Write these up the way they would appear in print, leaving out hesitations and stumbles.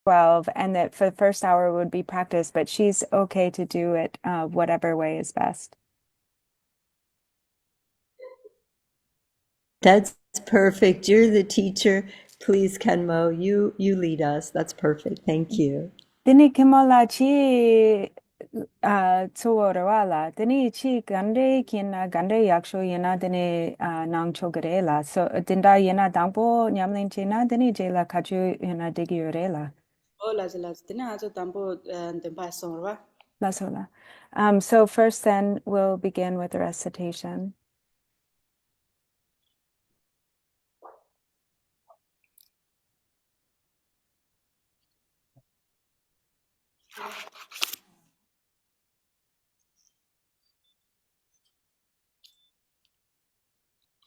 12, and that for the first hour would be practice, but she's okay to do it whatever way is best. That's perfect. You're the teacher. Please, Khenmo, you lead us. That's perfect. Thank you. Tini kimola chi tsuwara wala, tini chi gande kina gande yaksho yena tini nang chogare la. So tinda yena dangpo nyamlin chena tini jela kachu yena digi yore la. Oh, la tena azo tampo tempa sonrwa. La sola. So first then we'll begin with the recitation.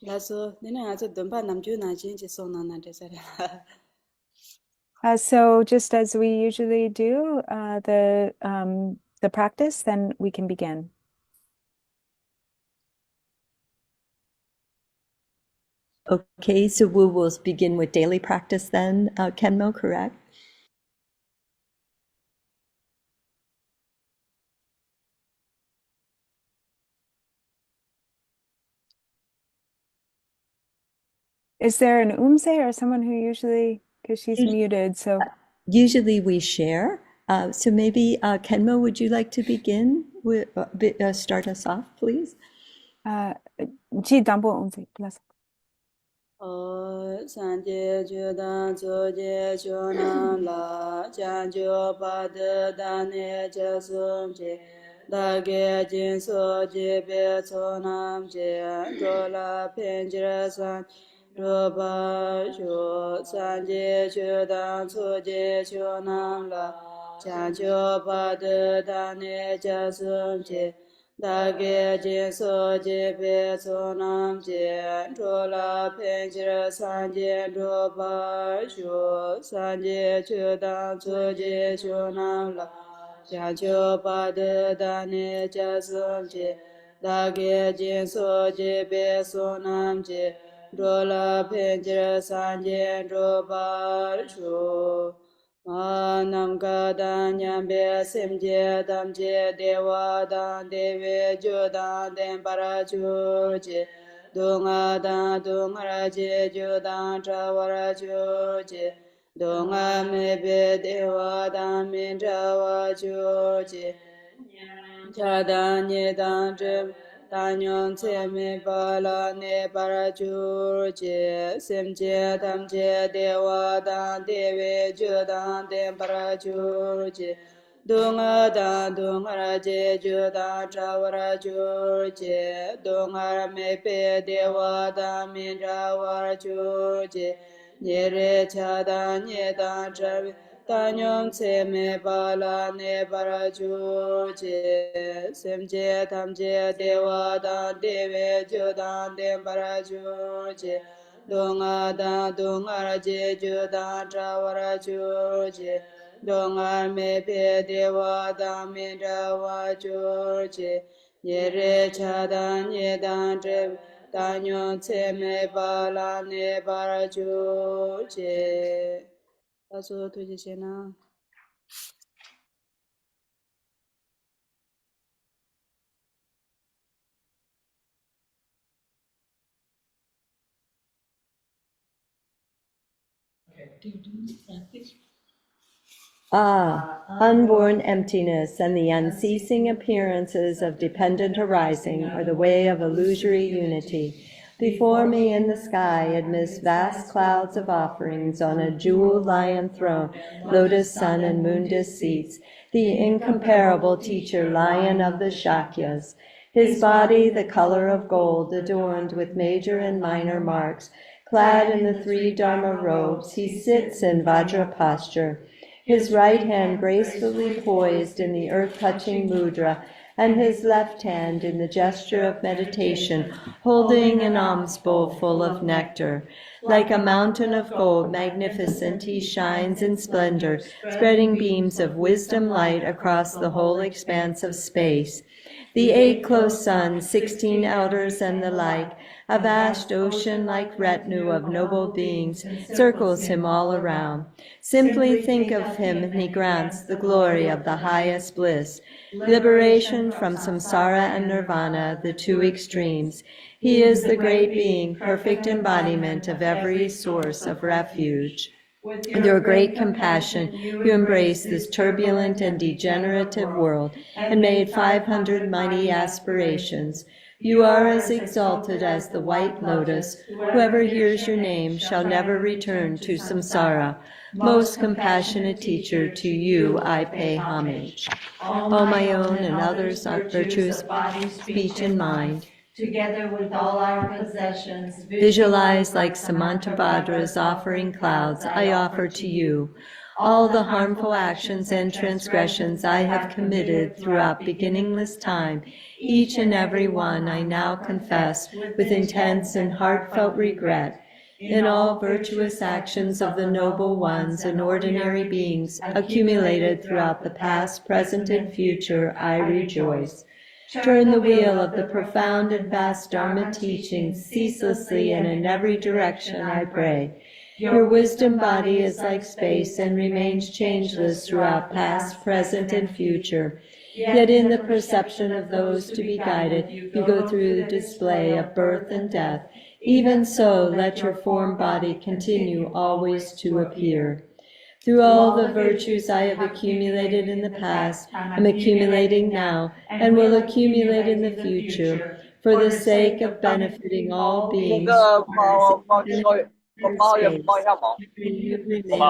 Lazo tena azo tempa namju na jinji sona na desare. So just as we usually do the practice, then we can begin. Okay, so we will begin with daily practice then, Khenmo, correct? Is there an umse or someone who usually, because she's muted, so. Usually we share. So maybe, Khenmo, would you like to begin with, start us off, please? Ji dambo umse, plus. Sanje judan zoje chonam la chanjo pad dane jasum je dage jin so je be chonam je rola penjra san roba jo sanje judan zoje chonam la chanjo pad dane jasum je dage jin so je be sonam je chola penjira sanje droba shu sanje chudan so je shunam la ja cho pa de dane ja sum je dage jin so je be sonam je drola penjira sanje droba shu Nam ka dan nyam be sim je dam je dewa dan deve jo dan den para jo je dunga dan dunga ra je jo dan tra wa ra jo je dunga me be dewa dan min tra wa jo je cha dan nye dan je dan yon ce me pa la ne para ju je sim je tam je dewa dan deve ju dan den para ju je dunga dan dunga ra je ju dan cha wa ra ju je dunga ra me pe dewa dan min ra wa ra ju je nye re cha dan nye dan cha Tanyom tse me bala ne bara ju je sem je tam je dewa dan deve ju dan den bara ju je donga dan donga ra je ju dan tra wa ra ju je donga me pe dewa dan min ra wa ju je ye re cha dan ye dan tre Tanyom tse me bala ne bara ju je Taso tuje shena. Ah, unborn emptiness and the unceasing appearances of dependent arising are the way of illusory unity. Before me in the sky, amidst vast clouds of offerings, on a jeweled lion throne, lotus sun and moon disk seats, the incomparable teacher, lion of the Shakyas. His body, the color of gold, adorned with major and minor marks, clad in the three Dharma robes, he sits in Vajra posture, his right hand gracefully poised in the earth-touching mudra, and his left hand in the gesture of meditation, holding an alms bowl full of nectar. Like a mountain of gold, magnificent, he shines in splendor, spreading beams of wisdom light across the whole expanse of space. The 8 close suns, 16 elders, and the like, a vast ocean-like retinue of noble beings circles him all around. Simply think of him and he grants the glory of the highest bliss, liberation from samsara and nirvana, the two extremes. He is the great being, perfect embodiment of every source of refuge. With your great compassion, you embraced this turbulent and degenerative world and made 500 mighty aspirations. You are as exalted as the white lotus. Whoever hears your name shall never return to samsara. Most compassionate teacher, to you I pay homage. All my own and others' virtues, body, speech, and mind, together with all our possessions, visualized like Samantabhadra's offering clouds, I offer to you. All the harmful actions and transgressions I have committed throughout beginningless time, each and every one I now confess with intense and heartfelt regret. In all virtuous actions of the noble ones and ordinary beings accumulated throughout the past, present, and future, I rejoice. Turn the wheel of the profound and vast Dharma teachings ceaselessly and in every direction, I pray. Your wisdom body is like space and remains changeless throughout past, present, and future. Yet in the perception of those to be guided, you go through the display of birth and death. Even so, let your form body continue always to appear. Through all the virtues I have accumulated in the past, am accumulating now, and will accumulate in the future, for the sake of benefiting all beings. You remain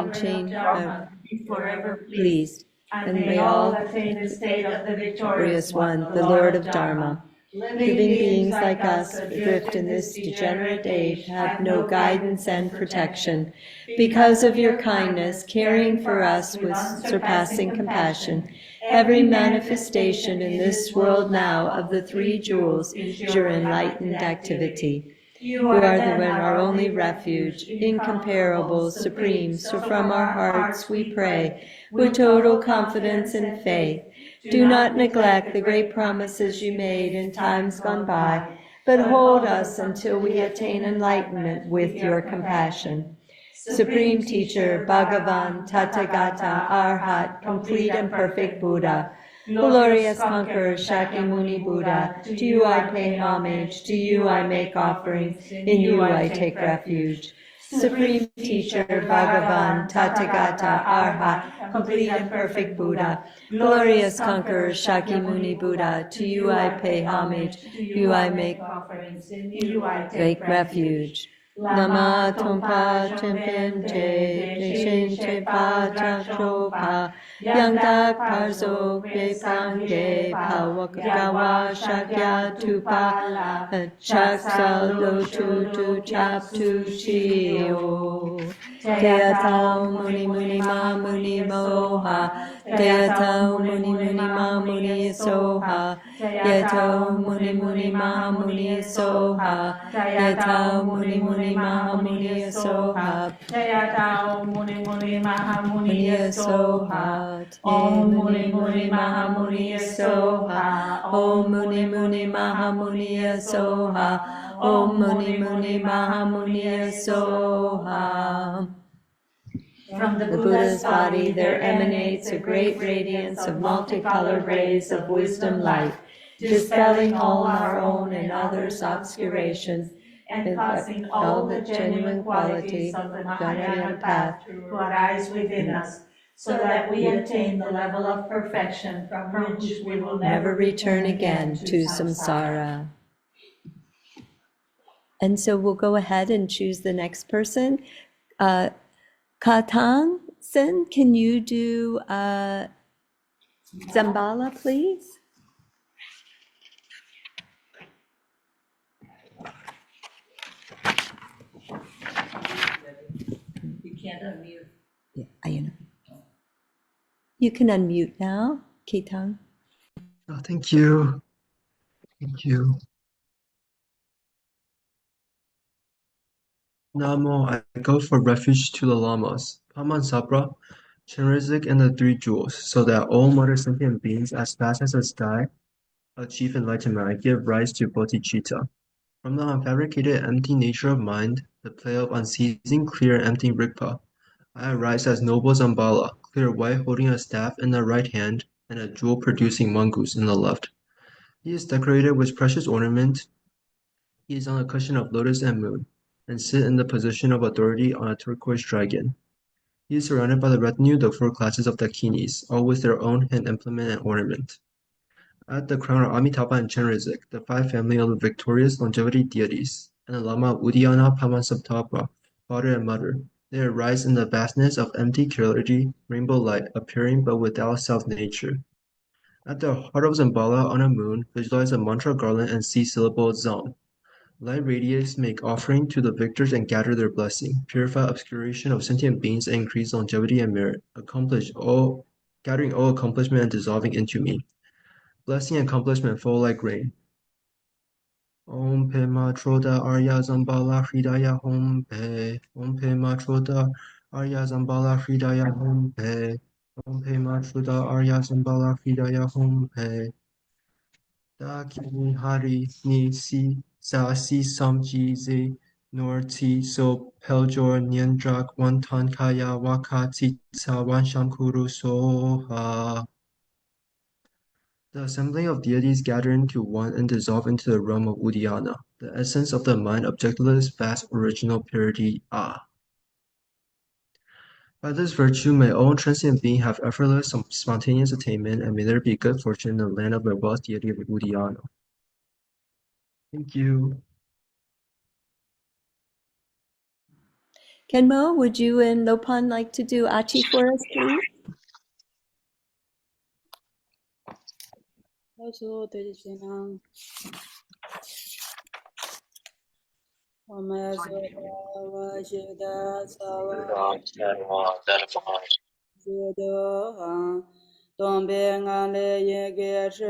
forever pleased, and may all attain the state of the victorious one, the Lord of Dharma. Living beings like us adrift in this degenerate age have no guidance and protection. Because of your kindness, caring for us with surpassing compassion, every manifestation in this world now of the three jewels is your enlightened activity. You are then our only refuge, incomparable, supreme, so from our hearts we pray, with total confidence and faith. Do not neglect the great promises you made in times gone by, but hold us until we attain enlightenment with your compassion. Supreme Teacher, Bhagavan, Tathagata, Arhat, complete and perfect Buddha, glorious conqueror, Shakyamuni Buddha, to you I pay homage, to you I make offerings, in you I take refuge. Supreme Teacher, Bhagavan, Tathagata, Arhat, complete and perfect Buddha, glorious conqueror, Shakyamuni Buddha, to you I pay homage, to you I make offerings, in you I take refuge. Lama Tongpa Tempente, Deshente Pa Chachopa, Yangdak Parzo Pepange, Pawakawa Shakya Tupa, Chaksal Lotu Tu Chap Tu Chio. Teatau Muni Muni Ma Muni Moha, Teatau Muni Muni Ma Muni Soha, Teatau Muni Muni Ma Muni Soha, Teatau Muni Muni Ma Muni Soha, Teatau Muni Muni Ma Muni Soha, Om Muni Muni Ma Muni Soha, Om Muni Muni Ma Muni Soha, Om Muni Muni Ma Muni Soha. From the Buddha's body there emanates a great radiance of multicolored rays of wisdom light, dispelling all our own and others' obscurations, and causing all the genuine qualities of the Mahayana path to arise within us, so that we attain the level of perfection from which we will never return again to samsara. And so we'll go ahead and choose the next person. Katang Sen, can you do Zambala, please? You can't unmute. Yeah, I know. You can unmute now, Katang. Oh, thank you. Thank you. Namo, I go for refuge to the lamas, Paman Sabra, Chenrezig, and the three jewels, so that all mother sentient beings, as fast as the sky, achieve enlightenment. I give rise to bodhicitta. From the unfabricated empty nature of mind, the play of unceasing clear and empty rigpa, I arise as noble Zambala, clear white holding a staff in the right hand and a jewel-producing mongoose in the left. He is decorated with precious ornament. He is on a cushion of lotus and moon, and sit in the position of authority on a turquoise dragon. He is surrounded by the retinue of the four classes of dakinis, all with their own hand implement and ornament. At the crown are Amitabha and Chenrezig, the five family of the victorious longevity deities, and the Lama Uddiyana Pamasabtapa, father and mother. They arise in the vastness of empty clarity, rainbow light, appearing but without self-nature. At the heart of Zambala on a moon, visualize a mantra garland and C-syllable Zam. Light radiates make offering to the victors and gather their blessing, purify obscuration of sentient beings and increase longevity and merit, gathering all accomplishment and dissolving into me. Blessing and accomplishment fall like rain. Om Pema Troda Arya Zambala Hridaya Hom Pe. Om Pema Troda Arya Zambala Hridaya Hom Pe. Om Pema Troda Arya Zambala Hridaya Hom Pe. Da Kini Hari Ni Si Sa Si Sam Ji Ze Nor Ti So Peljor Nyandrak Wantan Kaya Waka Tsa Wan Shamkuru Soha. The assembly of deities gather into one and dissolve into the realm of Uddiyana, the essence of the mind, objectless, vast, original purity, Ah. By this virtue, may all transient beings have effortless, spontaneous attainment, and may there be good fortune in the land of the wealth deity of Uddiyana. Thank you. Khenmo, would you and Lopön like to do Achi for us, please? Also, Tejinang, Wajida, Sawa, Judo, Dongbe Ngale Yege Shi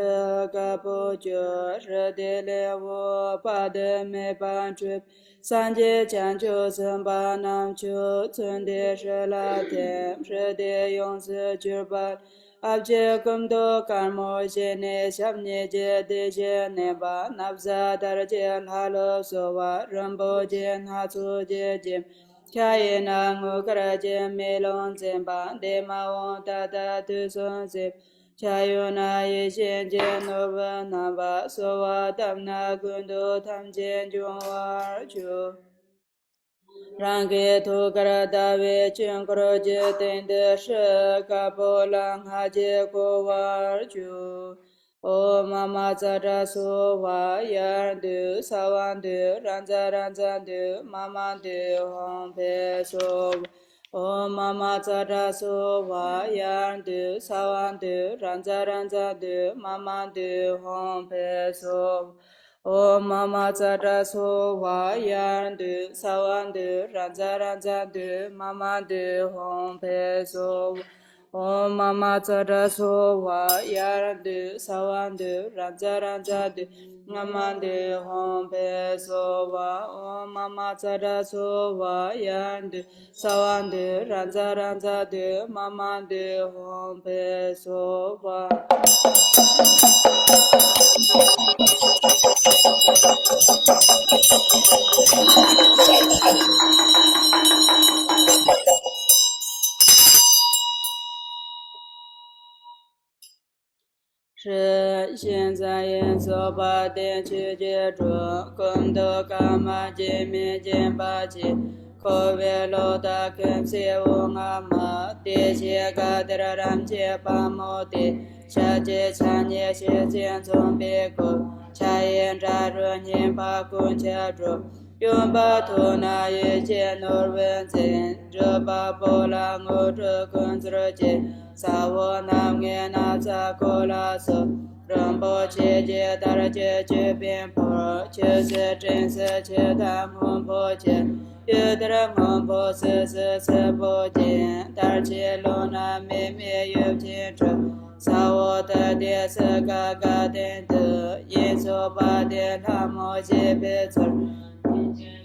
Gapo Jo Shi De Le Wo Pa De Me Ban Trip Sanje Chan Chu Sen Ba Nam Chu Cun De Shi La Tem Shi De Yong Si Jur Ba Abje Kum Do Karmo Shi Ne Shab Ne Je De Je Ne Ba Nabza Dar Je La Lo So Wa Rambo Je Na Tsu Je Jim Chayena Ngukaraje Melon Zemba De Mawon Tata Tuson Zip Chayuna Yishin Jen Nova Nava Sowa Tamna Gundu Tamjen Jungwar Chu Rangi Tukara Dawe Chunkro Je Tende Shi Kapo Lang Haje Kowar Chu O Mama Zara So Wa Yar Du Sawan Du Ranza Ranza Du Mama Du Hong Pe So O Mama Zara So Wa Yar Du Sawan Du Ranza Ranza Du Mama Du Hong Pe So O Mama Zara So Wa Yan Du Sawan Du Ranza Ranza Du Mama Du Hong Pe So O Mama Zara So Wa Yan Du Sawan Du Ranza Ranza Du Mama Du Hong Pe So Wa O Mama Zara So Wa Yan Du Sawan Du Ranza Ranza Du Mama Du Hong Pe So Wa是现在人所把电去接触，功德伽马见面见巴吉，可为罗达肯切乌阿玛，地切嘎德拉ram切巴摩地，下界参涅谢见从别国，下言扎入念巴kun切住。用巴图那一切努文真，这巴波拉我这根子结，萨我那耶那扎古拉索，人波切结达拉切切变波，切是真是切他们波切，有的人们波是是波见，达切罗那妹妹有清楚。萨我的爹是嘎嘎的的，耶稣把的他们切别错。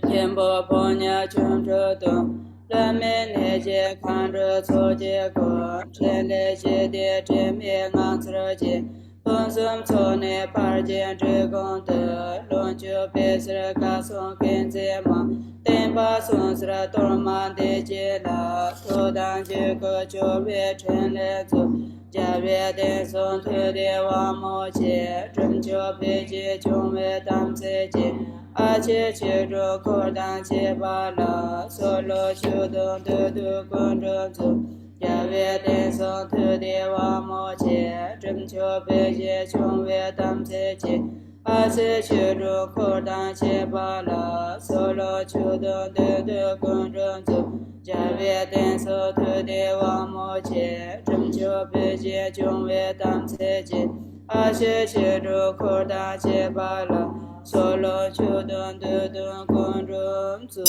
天波婆娘穷着动。人民那些看着错结果，真的是的真面昂自己。本身从内把见之功德，论就别是个送跟在嘛，等把送是多满的结了，头当这个就别成了做。家别的送推的往目前，终究别结就没当自己。而且其中可当七八了，所罗修动都观众组，家别的送推的往目前，终究别结就没当自己。而且其中可当七八了，所罗修动都观众组。家别的所推的往目前，终究别结就没当自己。而且其中可当七八了，所罗修动观众组。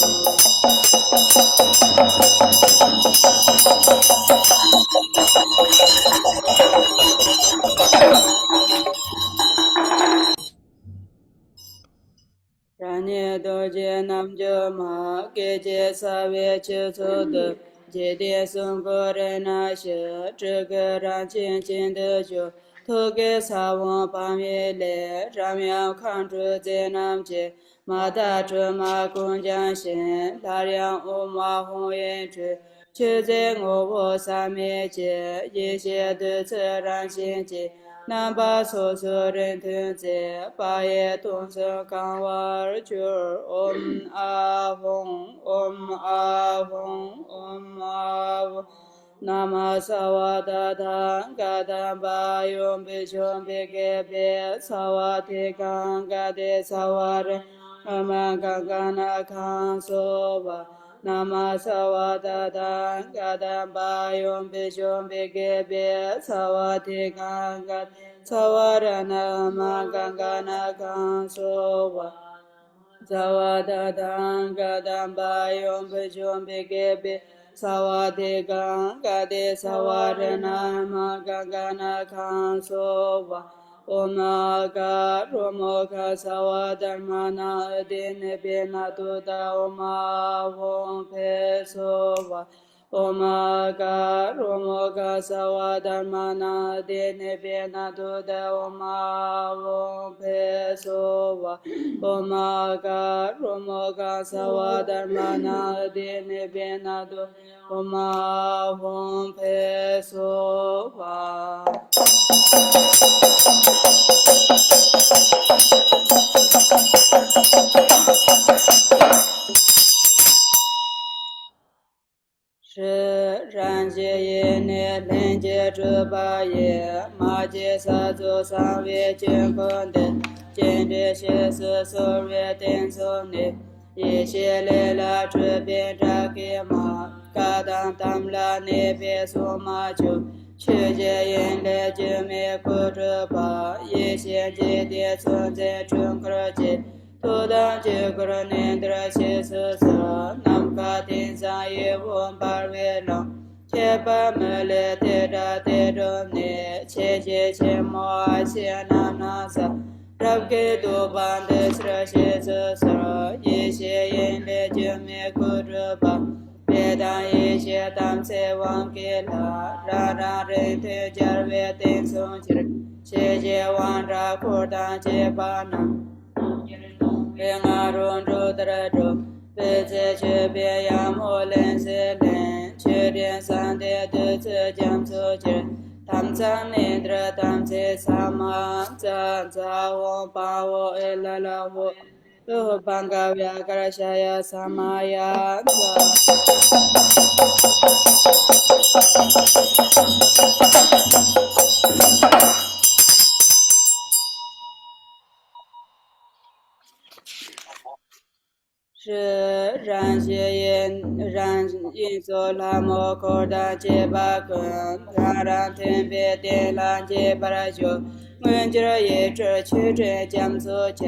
然念多劫南就马，给劫萨维切错的，节点松果人那些，这个让轻轻的就，托给萨王把灭来，让苗看出在南界，马达车马公将先，大量乌马红颜追。却在我三面前，一切都自然现前。南巴所说人同在，八叶同声刚瓦而觉，嗡阿嗡，嗡阿嗡，嗡阿嗡。那么萨瓦达坦嘎达巴永比琼比给别萨瓦提冈嘎的萨瓦人，阿曼嘎嘎那康索瓦。那么萨瓦达坦嘎达巴永比琼比给别萨瓦提冈嘎萨瓦人阿曼嘎嘎那康索瓦。萨瓦达坦嘎达巴永比琼比给别萨瓦提冈嘎的萨瓦人阿曼嘎嘎那康索瓦。Om Ga Romoka Sawadharmana Adine Bena Duda Oma Om Pe Sova Om Ga Romoka Sawadharmana Adine Bena Duda Oma Om Pe Sova Om Ga Romoka Sawadharmana Adine Bena Duda Oma Om Pe Sova是然界业内人界这八业，马界萨祖三位均空的，今日学是所谓定从的，一切来了这边扎给马，嘎当当了那边索马就。去见人来就没过这把，一切界的存在中国界，土当结果年的些事色，南卡天上一问八位郎，切把没来得着得着呢，切切切莫切那那啥。รับ给多半的是些事色，一切人来就没过这把。别当一切当在忘给了，让人推荐为定从今，谢谢王家苦当结巴能，人阿荣州得州，别在这边养活人是人，去年三的都是江苏人，他们常年的他们在什么在我把我来了我。都帮个别个下呀什么呀子。是让些人让因做那么高的结巴根，让天别的让结巴来就。我这一直去这江苏去，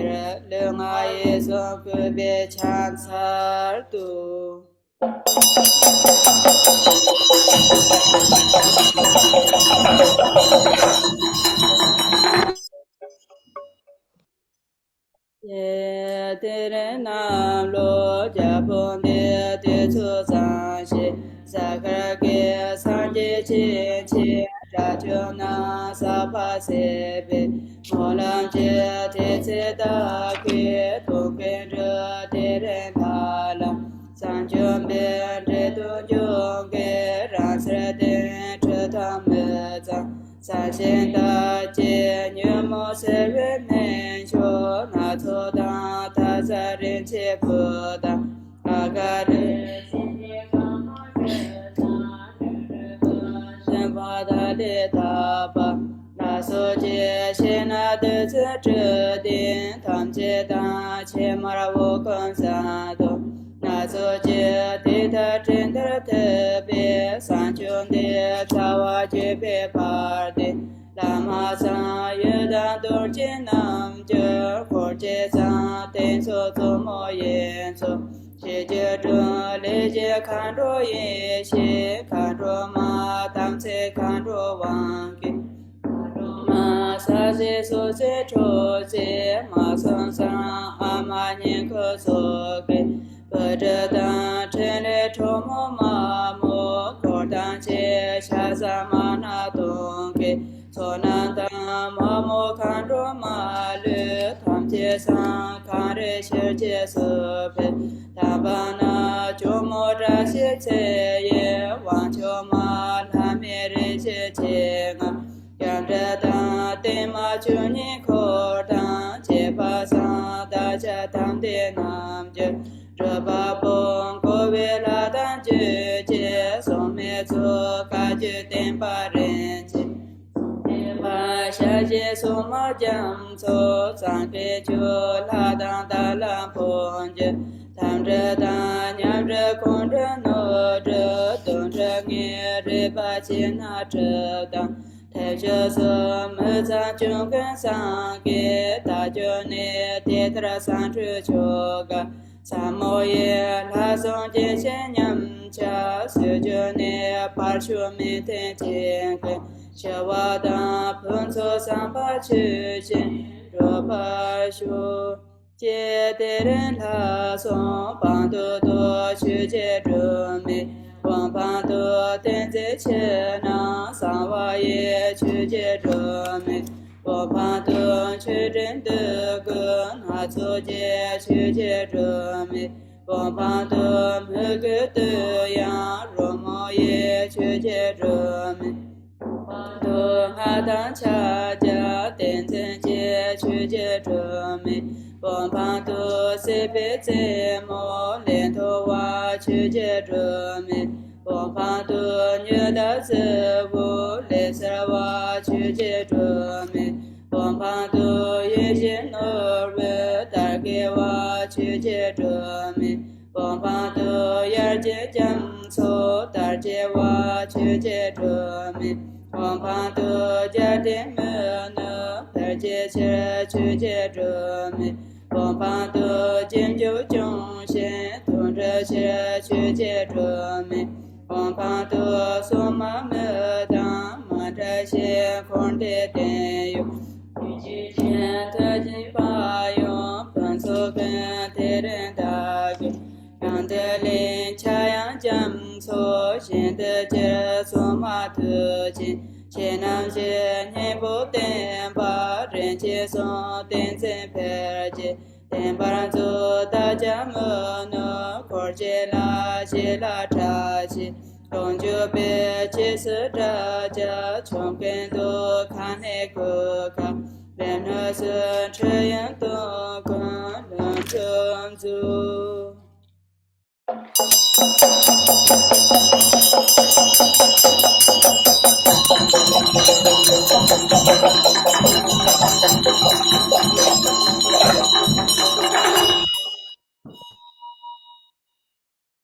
另外一种个别强词多。耶德人南罗加蓬的的 chona sapa sebe molam che te se da ke to ke re te re la san chom be te to jo ke ra se te che ta me za sa shen da che nyu mo se re ne cho na cho da ta sa ren che pu da a ga re da le da ba la so je she na de zhe zhe din tam che da che ma ra wo kon sa do na so je de ta chen de te be san chun de cha wa je be par de la ma sa ye da do che nam je ko che sa ten so zo mo yen so xie jie zhe le jie kan zhuo yin xie kan zhuo ma dang ce kan zhuo wang ge ma sa xie su xie chu xie ma seng seng a ma nian ke so ge pe zhe dang chen le chu mo ma mo ko dang xie xia sa ma na dong ge so nan dang ma mo kan zhuo ma le tam jie sang kan re xie jie se pe Tabana chomo ra xie che ye wang choma la me re xie che nga yang zhe da de ma chu ni ko da che pa sa da cha tam de nam je zhe ba bong ko we la dan je che so me zu ka je den pa ren che ma xia jie su ma jiang cu zang ge ju la dang da la pong je tam zhe da nyam zhe kong zhe no zhe dong zhe nye re ba qi na zhe dang tai zhe se me zang jun gen sang ge da ju ne tie tra sang zhu qiu ga sa mo ye la song jie xian nyam cha su ju ne par shu mi ten jie ge xie wa da peng cu sang pa qu xin zhe pa shu jie de ren la song bang de de xu jie zhe mi wang bang de ten zi qie na sang wa ye qu jie zhe mi wang bang de qu zhen de ge na cu jie qu jie zhe mi wang bang de me ge de yang ru mo ye qu jie zhe mi du ha dang cha jia den zhen jie qu jie zhe mi wang bang du si bi zi mo lian tou wa qu jie zhe mi wang bang du nü da zi wu li si wa qu jie zhe mi wang bang du yin xin nu ru da ge wa qu jie zhe mi wang bang du yer jie jiang cu da jie wa qu jie zhe mi wang bang du jia din me ne per jie qie qu jie zhe mi wang bang du jin jiu zhong xian tong zhe qie qu jie zhe mi wang bang du su ma me dang ma zhe xian kong de dian yu yu ji jian de jin ba yong pen su gen de ren da ge yang de lin cha yang jiang cu xian de jie su ma de jin qie nam jie nian bu den ba ren jie song den zhen per jie den ba ran zu da jia me ne ko jie la cha qi dong ju be qi si zha jia chong gen du kan ne ge ka ren ne se che yan dong gen ren zhen zu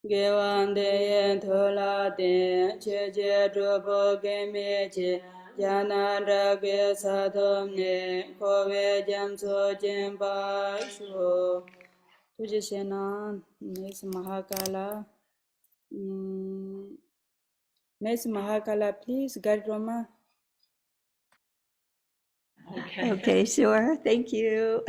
ge wan de yen to la de che che zhe bo ge me che ya na ra ge sa dom ne ko we jam so jin ba shu tu ji xian na next mahakala next mahakala please guide Roma. Okay, sure. Thank you.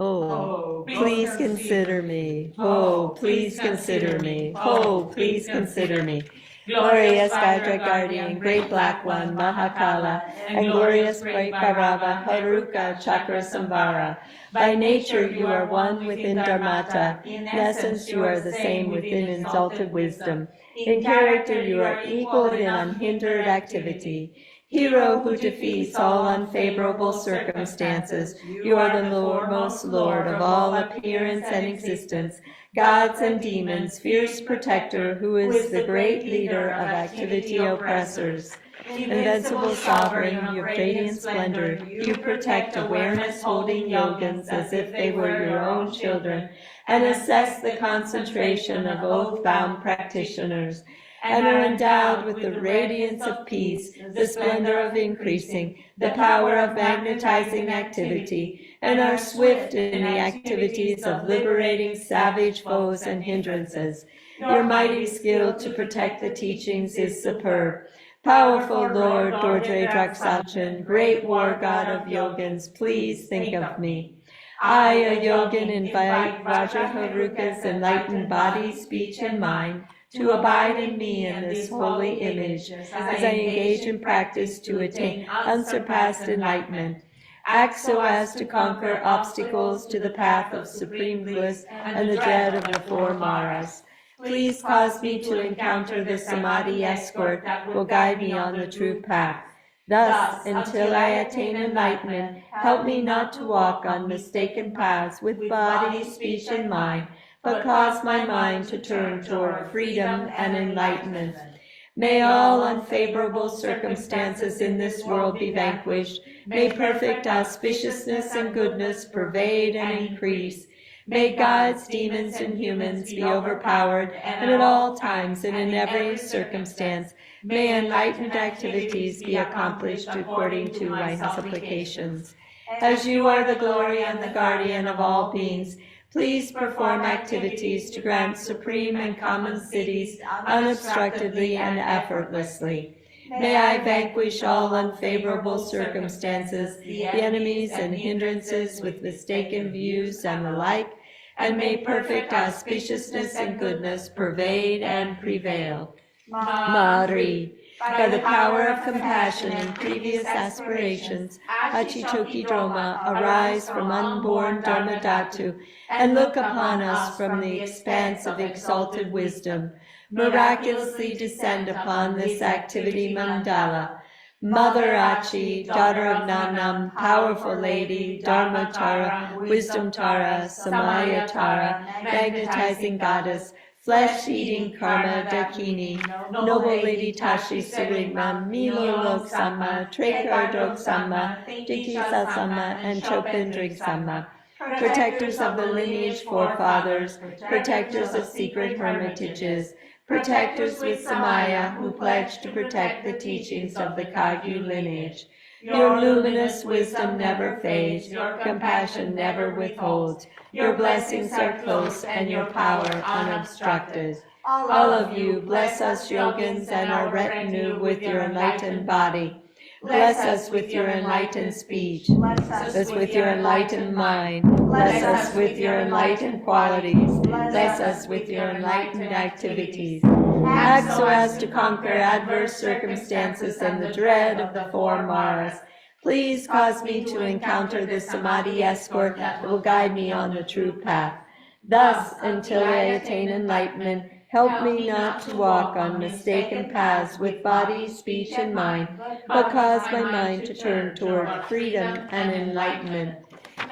Oh, please consider me. Oh, please consider me. Oh, please consider me. Glorious Vajra Guardian, Great Black One, Mahakala, and glorious Great Bhairava, Haruka, Chakra Samvara. By nature you are one within Dharmata. In essence you are the same within exalted wisdom. In character you are equal in unhindered activity. Hero who defeats all unfavorable circumstances, you are the most Lord of all appearance and existence, gods and demons, fierce protector who is the great leader of activity oppressors. Invincible sovereign, your radiant splendor, you protect awareness-holding yogins as if they were your own children, and assess the concentration of oath-bound practitioners, and are endowed with the radiance of peace, the splendor of increasing, the power of magnetizing activity, and are swift in the activities of liberating savage foes and hindrances. Your mighty skill to protect the teachings is superb. Powerful Lord Dordre Draksachan, great war god of yogins, please think of me. I, a yogin, invite Vajraharuka's enlightened body, speech, and mind to abide in me in this holy image as I engage in practice to attain unsurpassed enlightenment. Act so as to conquer obstacles to the path of supreme bliss and the dread of the four maras. Please cause me to encounter the samadhi escort that will guide me on the true path. Thus, until I attain enlightenment, help me not to walk on mistaken paths with body, speech, and mind, but cause my mind to turn toward freedom and enlightenment. May all unfavorable circumstances in this world be vanquished. May perfect auspiciousness and goodness pervade and increase. May gods, demons, and humans be overpowered, and at all times and in every circumstance, may enlightened activities be accomplished according to my supplications. As you are the glory and the guardian of all beings, please perform activities to grant supreme and common cities unobstructedly and effortlessly. May I vanquish all unfavorable circumstances, the enemies and hindrances with mistaken views and the like, and may perfect auspiciousness and goodness pervade and prevail. Mari, by the power of compassion and previous aspirations, Achitoki Droma, arise from unborn Dharmadhatu and look upon us from the expanse of exalted wisdom. Miraculously descend upon this activity mandala. Mother Achi, daughter of Nanam, powerful lady, Dharma Tara, wisdom Tara, Samaya Tara, magnetizing goddess, flesh-eating Karma Dakini, noble lady Tashi Sirigma, Milo Lok Sama, Trekar Dok Sama, Dikisa Sama, and Chopindrig Sama. Protectors of the lineage forefathers, protectors of secret hermitages, protectors with Samaya who pledge to protect the teachings of the Kagyu lineage. Your luminous wisdom never fades, your compassion never withholds. Your blessings are close and your power unobstructed. All of you, bless us yogins and our retinue with your enlightened body. Bless us with your enlightened speech. Bless us with your enlightened mind. Bless us with your enlightened qualities. Bless us with your enlightened activities. Act so as to conquer adverse circumstances and the dread of the four maras. Please cause me to encounter the samadhi escort that will guide me on the true path. Thus, until I attain enlightenment, help me not to walk on mistaken paths with body, speech, and mind, but cause my mind to turn toward freedom and enlightenment.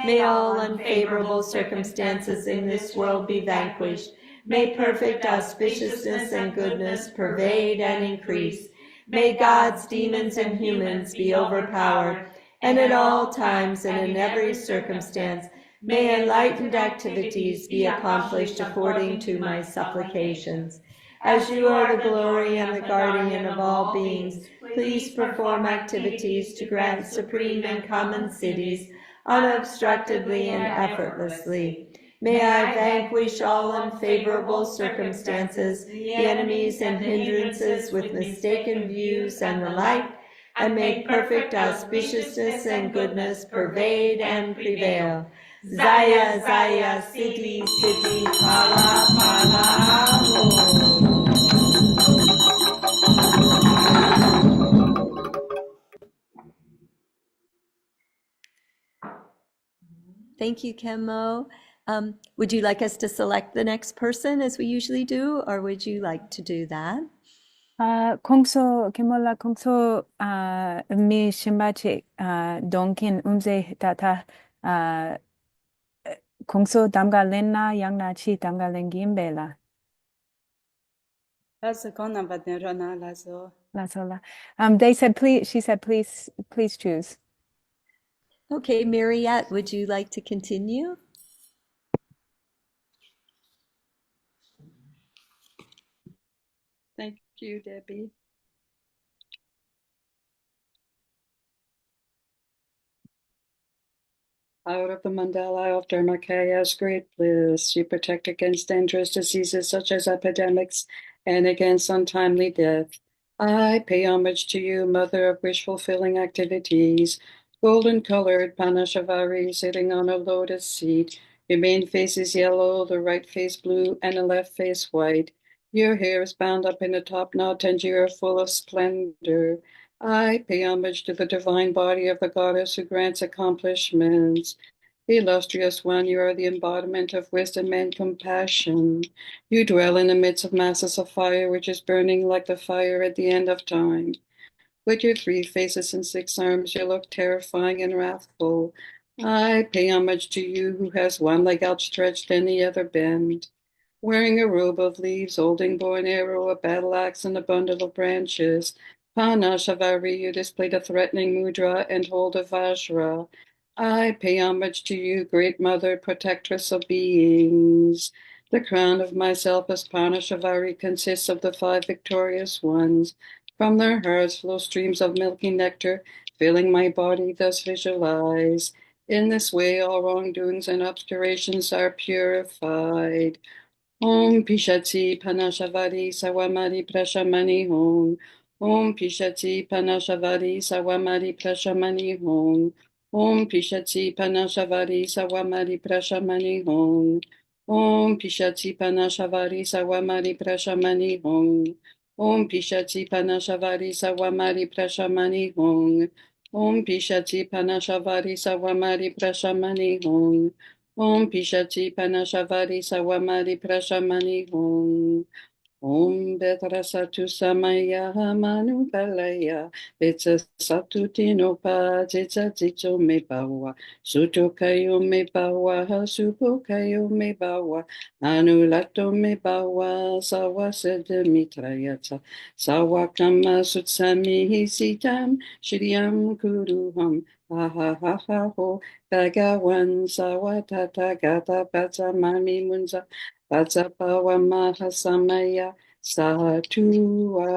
May all unfavorable circumstances in this world be vanquished. May perfect auspiciousness and goodness pervade and increase. May gods, demons, and humans be overpowered, and at all times and in every circumstance, may enlightened activities be accomplished according to my supplications. As you are the glory and the guardian of all beings, please perform activities to grant supreme and common cities unobstructedly and effortlessly. May I vanquish all unfavorable circumstances, the enemies and hindrances with mistaken views and the like, and may perfect auspiciousness and goodness pervade and prevail. Zaya, Zaya, Siddhi, Siddhi, Phala, Phala, Aho. Thank you, Khenmo. Would you like us to select the next person as we usually do, or would you like to do that? 공소 게몰라 공소 미 심바치 동킨 umze tata 공소 담갈렌나 양나치 담갈렌기임벨라 Lazo kona badnerona lazo. 라솔라. They said please. She said please choose. Okay, Mariette, would you like to continue? Thank you, Debbie. Out of the mandala of Dharmakaya great bliss, you protect against dangerous diseases such as epidemics and against untimely death. I pay homage to you, mother of wish-fulfilling activities, golden-colored Panashavari sitting on a lotus seat. Your main face is yellow, the right face blue, and the left face white. Your hair is bound up in a top knot, and you are full of splendor. I pay homage to the divine body of the goddess who grants accomplishments. Illustrious one, you are the embodiment of wisdom and compassion. You dwell in the midst of masses of fire, which is burning like the fire at the end of time. With your 3 faces and 6 arms, you look terrifying and wrathful. I pay homage to you who has one leg outstretched and the other bent. Wearing a robe of leaves, holding bow and arrow, a battle axe, and a bundle of branches. Panashavari, you display the threatening mudra and hold a vajra. I pay homage to you, great mother, protectress of beings. The crown of myself as Panashavari consists of the 5 victorious ones. From their hearts flow streams of milky nectar, filling my body, thus visualize. In this way, all wrongdoings and obscurations are purified. Om Pishati Panashavari Sawamari Prashamani Hong. Om Pishati Panashavari Sawamari Prashamani Hong. Om Pishati Panashavari Sawamari Prashamani Hong. Om Pishati Panashavari Sawamari Prashamani Hong. Om Pishati Panashavari Sawamari Prashamani Hong. Om Pishati Panashavari Sawamari Prashamani Hong. Om Pishati Panashavari Sawamari Prashamani Hong. Om Vetrasatu Samaya Manu Kalaya Vitsa Satutino Pa Zitsa Zitso Me Bawa Suto Kayo Me Bawa Supo Kayo Me Bawa Anulato Me Bawa Sawa Sede Mitrayata Sawa Kama Sutsami Hisitam Shriam Kuruham Ha ha ha ha ho Bhagawan Sawa Tata Gata Pata Mami Munza Patsapawa Mahasamaya Satua.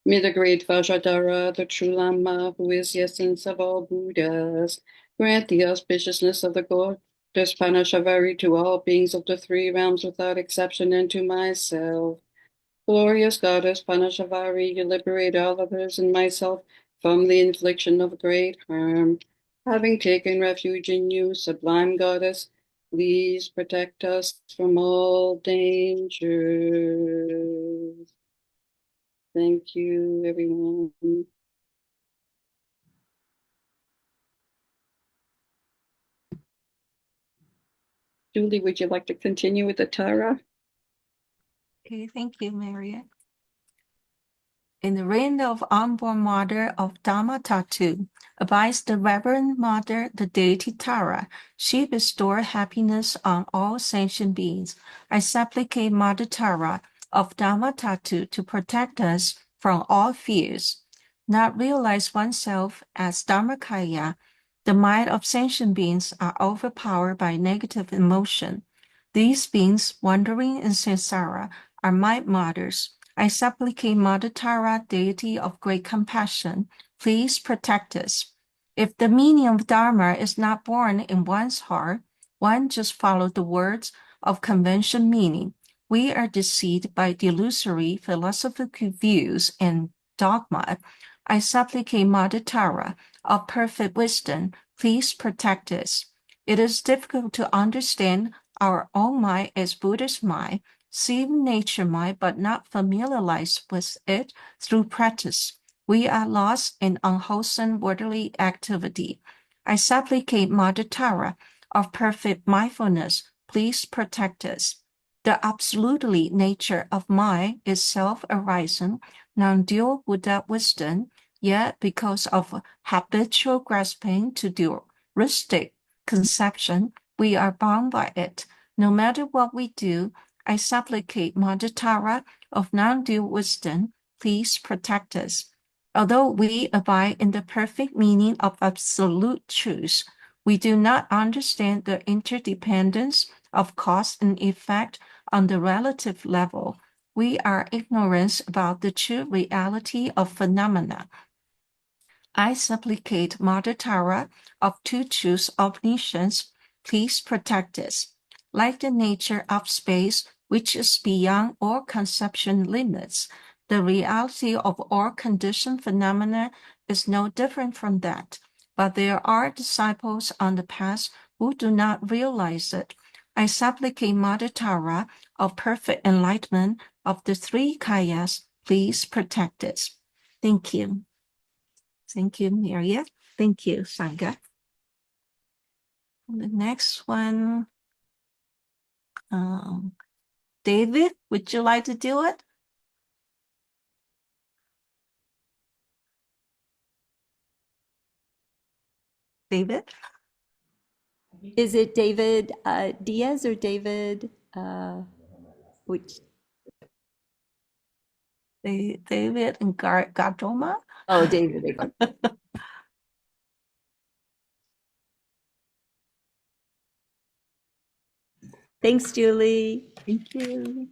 May the great Vajradhara, the true Lama, who is the essence of all Buddhas, grant the auspiciousness of the goddess Panashavari to all beings of the 3 realms without exception and to myself. Glorious goddess Panashavari, you liberate all others and myself from the infliction of great harm. Having taken refuge in you, sublime goddess, please protect us from all dangers. Thank you, everyone. Julie, would you like to continue with the Tara? Okay, thank you, Mariette. In the reign of unborn mother of Dhamma Tatu, abides the Reverend Mother, the deity Tara. She bestows happiness on all sentient beings. I supplicate Mother Tara of Dhamma Tatu to protect us from all fears. Not realize oneself as Dharmakaya, the mind of sentient beings are overpowered by negative emotion. These beings wandering in samsara are my mothers. I supplicate Mother Tara, deity of great compassion, please protect us. If the meaning of Dharma is not born in one's heart, one just follows the words of convention meaning. We are deceived by delusory philosophical views and dogma. I supplicate Mother Tara of perfect wisdom, please protect us. It is difficult to understand our own mind as Buddha's mind, seeing nature mind but not familiarized with it through practice. We are lost in unwholesome worldly activity. I supplicate Mother Tara of perfect mindfulness, please protect us. The absolutely nature of mind is self-arising, non-dual Buddha wisdom, yet because of habitual grasping to dualistic conception, we are bound by it. No matter what we do, I supplicate Mother Tara of non-dual wisdom, please protect us. Although we abide in the perfect meaning of absolute truth, we do not understand the interdependence of cause and effect on the relative level. We are ignorant about the true reality of phenomena. I supplicate Mother Tara of Two Truths Omniscience, please protect us. Like the nature of space, which is beyond all conception limits, the reality of all conditioned phenomena is no different from that. But there are disciples on the path who do not realize it. I supplicate Mother Tara of perfect enlightenment of the three kayas, please protect us. Thank you. Thank you, Maria. Thank you, Sangha. The next one, David, would you like to do it? David? Is it David Diaz or David? Which? David and Gardoma? Oh, David. Thanks, Julie. Thank you.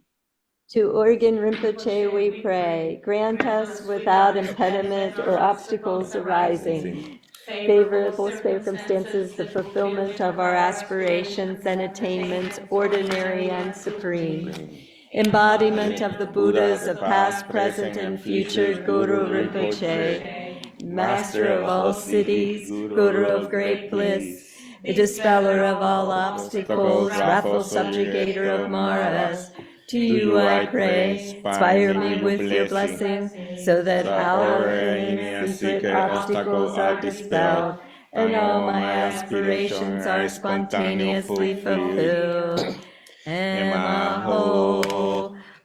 To Organ Rinpoche we pray, grant us without impediment or obstacles arising, favorable circumstances, the fulfillment of our aspirations and attainments, ordinary and supreme. Embodiment of the Buddhas of past, present, and future, Guru Rinpoche, Master of all cities, Guru of great bliss, dispeller of all obstacles, wrathful subjugator of Maras. To you I pray, inspire me with your blessing, so that outer and secret obstacles are dispelled, and all my aspirations are spontaneously fulfilled. Emaho,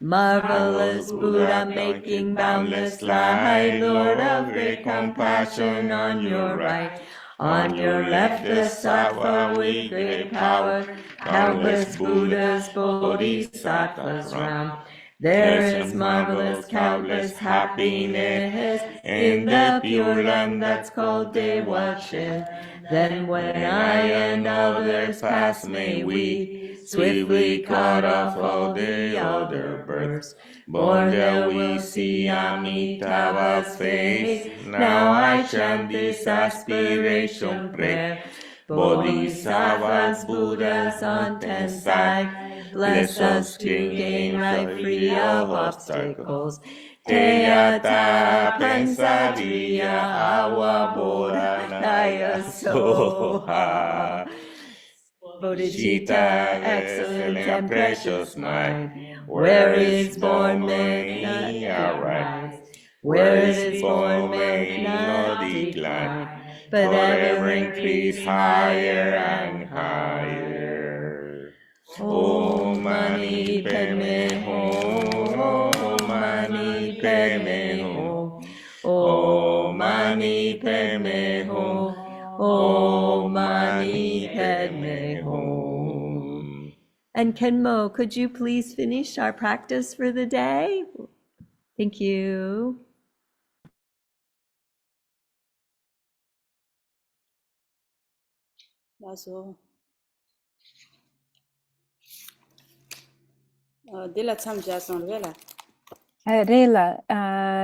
marvelous Buddha, making boundless light, Lord of great compassion, on your right. On your left, the Sattva with great power, countless Buddhas, Bodhisattvas round. There is marvelous, countless happiness in the pure land that's called Dewachin. Then when I and others pass, may we swiftly cut off all the other births. Born there we see Amitabha's face. Now I chant this aspiration prayer. Bodhisattvas, Buddhas on 10 sides, bless us to gain right free of obstacles. Teyata Pensadriya Awa Bodhanaya Soha. Bodhicitta, excellent and precious mind, where it is born may not arise. Where it is born may not decline, but ever increase higher and higher. Om Mani Padme Hum, Om Mani Padme Hum, Om Mani Padme Hum, Om Mani Padme Hum. And Khenmo, could you please finish our practice for the day? Thank you. 라서 딜라 참자선 왜라 Rela,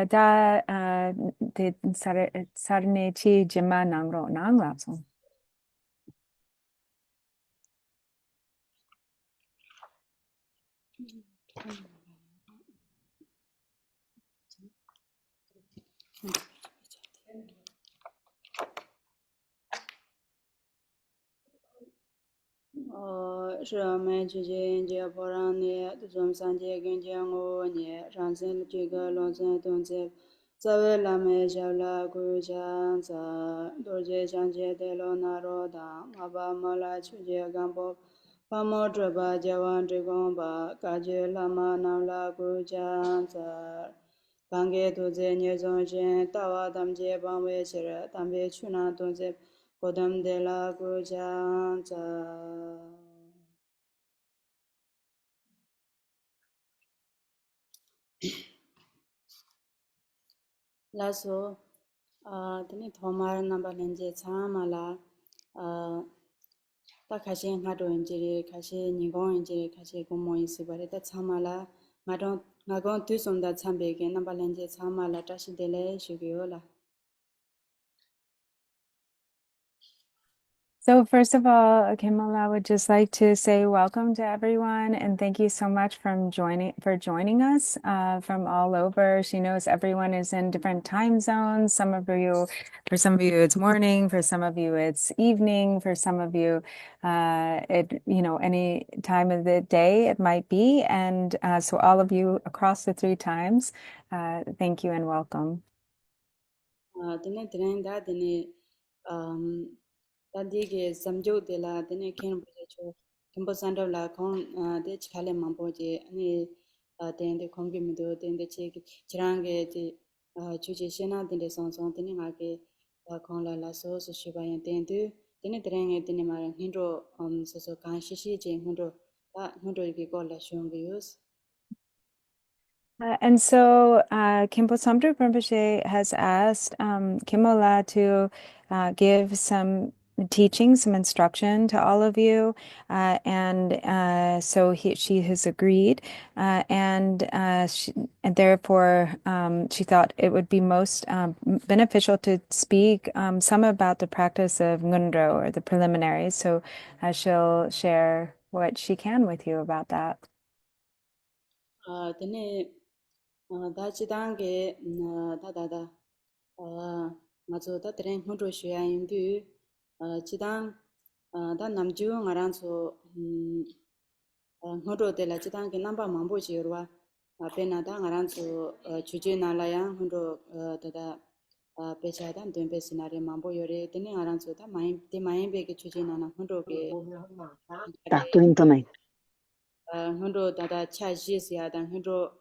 da de sarne chi jima nangro nang lapsong. 是没去见接波让你中山街跟见我你上线这个龙山东街。在为了没小了故乡在，多节相接的罗那罗当，阿爸妈来去接干部，把莫这把接完这光把，感觉拉玛那拉故乡在，刚给都在你中心，大娃他们接帮为起来，他们去那东西，我他们的拉故乡在。라소 드니 토마르 넘버 렌제 차마라 다 가시 하도 인지리 가시 니고 인지리 가시 고모 있으바리 다 차마라 마도 나고 뒤송다 참베게 넘버 렌제 차마라 다시 델레 쉬기요라. So first of all, Khenmo, I would just like to say welcome to everyone and thank you so much for joining us from all over. She knows everyone is in different time zones. For some of you, it's morning. For some of you, it's evening. For some of you, any time of the day it might be. And so all of you across the 3 times, thank you and welcome. 드네 드네다 드네 단디게 삼조데라 드네 켄보제초 켄보산도라 콘 데 치칼레 만보제 아니 데인데 공기미도 데인데 체 지랑게 데 주제 신나 데인데 sonson 드네 가게 콘라라 소소 시바얀 데인데 드네 드랭게 드네 마랑 힌로 소소 간시시 제 힌로 힌로 이게 콜라 쇼응게요스. And so Khenpo Samdruk Rinpoche has asked Khenmo to give some teaching, some instruction to all of you. So she has agreed. And therefore, she thought it would be most beneficial to speak some about the practice of Ngondro, or the preliminaries. So she'll share what she can with you about that. 드네 다치단게 다다다 맞아 다 드랭 혼조 쉬야인데 지단 다 남주 ngaranso 혼조 데라 지단게 남바 망보지요와 앞에나다 ngaranso 주제 나라야 혼조 다다 배차단 된 배스나리 망보요레 드네 ngaranso 다 마인 데 마인 베게 주제 나나 혼조게 흔로 다다 차지스야다 흔로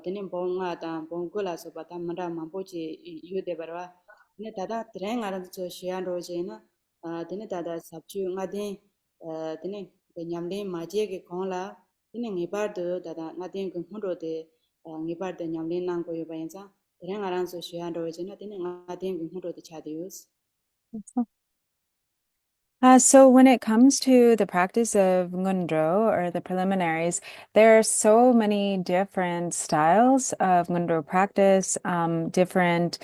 드님 봉아다 봉고라 소바다 만다 만보지 유데버와 네 다다 드랭 알아서 저 시안로제나 드네 다다 삽주 나데 드네 냠데 마제게 콘라 드네 니바드 다다 나데 그 흔로데 니바드 냠데 난고 요바인자 드랭 알아서 시안로제나 드네 나데 그 흔로데 차디우스. So when it comes to the practice of Ngondro, or the preliminaries, there are so many different styles of Ngondro practice, different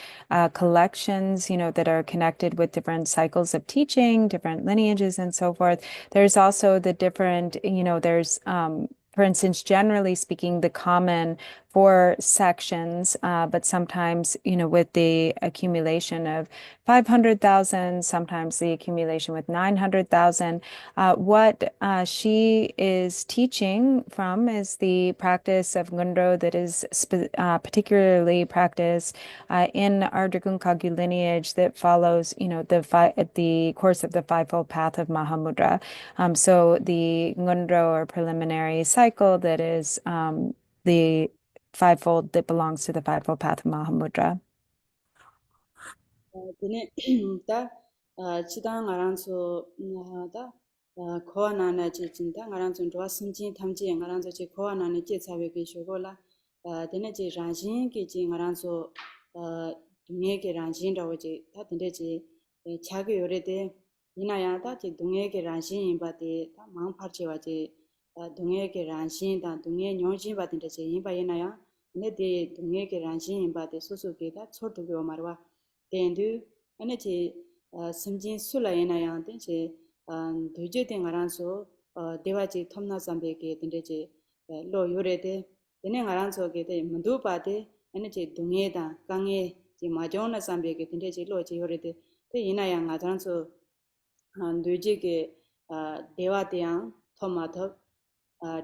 collections, that are connected with different cycles of teaching, different lineages, and so forth. There's also the different, for instance, generally speaking, the common 4 sections, but sometimes, with the accumulation of 500,000, sometimes the accumulation with 900,000. What she is teaching from is the practice of Ngondro that is particularly practiced in our Dragun Kagyu lineage that follows, the course of the Fivefold Path of Mahamudra. So the Ngondro, or preliminary cycle, that is the fivefold that belongs to the Fivefold Path of Mahamudra. 드네 다 지당 알아서 다 코아나나 지진다 알아서 좋아 신진 탐지 알아서 지 코아나나 제사회게 쇼고라 드네 지 라진게 지 알아서 동해게 라진다고 다 드네 지 자기 요래데 이나야다 지 동해게 라진 바데 다 망파치와지 동해게 라진 다 동해 뇽진 바데 지 인바이나야 네데 동해게 라진 바데 소소게다 초도게 말와 dendu ane che simjin sulayena yang den che doje den ngaran so dewa che thomna sambe ke den che lo yore de dene ngaran so ke de mandu pa de ane che dungye da kangye che ma jong na sambe ke den che lo che yore de te ina yang ngaran so doje ke dewa de yang 토마토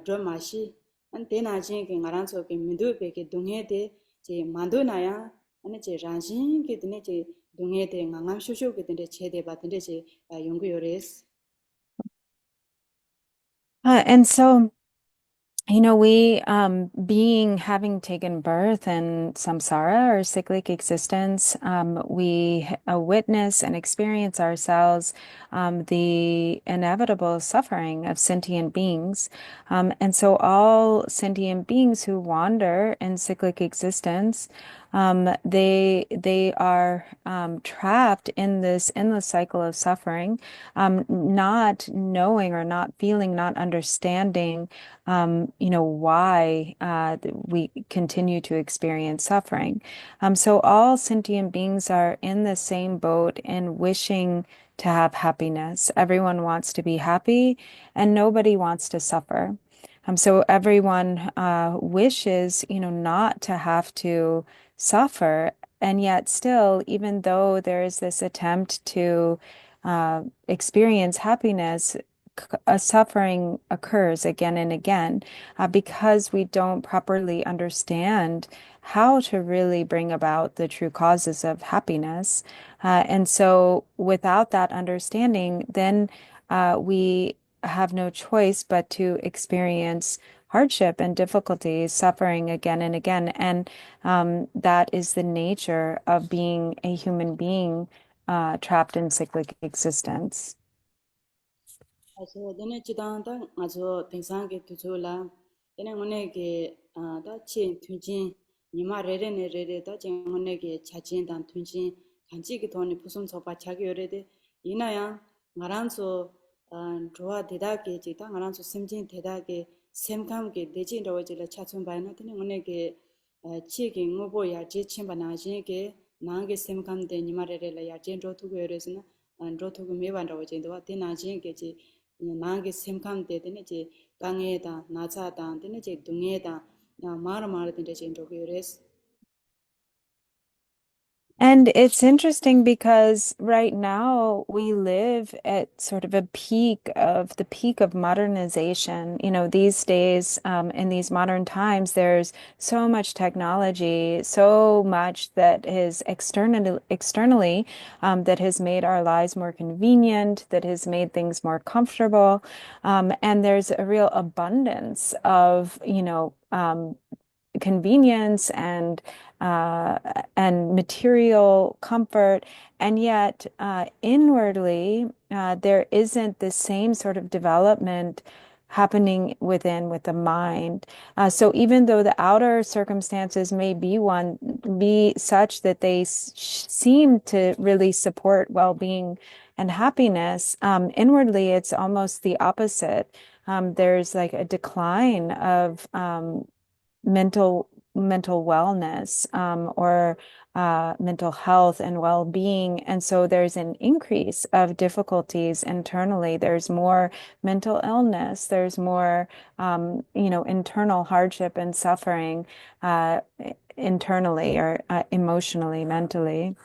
드마시 안 대나진 게 ngaranso ke mindu pe ke dunghe de je mandu na ya ane je ranjin ke dine je dunghe de ngangam shushu ke dine che de ba dine je yongu yores. And so, we, being having taken birth in samsara or cyclic existence, we witness and experience ourselves the inevitable suffering of sentient beings. And so all sentient beings who wander in cyclic existence, they are trapped in this endless cycle of suffering, not knowing or not feeling, not understanding why we continue to experience suffering. So all sentient beings are in the same boat and wishing to have happiness. Everyone wants to be happy and nobody wants to suffer. So everyone wishes, not to have to suffer. And yet still, even though there is this attempt to experience happiness, a suffering occurs again and again because we don't properly understand how to really bring about the true causes of happiness. And so, without that understanding, then we have no choice but to experience hardship and difficulties, suffering again and again. And that is the nature of being a human being trapped in cyclic existence. 아저 내내 지당다 아저 등산게 두줄라 얘네 오네게 다치 tun진 니마 레레네 레레다 쟁오네게 자진단 tun진 간지기 돈이 부숨 소바 자기 요래데 이나야 마란소 좋아 대다게 지다 마란소 심진 대다게 샘감게 대진로지라 차춘 바이나 되네 오네게 치기 뭐보야 지침바나지게 나게 샘감데 니마 레레라 야진로 두고 요래스나 안로 두고 메반라고 진도와 대나지게 지 나게 semkam de je kange da nacha da de je dunghe da na mar de je ndo yores. And it's interesting because right now we live at sort of the peak of modernization. These days, in these modern times, there's so much technology, so much that is externally, that has made our lives more convenient, that has made things more comfortable. And there's a real abundance of, convenience and material comfort, and yet inwardly there isn't the same sort of development happening with the mind. So even though the outer circumstances may be such that they seem to really support well-being and happiness, inwardly it's almost the opposite. There's like a decline of mental wellness, or mental health and well-being. And so there's an increase of difficulties internally. There's more mental illness. There's more, internal hardship and suffering internally or emotionally, mentally.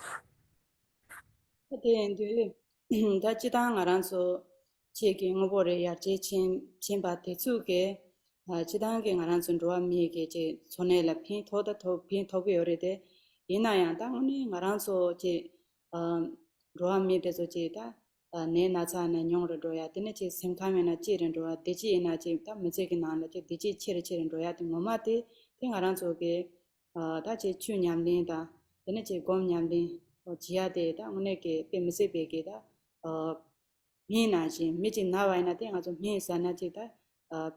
근데 다 지당 알아서 제게 뭐래 야 제친 대추게 지당게 알아서 좋아 미게 제 손에라 핀 토다 토핀 토게 요래데 이나야 당은이 알아서 제 좋아 미데서 제다 내 나자나 용으로 줘야 되네 제 생각하면은 찌른 줘야 되지 이나 제다 무제게 나나 제 되지 치르치른 줘야 돼 뭐마데 땡 알아서게 다제 추냠린다 되네 제 곰냠린 지하대 다 오늘게 뱀세 베게다 미나지 미지 나와이나 땡 아주 미사나지다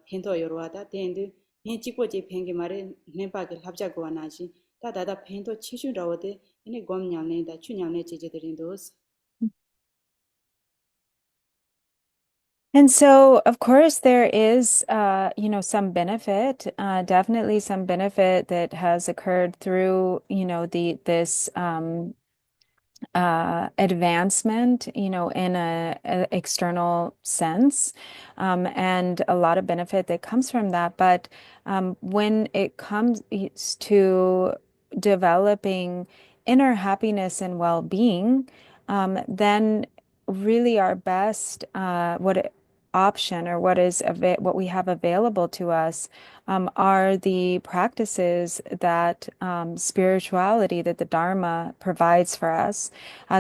핀도 요로와다 땡도 미 찍고지 팽게 말에 내바게 합작고 와나지 다다다 핀도 치슈라오데 이네 곰냠네다 추냠네 지지들인도스. And so, of course, there is, some benefit, definitely some benefit that has occurred through, this advancement, in a external sense, and a lot of benefit that comes from that. But when it comes to developing inner happiness and well-being, then really our best, option, or what we have available to us, are the practices that spirituality, that the Dharma provides for us.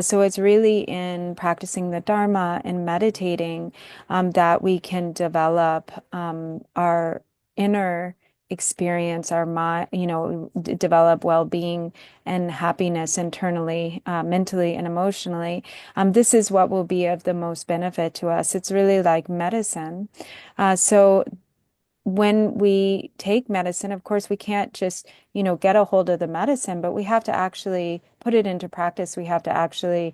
So it's really in practicing the Dharma and meditating that we can develop our inner experience, our mind, develop well-being and happiness internally, mentally and emotionally. This is what will be of the most benefit to us. It's really like medicine. So when we take medicine, of course, we can't just, get a hold of the medicine, but we have to actually put it into practice. We have to actually,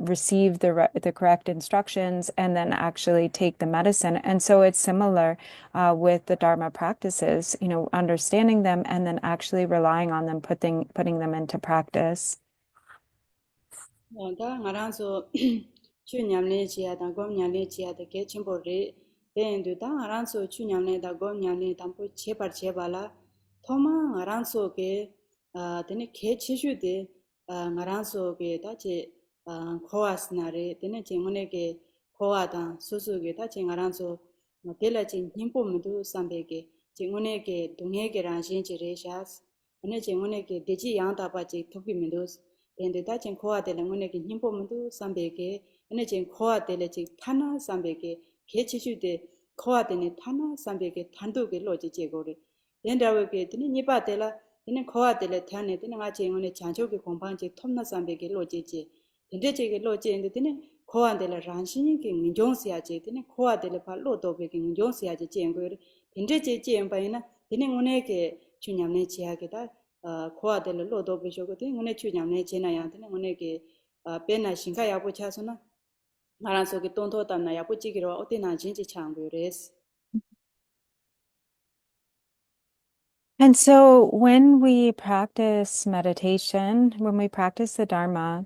receive the correct instructions and then actually take the medicine. And so it's similar with the Dharma practices, understanding them and then actually relying on them, putting them into practice. 다 알아서 추냠내 지야다 검냠내 지야다 개침보리 된도 다 알아서 추냠내다 검냠내 담보 제발라 토마 알아서게 되네 개치슈데 알아서게 다제 코아스나레 되네 제문에게 코아다 소소게 다제 알아서 텔라진 힘봄도 삼베게 제문에게 동해게란 신지레샤스 ane chengone ke deji yang da ba ji thopi mendos ende da cheng khoa de ngone ke nyimpo mendu sambe ke ane cheng khoa de le chi thana sambe ke ge chi chu de khoa de ne thana sambe ke thandu ke lo ji je go re den da we ke tini ni ba de la tini khoa de le thane tini nga chengone chancho ke kompang ji thomna sambe ke lo ji je ende che ke lo ji ende tini khoa de la ran shin ke ngjong sia je tini khoa de le ba lo do be ke ngjong sia je jen go re ende che jen ba ina tini ngone ke 추냠내 지하게다 코아델 로도 비쇼거든 오늘 추냠내 지나야 되는 오늘게 배나 신가 야부 차서나 말한속에 돈도담나 야부 찌기로 어디나 진지 창고레스. And so when we practice meditation, when we practice the Dharma,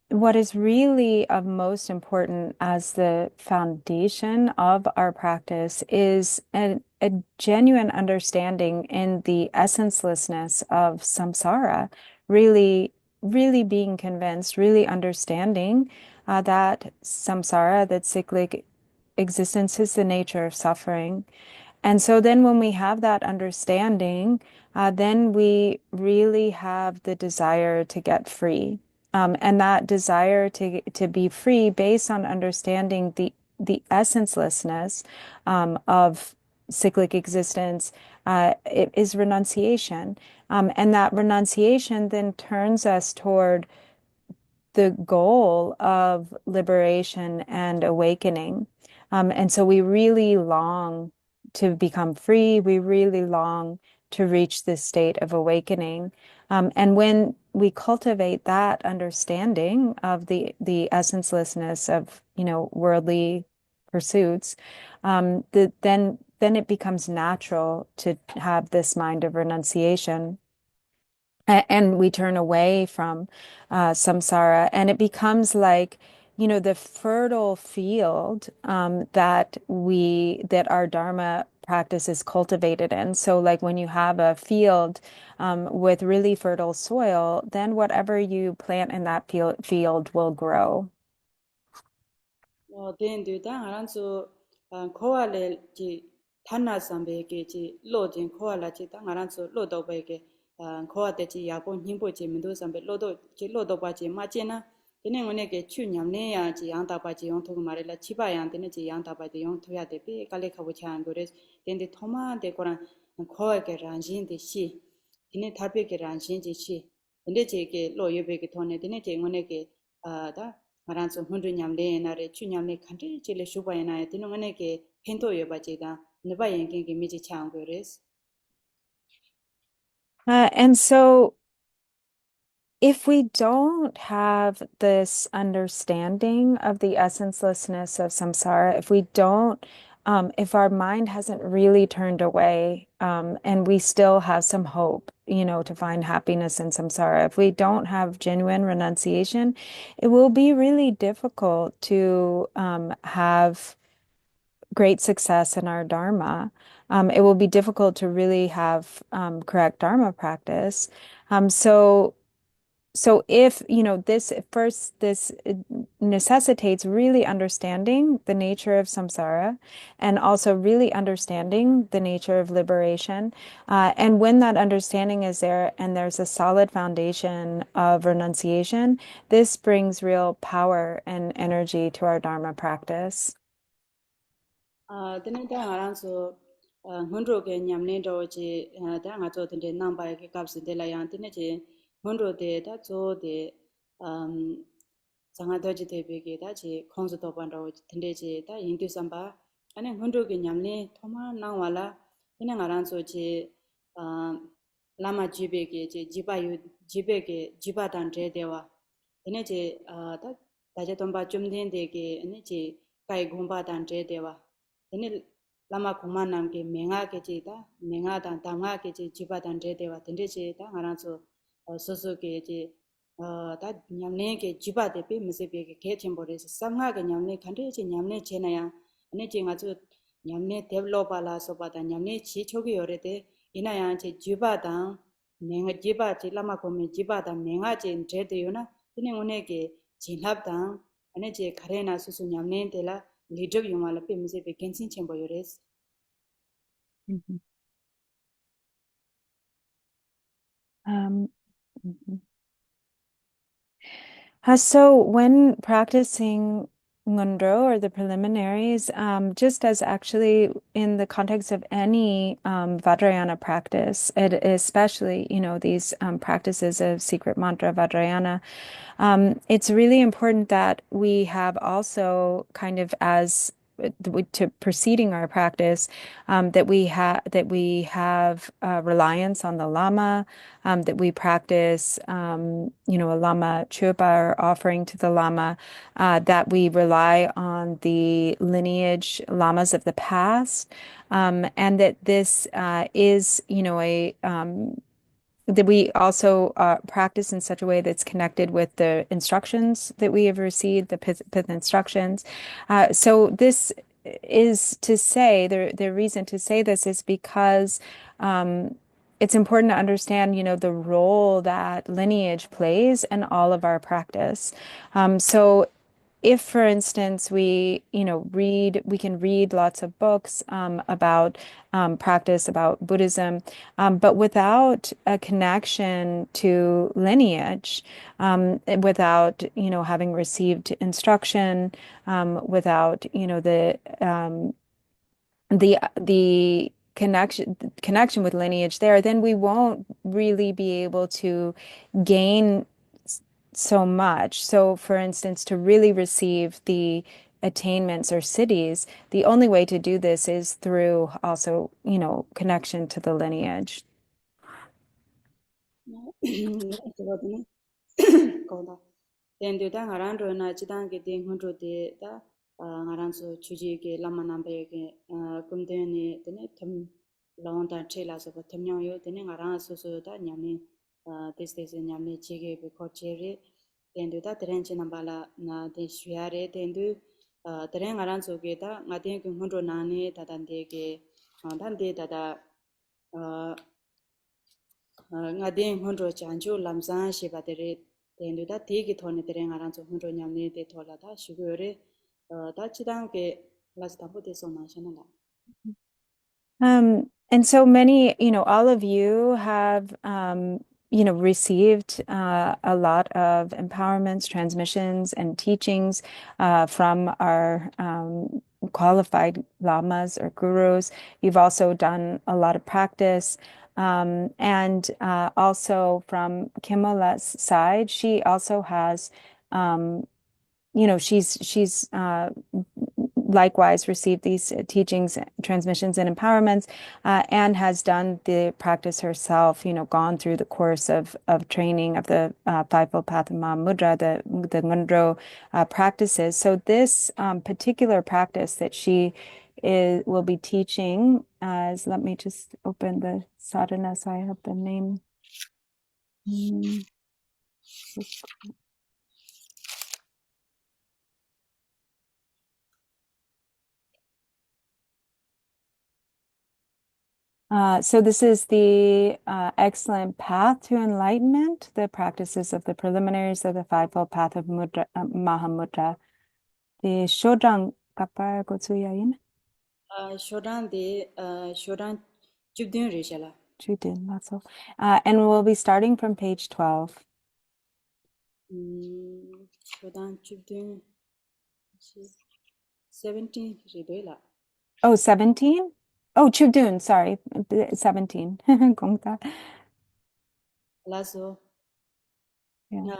what is really of most important as the foundation of our practice is a genuine understanding in the essencelessness of samsara, really, really being convinced, really understanding that samsara, that cyclic existence, is the nature of suffering. And so then when we have that understanding, then we really have the desire to get free. And that desire to be free based on understanding the essencelessness of cyclic existence it is renunciation. And that renunciation then turns us toward the goal of liberation and awakening. And so we really long to become free. We really long to reach this state of awakening. And when we cultivate that understanding of the essencelessness of, worldly pursuits, then it becomes natural to have this mind of renunciation. And we turn away from samsara, and it becomes like, the fertile field that our Dharma practice is cultivated in. So like when you have a field with really fertile soil, then whatever you plant in that field will grow. 된도 다 알아서 코알레 지 탄나 삼베게 지 로진 코알라 지 다 알아서 로도 베게 코아데지 야본 힘보 제민도 삼베 로도 지 로도 바지 마제나 되는 오네게 추냠네야 지 양다바지 용토고 말이라 치바양 되는 지 양다바지 용토야 되베 갈레 가보찬 거레 된데 토마 데코란 코에게 란진데 시 되는 답베게 란진지 시 근데 제게 로여베게 토네 되는 제 오네게 다 말한서 혼주 냠레 나레 추냠네 칸데 제레 슈바이나야 되는 오네게 펜토 여바지다 네바 연경게 미지 창 거레스. And so if we don't have this understanding of the essencelessness of samsara, if our mind hasn't really turned away, and we still have some hope, to find happiness in samsara, if we don't have genuine renunciation, it will be really difficult to have great success in our Dharma. It will be difficult to really have correct Dharma practice. so if, this necessitates really understanding the nature of samsara and also really understanding the nature of liberation. And when that understanding is there and there's a solid foundation of renunciation, this brings real power and energy to our Dharma practice. Tene ta ngaran so Ngondro ke nyamne do che ta nga zo tene nang ba ke kap sin de la yang tene che Ngondro de ta zo de sanga do je de be ke ta che khong zo do ban do tene che ta yin tu sam ba ane Ngondro ke nyamne thoma nang wala tene ngaran so che lama jibe ke che jiba yu jibe ke jiba dan je de wa tene che ta ta je tom ba chum den de ke ane che kai gom ba dan je de wa tene lama kuma nam ke menga ke che ta menga dan tanga ke che jiba dan je de wa tende che ta ngaran so so so ke che ta nyamne ke jiba de pe mse pe ke chen bo de samga ke nyamne khande che nyamne che na ya ane che nga chu nyamne develop la so ba ta nyamne chi chogi yore de ina ya che jiba dan menga jiba che lama ko me jiba dan menga che je de yo na tene ngone ke jinhab dan ane che khare na su su nyamne de la leader yuma la pe mse pe kensin chen bo yores. Mhm. Mhm. So when practicing Ngondro or the preliminaries, just as actually in the context of any Vajrayana practice, especially, these practices of secret mantra Vajrayana, it's really important that we have also kind of as to preceding our practice, that we have reliance on the Lama, that we practice, a Lama Chupa or offering to the Lama, that we rely on the lineage Lamas of the past, and that this is, that we also practice in such a way that's connected with the instructions that we have received, the pith instructions. So this is to say, the reason to say this is because it's important to understand, the role that lineage plays in all of our practice. So if, for instance, we can read lots of books about practice, about Buddhism, but without a connection to lineage, without, having received instruction, without, the connection with lineage there, then we won't really be able to gain so much. So, for instance, to really receive the attainments or siddhis, the only way to do this is through also, connection to the lineage. Then do ta ngaran ro na chidang ke ding hun ro de ta ngaran so chuji ke lama nambe ke kum de ni de ne tham long ta che la so ba tham nyang yo de ne ngaran so so ta nyam ni this nyam ni che ge be ko che re then do ta tren che namba la na de shya re then do tren ngaran so ke ta nga de ke hun ro na ne ta dan de ke dan de ta da nga de hun ro chan ju lam san she ba de re tendu da tegi thone tere ngaran so hunro nyamne te thola da shugore da chidang ke las tabu de so na shana la. And so many, all of you have, received a lot of empowerments, transmissions, and teachings from our qualified lamas or gurus. You've also done a lot of practice. And also from Kimola's side, she also has, she's likewise received these teachings, transmissions, and empowerments, and has done the practice herself. Gone through the course of training of the Fivefold Mahamudra, the Ngondro practices. So this particular practice that she will be teaching let me just open the sadhana so I have the name. So this is the excellent path to enlightenment, the practices of the preliminaries of the Fivefold Path of Mahamudra. The Shodang Kapar Gotsuyayin? Shodan de Shodan Jubdun Rishala. Judin, that's all. And we'll be starting from page 12. Shodan Jubdun 17 Ridoila. Oh, 17? Oh, Chudun, sorry. 17. Gongta. Lasso. Yeah.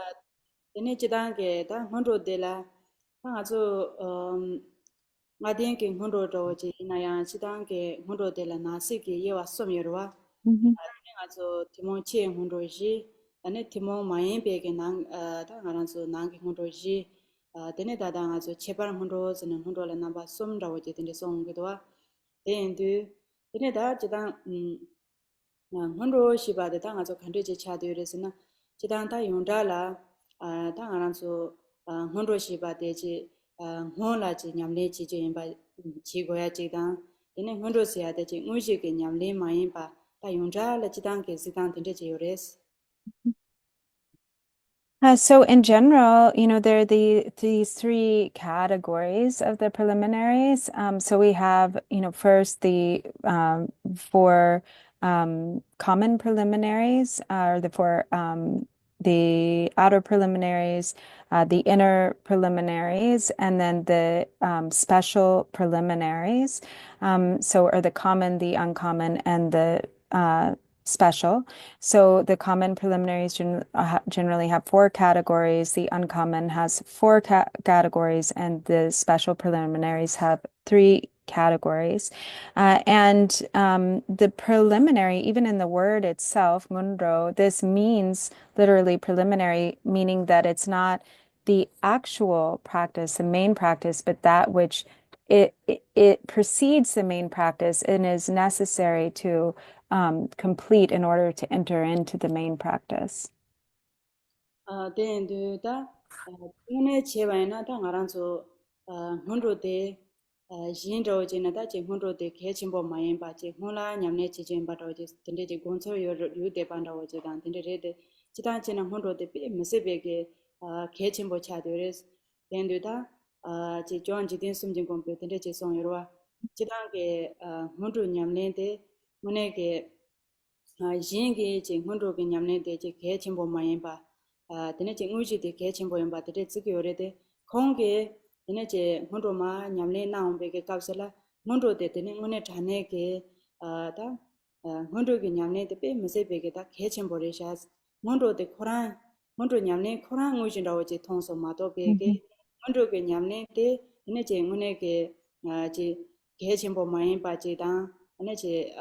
Dene Chidange, da Hondo de la Hazo Madinking Hondo Doji, Naya Chidange, Hondo de la Nasiki, Yewa Somirwa. Also Timon Chien Hondoji, and it Timon Mayan Beg and Tangaranso Nangi Hondoji, Denedadang as a Chepan Hondos and Hondola number some dawit in the song Gedwa. Then do Deneda Jadang Hondo Shiba the Tang as a country Chadurisina, Chidanta Yundala, Tangaranso Hondo Shiba Deji, Honla Yamle Chijin by Chigoya Jidan, then Hondo Sia the Music in Yamle Maimba. So in general, there are these three categories of the preliminaries. So we have, first the four common preliminaries, or the outer preliminaries, the inner preliminaries, and then the special preliminaries. So are the common, the uncommon, and the special. So the common preliminaries generally have four categories. The uncommon has four categories, and the special preliminaries have three categories. And the preliminary, even in the word itself, Ngondro, this means literally preliminary, meaning that it's not the actual practice, the main practice, but that which it precedes the main practice and is necessary to complete in order to enter into the main practice. Then do that. Une Chevaina, Tangaranzo, Hundro de Jindo Jenata, Hundro de Kachimbo Mayamba, Hula, Yamnechi Jimbato, Tended Gonzo, you depend on Jedan, Tended Chitan Hundro de Missibeke, Kachimbo Chaduris, then do that. John Jidin Sumjin Compute, Tended Son Yorua, Chitange, Hundro Yamnete, Muneke. Jingi Jing Hundro Yamne de Kachimbo Mayamba, Tenechi Uji de Kachimbo Yamba, the Security, Konge, Teneche Hundroma, Yamne now beg a capsula, Mundo de Tenimune Taneke, Hundro Yamne de Pay Mesebegeta, Kachimbo Rishas, Mundo de Koran, Mundo Yamne, Koran Ujin Doji Tonso Mato Bege, Mundo Yamne de Teneche Muneke, Kachimbo Mayamba Jidan, and Eche,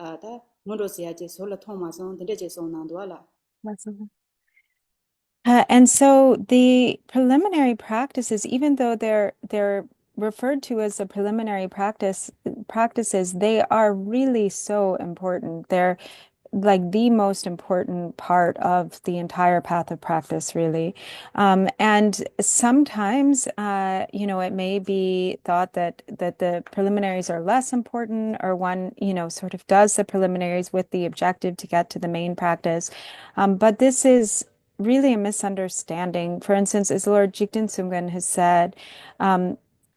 And so the preliminary practices, even though they're referred to as the preliminary practices, they are really so important. They're like the most important part of the entire path of practice, really. And sometimes, it may be thought that the preliminaries are less important, or one, sort of does the preliminaries with the objective to get to the main practice. But this is really a misunderstanding. For instance, as Lord Jigten Sumgön has said,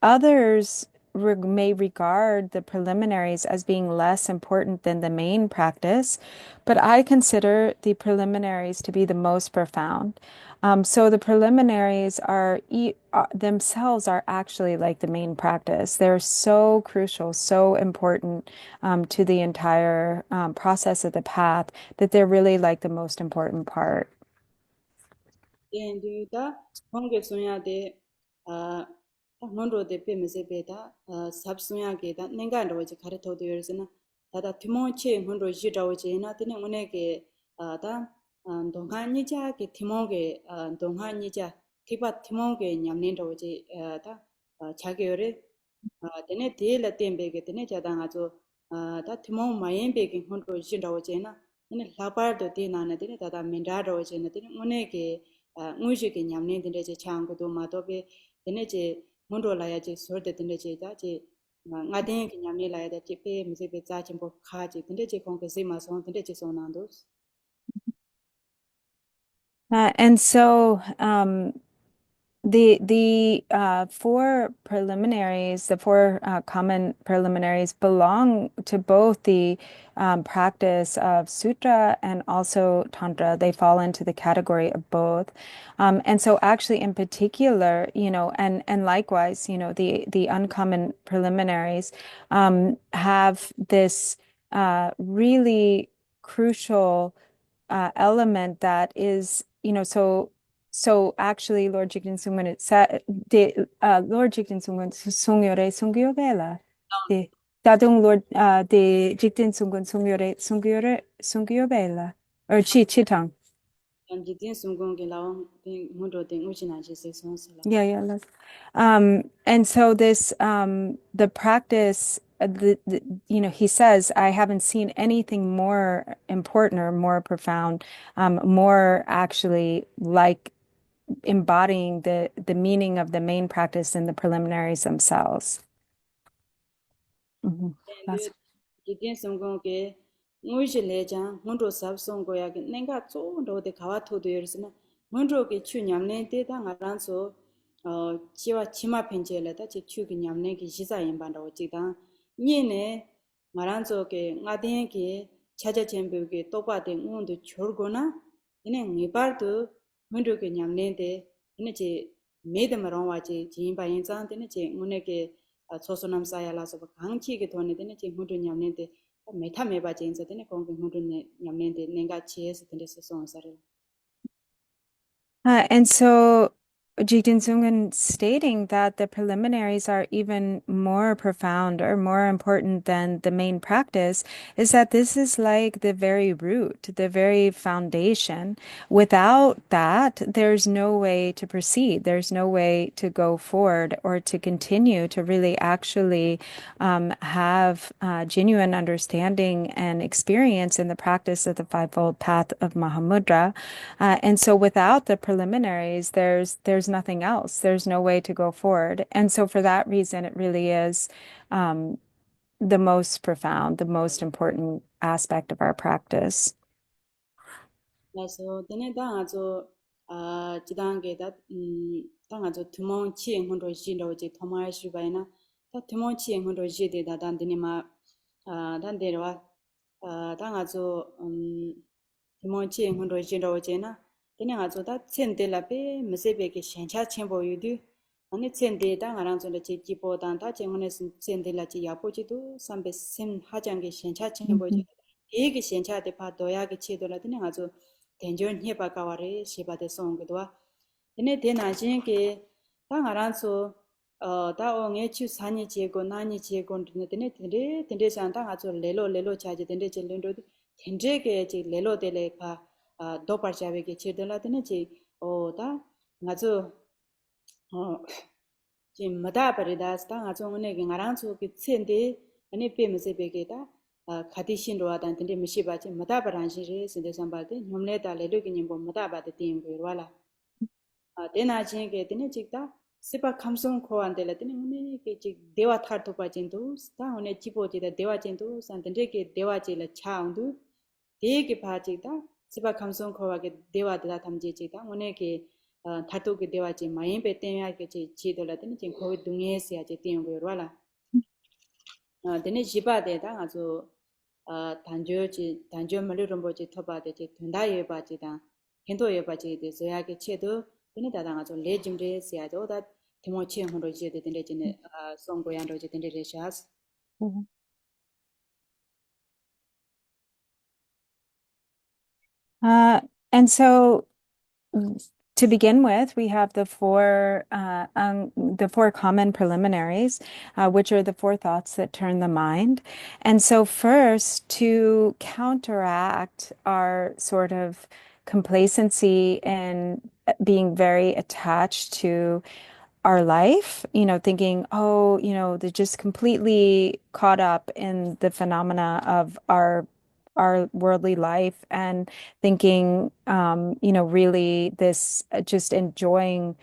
others may regard the preliminaries as being less important than the main practice, but I consider the preliminaries to be the most profound. So the preliminaries themselves are actually like the main practice. They're so crucial, so important to the entire process of the path, that they're really like the most important part. Then do that, Honge Sonia de Ngondro de Pemesebeta, Subsonia Geta, Nengando, which Carato de Ursina, that Timon Che, Hondo Jida, which is not in Muneke, Donhanija, Timoge, Donhanija, Tipa Timoge, Yamnindo, which is Chagere, Tene Tela Tembege, Tenejadangazo, that Timon Mayembe, Hondo Jida, which is not in Lapardo Dina, that Mendado, which is not in Muneke. Music in Yamne, the Chang, do Matobe, the Neche, Mondolaya, sort of the Neche, nga den ki nyam ne la da che pe mi se pe za chen bo kha ji den de che kong ke se ma song den de che song nang dos. And so the four preliminaries, the four common preliminaries belong to both the practice of sutra and also tantra. They fall into the category of both. And so actually in particular, and likewise, the uncommon preliminaries have this really crucial element that is, so actually, Lord Jigten Sungmun, it said, Lord Jigten Sungmun Sungyore Sungyovela. The Dadung Lord the Jigten Sungmun Sungyovela. Or Chitang. And ji den sung gong ke la den mun do den u chi na chi se song se la. Yeah. And so this, the practice, he says, I haven't seen anything more important or more profound, more actually like embodying the meaning of the main practice in the preliminaries themselves. Mhm. That's ji den sung gong ke ngui ji le jang mun do sab song go ya ke nen ga zo do de ka wa tho de yer sin na mun do ke chu nyam ne de da nga ran so chi wa chi ma pen je le da chi chu ki nyam ne ki ji sa yin ban do ji da ni ne nga ran so ke nga den ke cha cha chen bu ke to pa de ngun de chor go na ine ngi bar do mun do ke nyam ne de ine je me de ma rong wa ji yin ba yin zang de ne je ngun ne ke 소소남 사야라서 강치게 돈이 되는 제 무도 냠는데 메타 메바 제인서 되는 공부 무도 냠는데 내가 지에서 되는 소소사를 And so Jigten Sungen stating that the preliminaries are even more profound or more important than the main practice is that this is like the very root, the very foundation. Without that, there's no way to proceed. There's no way to go forward or to continue to really actually have genuine understanding and experience in the practice of the Fivefold Path of Mahamudra. And so without the preliminaries, there's nothing else. There's no way to go forward. And so for that reason, it really is the most profound, the most important aspect of our practice. 그래서 되는 당아서 지단게 다 당아서 투몽 치행 혼도 진도 제 토마이 슈바이나 다 투몽 치행 혼도 제데다 단데니마 단데와 당아서 투몽 치행 혼도 진도 제나 되는 아서 다 첸데라베 메세베게 챵차 쳔보유디 아니 첸데 당아랑 전에 제 기보단 다 제문에 첸데라지 야보지도 삼베 셈 하장게 챵차 쳔보지 이게 챵차데 파도야게 치도라 되는 아주 tenjon hepa kaware sheba de song gedwa ene de na jin ke ta ngaran so ta o nge chu sani je go na ni je go ne de de san ta nga so lelo cha je de je len do tenje ke je lelo de le ka do par cha be ke che de la de ne je o ta nga so je mada pare da sta nga so ne ke ngaran so ke chen de ane pe me se be ke ta khati shin ro dan de me shi ba che mada paran shi re sin de san ba de nyom le da le lo ki nyim bo mada ba de tin go ro la de na chin ke de ne chik ta sipa khamsong kho an de la de ne ke chik dewa thar to pa chin du sta one chi po je de dewa chin du san de ke dewa je la cha ang du de ke pha chik ta sipa khamsong kho wa ke dewa da tham je chik ta one ke thar to ke dewa je ma yin pe ten ya ke chi do la de ne chin kho du nge se ya je tin go ro la dene jiba de da nga zo 단조 말로롬보지 토바데지 된다예 바지다 현도예 바지데 저야게 체도 dene da nga zo lejimde siyajo da timochi honro je de dene jene songgoyan ro je dene reshas. And so to begin with, we have the four common preliminaries, which are the four thoughts that turn the mind. And so first, to counteract our sort of complacency and being very attached to our life, thinking, oh, they're just completely caught up in the phenomena of our worldly life and thinking, really this just enjoying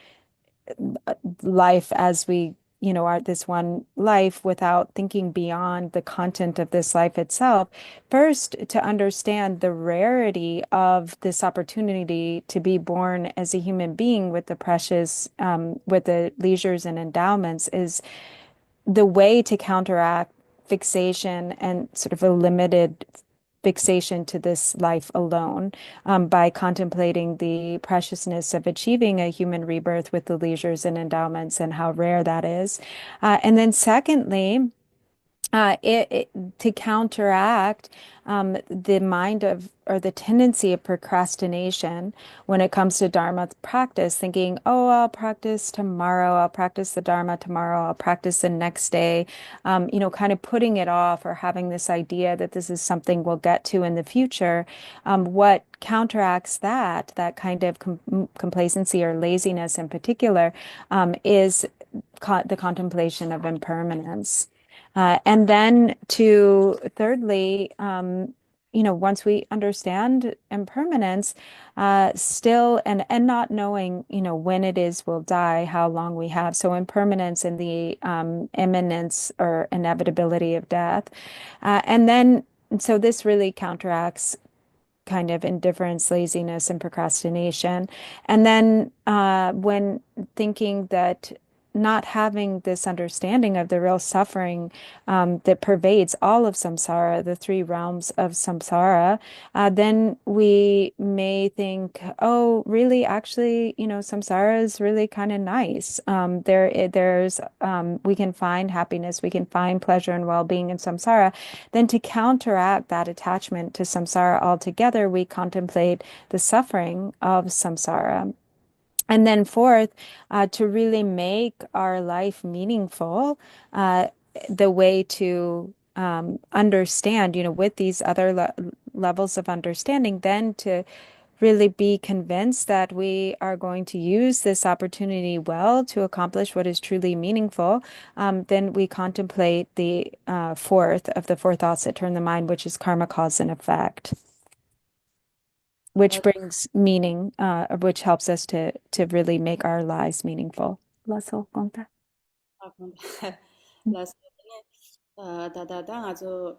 life as we this one life without thinking beyond the content of this life itself. First, to understand the rarity of this opportunity to be born as a human being with the precious, with the leisures and endowments is the way to counteract fixation and sort of a limited fixation to this life alone, by contemplating the preciousness of achieving a human rebirth with the leisures and endowments and how rare that is. And then secondly, to counteract the mind of or the tendency of procrastination when it comes to Dharma practice, thinking, oh, I'll practice tomorrow, I'll practice the Dharma tomorrow, I'll practice the next day, kind of putting it off or having this idea that this is something we'll get to in the future. What counteracts that kind of complacency or laziness in particular, is the contemplation of impermanence. And then thirdly, once we understand impermanence, still and not knowing, when it is we'll die, how long we have. So impermanence and the imminence or inevitability of death. So this really counteracts kind of indifference, laziness, and procrastination. And then when thinking that not having this understanding of the real suffering that pervades all of samsara, the three realms of samsara, then we may think, oh, really, actually, samsara is really kind of nice. We can find happiness, we can find pleasure and well-being in samsara. Then to counteract that attachment to samsara altogether, we contemplate the suffering of samsara. And then fourth, to really make our life meaningful, the way to understand, with these other levels of understanding, then to really be convinced that we are going to use this opportunity well to accomplish what is truly meaningful, then we contemplate the fourth of the four thoughts that turn the mind, which is karma, cause, and effect, which brings meaning, which helps us to really make our lives meaningful. Lasso, conta. Las da nga zo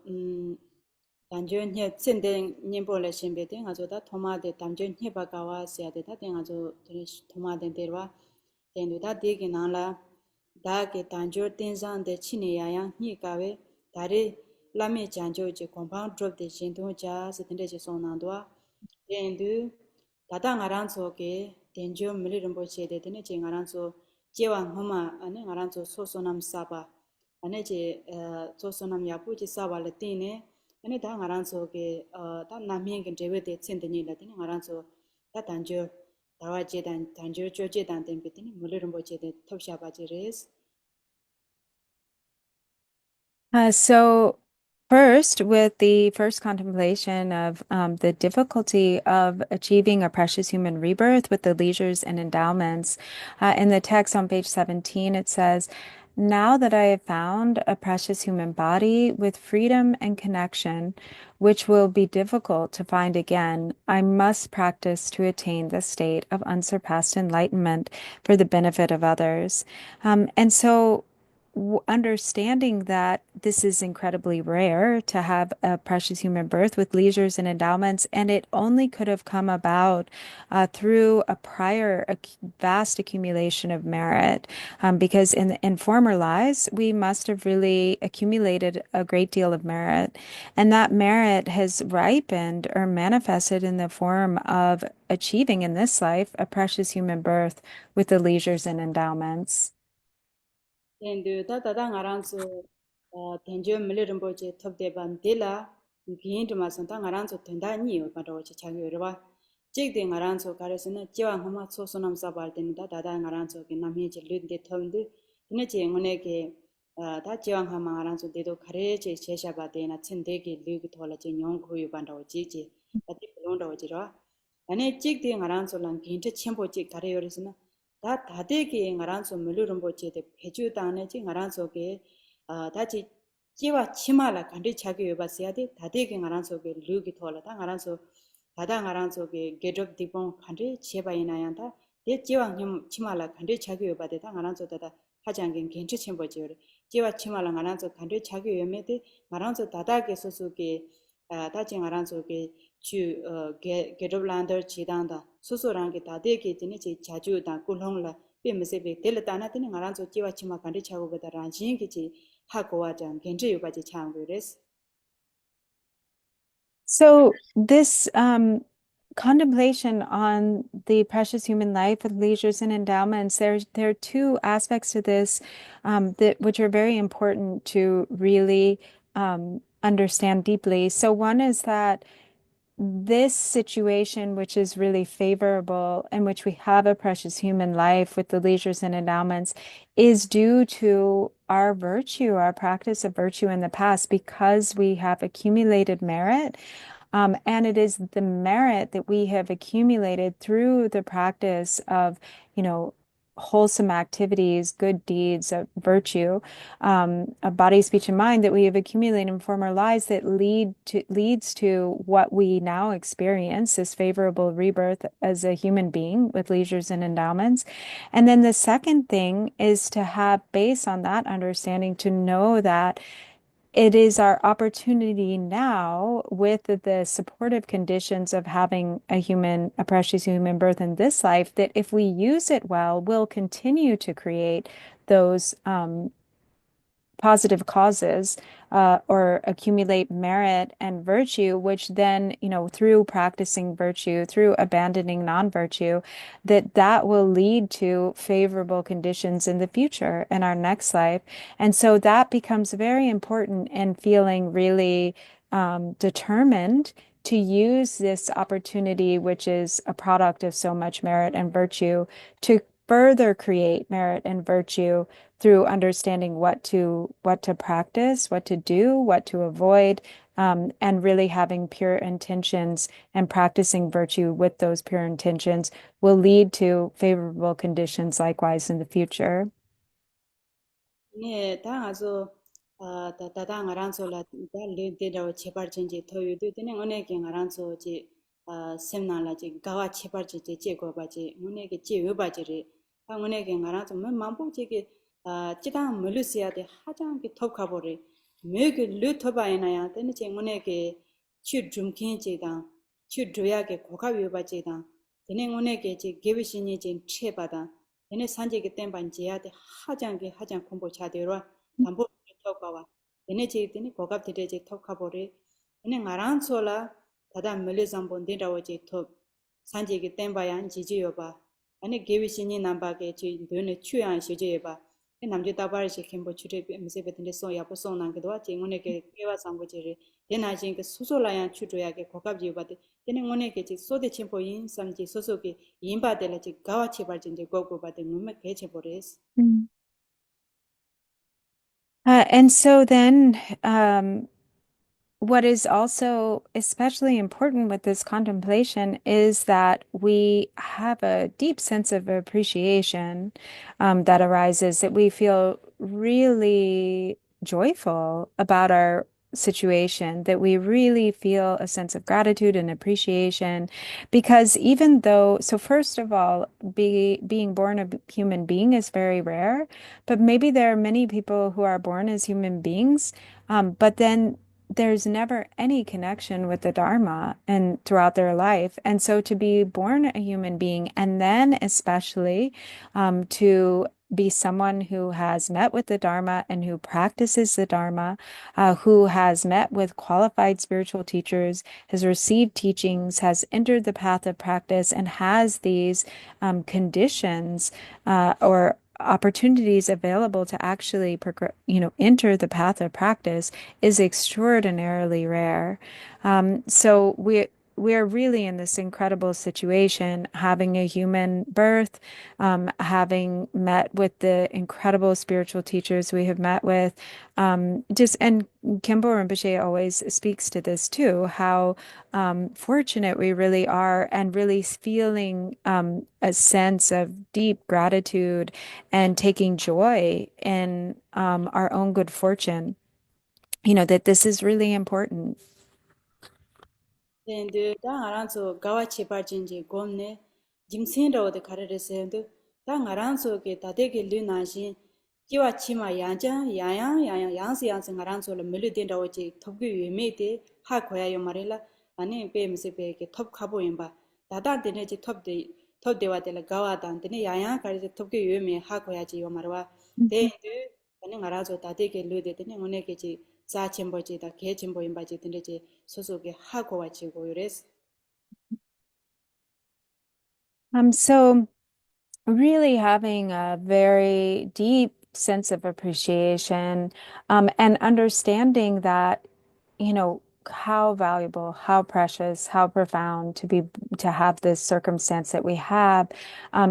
단전 해 챈데 님볼레 심베데 nga zo da 토마데 단전 해 바가와 시아데 다 nga zo 토마데 데와 dendu da de ge na la da ge 단조 텐산 de chine ya yang ni ka we dare lame janjo je compound drop de jin do ja se de je song na do dendu da nga ran so ge denjo mili rumbo che de ne je nga ran so jewa homa ane nga ran so so so nam sa ba ane je so so nam ya pu ji sa ba le tin ne ane da nga ran so ge da na mien ge de we de chen de ni la de nga ran so da 단조 다와 제단 단조 조제단 된 비트니 물르rumbo 제데 톱샤바지 레스. So first, with the first contemplation of the difficulty of achieving a precious human rebirth with the leisures and endowments, in the text on page 17, it says, now that I have found a precious human body with freedom and connection, which will be difficult to find again, I must practice to attain the state of unsurpassed enlightenment for the benefit of others. And so understanding that this is incredibly rare to have a precious human birth with leisures and endowments, and it only could have come about through a prior vast accumulation of merit, because in former lives we must have really accumulated a great deal of merit, and that merit has ripened or manifested in the form of achieving in this life a precious human birth with the leisures and endowments. 엔드 다다다 ngaranso tenjo mlerimbo je topde ban dela gin to masan ta ngaranso tenda ni ba do che chagyo rwa jigde ngaranso karesna jewa homa soso nam sabal den da dada ngaranso ke namhe je linde thomde ne je ngone ke da jewa hama ngaranso de do khare che chesha ba de na chinde ke lig thola che nyong khu yu ban do ji je ati blon do je ro ane jigde ngaranso lang gin che chembo je kare yorisna 다 다대게 ngaranso 물르rumbo 제데 배주다네 지 ngaranso게 다지 지와 치마라 간디 차게 여바세야데 다대게 ngaranso게 르기 톨라다 ngaranso 다다 ngaranso게 게적 디봉 간디 제바이나야다 데 지와 님 치마라 간디 차게 여바데다 ngaranso 다다 하장겐 괜찮지 뭐지요. 제와 치마랑 알아서 간도 자기 요매데 말아서 다다게 소소게 다진 알아서게 주 게르블란더 지단다 소소랑게 다대게 되네 제 자주다 꿀홍라 뱀세베 델다나드는 알아서 제와 치마 간도 차고보다 란진기지 하고와장 괜찮이 요바지 창고레스. So this contemplation on the precious human life with leisures and endowments, there are two aspects to this that which are very important to really understand deeply. So one is that this situation, which is really favorable, in which we have a precious human life with the leisures and endowments, is due to our virtue, our practice of virtue in the past, because we have accumulated merit. And it is the merit that we have accumulated through the practice of, wholesome activities, good deeds of virtue, of body, speech, and mind that we have accumulated in former lives that leads to what we now experience, this favorable rebirth as a human being with leisures and endowments. And then the second thing is to have, based on that understanding, to know that it is our opportunity now with the supportive conditions of having a precious human birth in this life, that if we use it well, we'll continue to create those positive causes or accumulate merit and virtue, which then, through practicing virtue, through abandoning non-virtue, that will lead to favorable conditions in the future in our next life. And so that becomes very important in feeling really determined to use this opportunity, which is a product of so much merit and virtue, to further create merit and virtue through understanding what to practice, what to do, what to avoid, and really having pure intentions and practicing virtue with those pure intentions will lead to favorable conditions likewise in the future. 네, 다 아주 다다 ngaranzo la da le de da chepar chenje thoyu de ne ngone ke ngaranzo ji semna la ji gawa chepar ji je go ba ji ngone ke je yo ba ji re ta ngone ke ngaranzo me mambo ji ke chidang melusia de hajang ke thop kha bore me ke lu thoba ina ya de ne che ngone ke chu drum khin ji da chu droya ke kokha yo ba ji da de ne ngone ke ji gebi shin ji che ba da 얘네 산지기 땜반 지야데 하장 공부 차대로 담보 톡가와 얘네 제이드니 고갑 드레제 톡카보리 얘네 ngaran sola 다다 melezam bon데라고 제톡 산지기 땜바야 지지요바 아니 게위신이 남바게 지 너네 추양 시제요바 남제 다바르시 켐보 추레 메세베든데 소야포 송난게도 제응원에게 깨와 상고지를 얘나진 그 수소라야 추조야게 고갑지요바데 얘네 원에게 지 소데 쳔포인 삼지 소소게 인바데라 지 가와 체발진데 고고바데 눈매 개체보레스. And so then, what is also especially important with this contemplation is that we have a deep sense of appreciation that arises, that we feel really joyful about our situation, that we really feel a sense of gratitude and appreciation. Because even though, so first of all, being born a human being is very rare, but maybe there are many people who are born as human beings, but then there's never any connection with the Dharma and throughout their life. And so to be born a human being and then especially to be someone who has met with the Dharma and who practices the Dharma, who has met with qualified spiritual teachers, has received teachings, has entered the path of practice, and has these conditions or opportunities available to actually enter the path of practice is extraordinarily rare. So we're really in this incredible situation, having a human birth, having met with the incredible spiritual teachers we have met with, and Khenpo Rinpoche always speaks to this too, how fortunate we really are, and really feeling a sense of deep gratitude and taking joy in our own good fortune. That this is really important. 근데 다 알아서 가와 체발진지 곰네 짐신로데 카레레세도 다 알아서 게 다데게 르나신 Jiwa chima yang ngaran so le milu den dawo ji thop gi yu me de ha khoya yo mare la ani pe mse pe ke thop khabo yimba dada de ne ji thop de wa de la gawa dan de ne yang ka ji thop gi yu me ha khoya ji yo marwa de de ani ngara so da de ke lu de ne ngone ke ji za chimbo ji da ge chimbo yimba ji de ji so so ge ha ko wa ji go yores. So really having a very deep sense of appreciation, and understanding that, how valuable, how precious, how profound to have this circumstance that we have,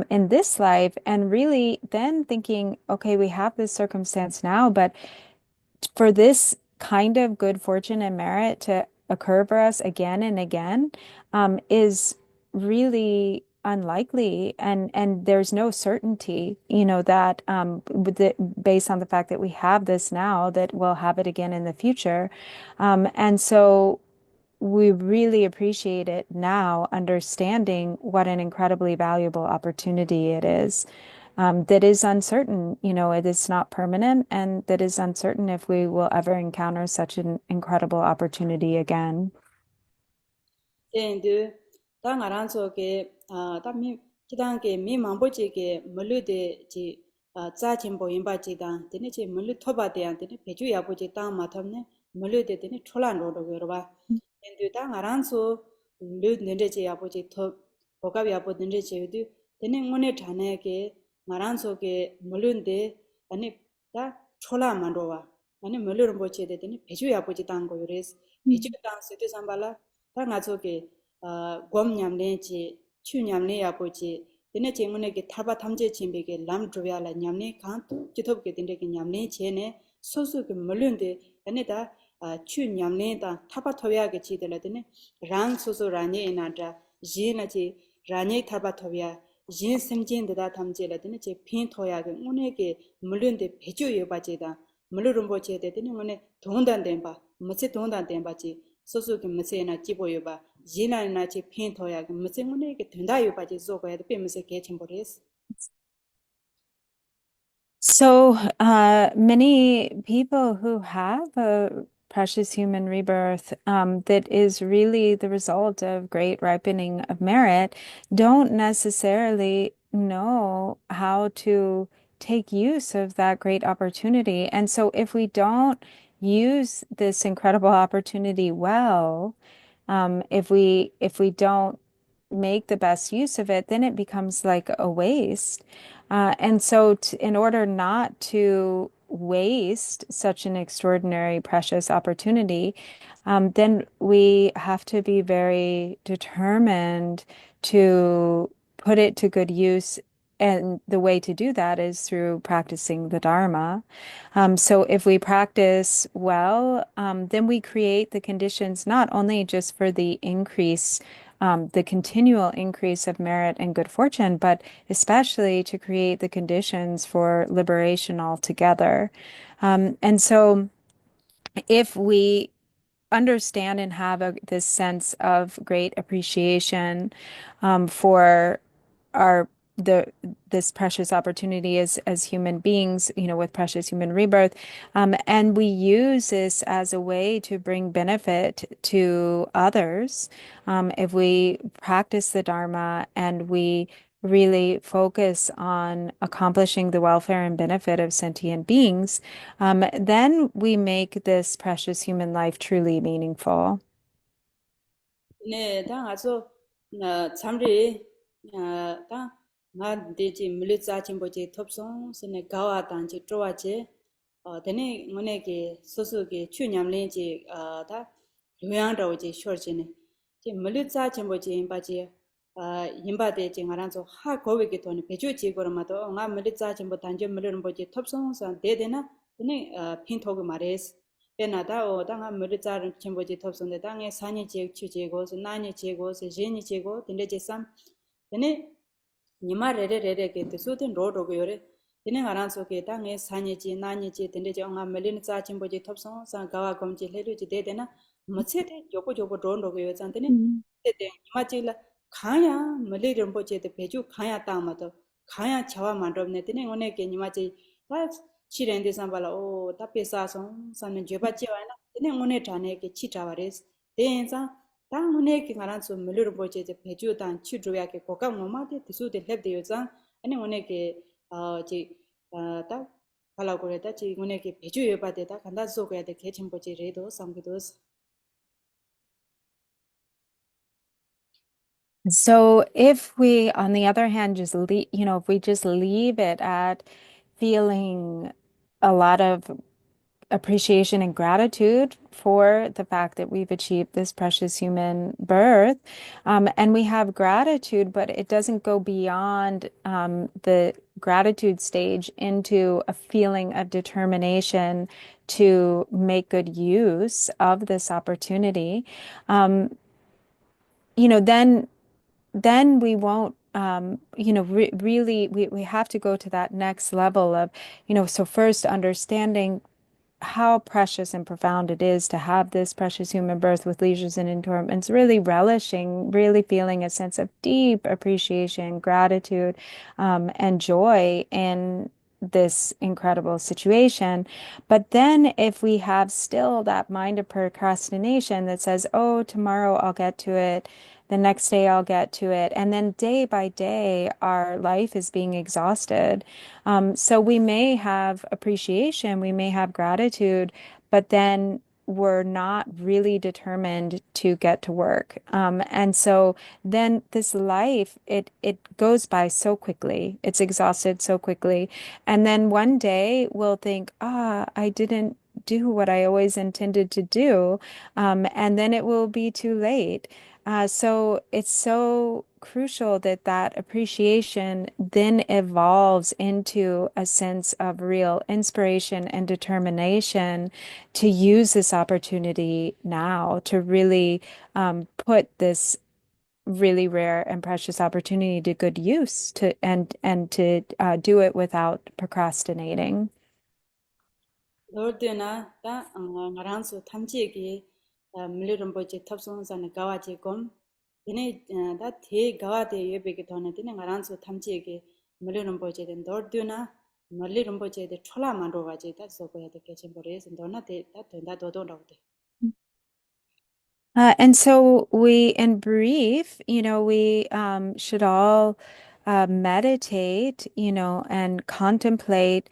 in this life, and really then thinking, okay, we have this circumstance now, but for this kind of good fortune and merit to occur for us again and again, is really unlikely, and there's no certainty, that based on the fact that we have this now, that we'll have it again in the future. And so we really appreciate it now, understanding what an incredibly valuable opportunity it is, that is uncertain. It is not permanent, and that is uncertain if we will ever encounter such an incredible opportunity again. Tendu ta ngaran so ke ta mi kidang ke mi mambo che ke mulu de ji za chim bo yin ba ji da de ne che mulu thoba de an de ne peju ya bo ji ta ma tham ne mulu de ne cholan ro ro ba tendu ta ngaran so lu ne de che ya bo ji tho bo ka ya bo de ne che du de ne ngone thane ke ngaran so ke mulu de ani ta chola man ro wa ani mulu ro bo che de ne peju ya bo ji tang go yores peju tang se de sambala ta nga choke gom nyamne chi chu nyamne ya po chi dine chengone ke thaba thamje chimbe ke lam drya la nyamne khan chithop ke dinde ke nyamne che ne sosu ke mulun de ane da chu nyamne da thaba thobya ke chi de la dine rang sosu ranye ina da ji na chi ranye thaba thobya yin semjen de da thamje la dine che phin thoya ke ngone ke mulun de pheju yo ba che da mulurumbo che de dine ngone dongdan den ba mche dongdan den ba chi 소소 그 무세나 지보여 봐 지나나 지 핀토야 그 무세 문에 그 된다요 바지 소고야 빼면서 개침버렸어. So, many people who have a precious human rebirth, that is really the result of great ripening of merit, don't necessarily know how to take use of that great opportunity. And so, if we don't use this incredible opportunity well, if we don't make the best use of it, then it becomes like a waste. And so, in order not to waste such an extraordinary, precious opportunity, then we have to be very determined to put it to good use. And the way to do that is through practicing the Dharma. So if we practice well, then we create the conditions not only just for the increase, the continual increase of merit and good fortune, but especially to create the conditions for liberation altogether. And so if we understand and have this sense of great appreciation, for our this precious opportunity as human beings, with precious human rebirth, and we use this as a way to bring benefit to others. If we practice the Dharma and we really focus on accomplishing the welfare and benefit of sentient beings, then we make this precious human life truly meaningful. 네, 다 아주 참리 다 나데지 밀자 침보지 톱송 스네 가와 단지 쪼와지 데네 뭐네게 소소게 추냠린지 다 요양도지 쇼르지네 지 밀자 침보지 바지 임바데 징아란조 하 고위게 돈이 배주지 거마도 나 밀자 침보 단지 밀르는 보지 톱송선 데데나 데네 핀토고 마레스 베나다 오다가 머리자른 침보지 톱선데 당에 산이 지역 취지고 나니 지고 제니 지고 딘데제삼 데네 니마레레레레게 뜻소든 로로고 요래 데네 가란소게 당에 산이지 나니지 딘데제 엉아 mel린 자 침보지 톱선 산 가와 검지 해루지 데데나 머체데 요고요고 론로고 요 잔데네 데데 니마지라 가야 mel리름 보제데 배주 가야 땅마도 가야 자와 만럽네 데네 오네게 니마지 Chirende Sambala, oh, Tapesa song, San Jobachiana, then Monetane, Chitavares, Denza, Tanguneki Naranso, Melur Boche, the Pejutan, Chudruaki, Kokam Nomate, the suit left the Yozan, and Moneke, Palagoreta, Chimuneki, Peju Bateta, and that's so great the kitchen Boche Redo, some of those. So if we, on the other hand, just leave, if we just leave it at feeling a lot of appreciation and gratitude for the fact that we've achieved this precious human birth, and we have gratitude, but it doesn't go beyond the gratitude stage into a feeling of determination to make good use of this opportunity. Um, you know, then we won't really we have to go to that next level of, so first understanding how precious and profound it is to have this precious human birth with leisures and interments, really relishing, really feeling a sense of deep appreciation, gratitude, and joy in this incredible situation. But then if we have still that mind of procrastination that says, oh, tomorrow I'll get to it, the next day I'll get to it, and then day by day our life is being exhausted. So we may have appreciation, we may have gratitude, but then we're not really determined to get to work. And so then this life, it goes by so quickly. It's exhausted so quickly. And then one day we'll think, I didn't do what I always intended to do. And then it will be too late. So it's so crucial that that appreciation then evolves into a sense of real inspiration and determination to use this opportunity now to really put this really rare and precious opportunity to good use and to do it without procrastinating. Lordena, that Naranso Tamjiki, Milirumboche Topsons and Gawaji Gom, that he Gawati Yubikitona, then Naranso Tamjiki, Milirumboche, and Dorduna, Malirumboche, the Chola Mandovaji, that's so where the kitchen boys and Donate, that don't know. And so in brief, we should all meditate, and contemplate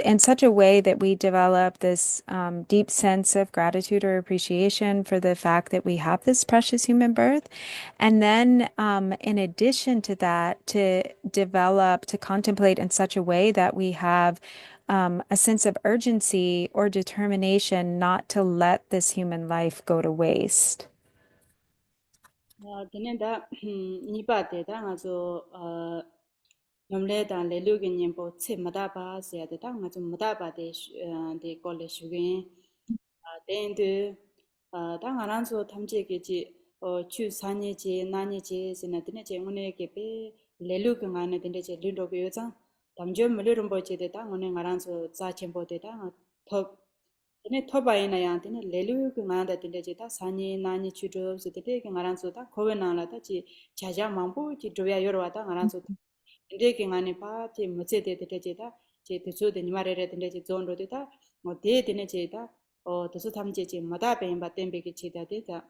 in such a way that we develop this deep sense of gratitude or appreciation for the fact that we have this precious human birth. And then, in addition to that, to contemplate in such a way that we have a sense of urgency or determination not to let this human life go to waste. Then that Nipate, that also Nomleta, Lelugan Yimbo, Madaba, said the tongue as Madaba, they call it sugar. Then do Tangaranso Tamjiki, or choose Saniji, Naniji, Senatinage, Munekepe, Lelugan, and the Lindo Gyoza, Tamjum, Lurumboche, the Tangon and Aranso, Zachimbo, the Tang, top. Then Toba in a yantin, Lelu, Ganda, the Legita, Sani, Nani, Chudros, the taking Aransuta, Covenala, Chaja Mambo, Chidria Yorata, Aransuta, taking any party, Mozete, the Tegeta, Chetu, the Nimare, the Zone Rodita, or De Dinecheta, or the Sutamji, Madape, but then Bekita data.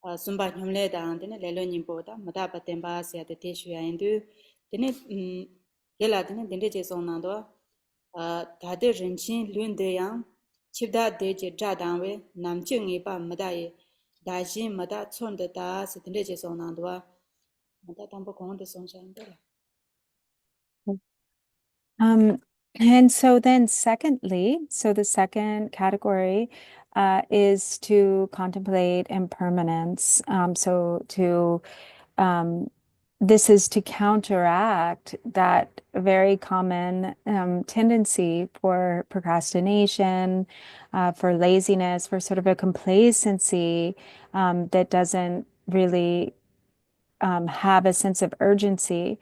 Sumba Humleda and then Lelonin Boda, Madaba Tembasia, the tissue and do. Then it Yella, then the Leges on Nando. 다들 렌친 륜데양 칩다 데제 자당웨 남증이 바 마다에 다시 마다 촌데다 스텐데제 소난도와 마다 담보 공원데 손상데. And so then secondly, so the second category is to contemplate impermanence. This is to counteract that very common tendency for procrastination, for laziness, for sort of a complacency that doesn't really have a sense of urgency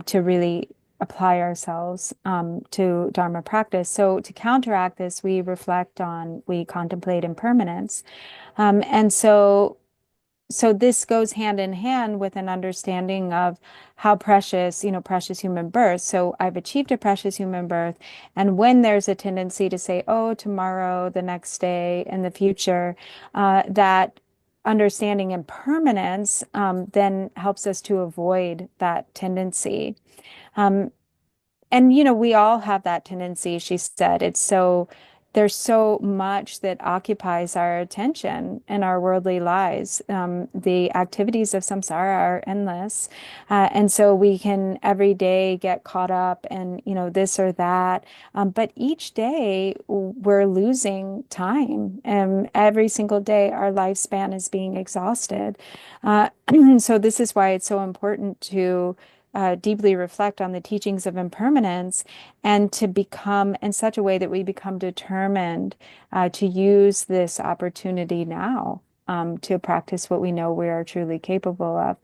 to really apply ourselves to Dharma practice. So to counteract this, we contemplate impermanence. And so so this goes hand in hand with an understanding of how precious, precious human birth. So I've achieved a precious human birth. And when there's a tendency to say, oh, tomorrow, the next day, in the future, that understanding impermanence then helps us to avoid that tendency. Um, and we all have that tendency, she said. There's so much that occupies our attention in our worldly lives. The activities of samsara are endless. And so we can every day get caught up in, this or that. But each day we're losing time. And every single day our lifespan is being exhausted. So this is why it's so important to deeply reflect on the teachings of impermanence and to become in such a way that we become determined to use this opportunity now to practice what we know we are truly capable of.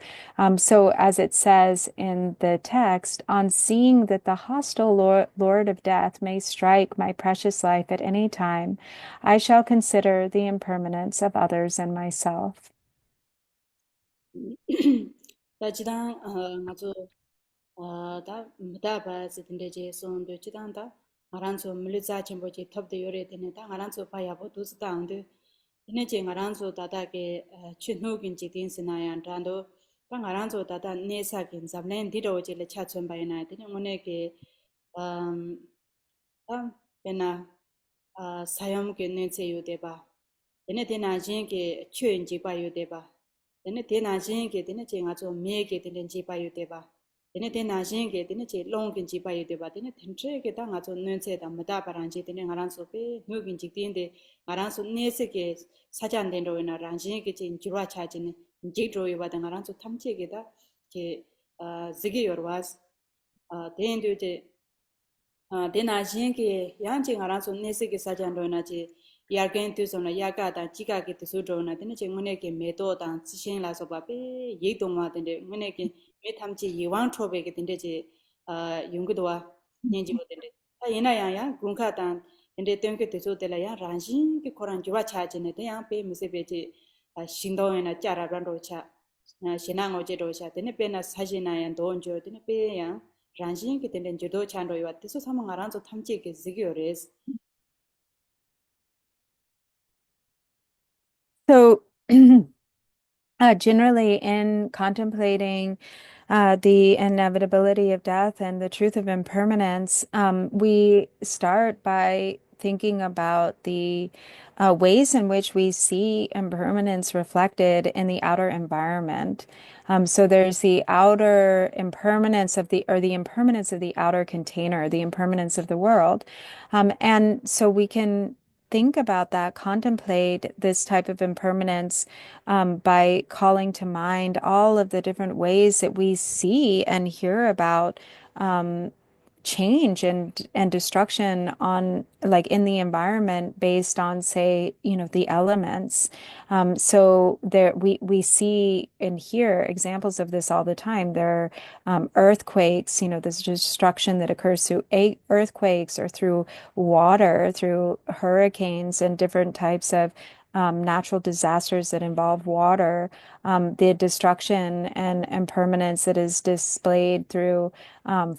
So as it says in the text, on seeing that the hostile Lord of death may strike my precious life at any time, I shall consider the impermanence of others and myself. 다 지당 아주 다 무다바 지든데제 손도 지당다 아란소 물리자 첨보지 탑도 요래 되네 다 아란소 바야보 두스당데 이네제 아란소 다다게 춘호긴 지딘스나야 단도 다 아란소 다다 네사긴 잡낸 디로제레 차촌 바이나 되네 오네게 베나 사염게 네체 요데바 얘네 대나진게 추인지 바요데바 얘네 대나진게 되네 제가 좀 미에게 되는 지 바요데바 얘네 대나진게 되네 제 롱긴지 바요데바 되네 텐트게 당아 좀 눈체다 무다바란지 되네 가란소베 누긴지 된데 가란소 네세게 사잔된로나 란진게 진 주라 차지네 지드로이바다 가란소 탐체게다 게 지게 요르와스 된도제 대나진게 양진 알아서 내세게 사jan도나지 야겐 뜻으로 야가다 지가게 뜻으로나 되는 정문에게 매도다 지신라서 바베 예동화된데 문에게 메탐지 예왕 초백게 된데지 용기도와 년지고 된데 다 이나야야 군카단 근데 땡게 뜻으로들야 란신게 코란 주와 차지네 대양 베 무세베지 신도에나 짜라란도차 신앙어제도차 되네 베나 사진나야 돈조 되네 베야 ranjing tenden judo chando yo tiso sama ngaranzo thamche ke zigiyores. So generally, in contemplating the inevitability of death and the truth of impermanence, we start by thinking about the ways in which we see impermanence reflected in the outer environment. So there's the outer impermanence of the impermanence of the outer container, the impermanence of the world. And so we can think about that, contemplate this type of impermanence by calling to mind all of the different ways that we see and hear about change and destruction on like in the environment based on say the elements. So there we see and hear examples of this all the time. There are earthquakes, this destruction that occurs through earthquakes or through water, through hurricanes and different types of natural disasters that involve water, the destruction and impermanence that is displayed through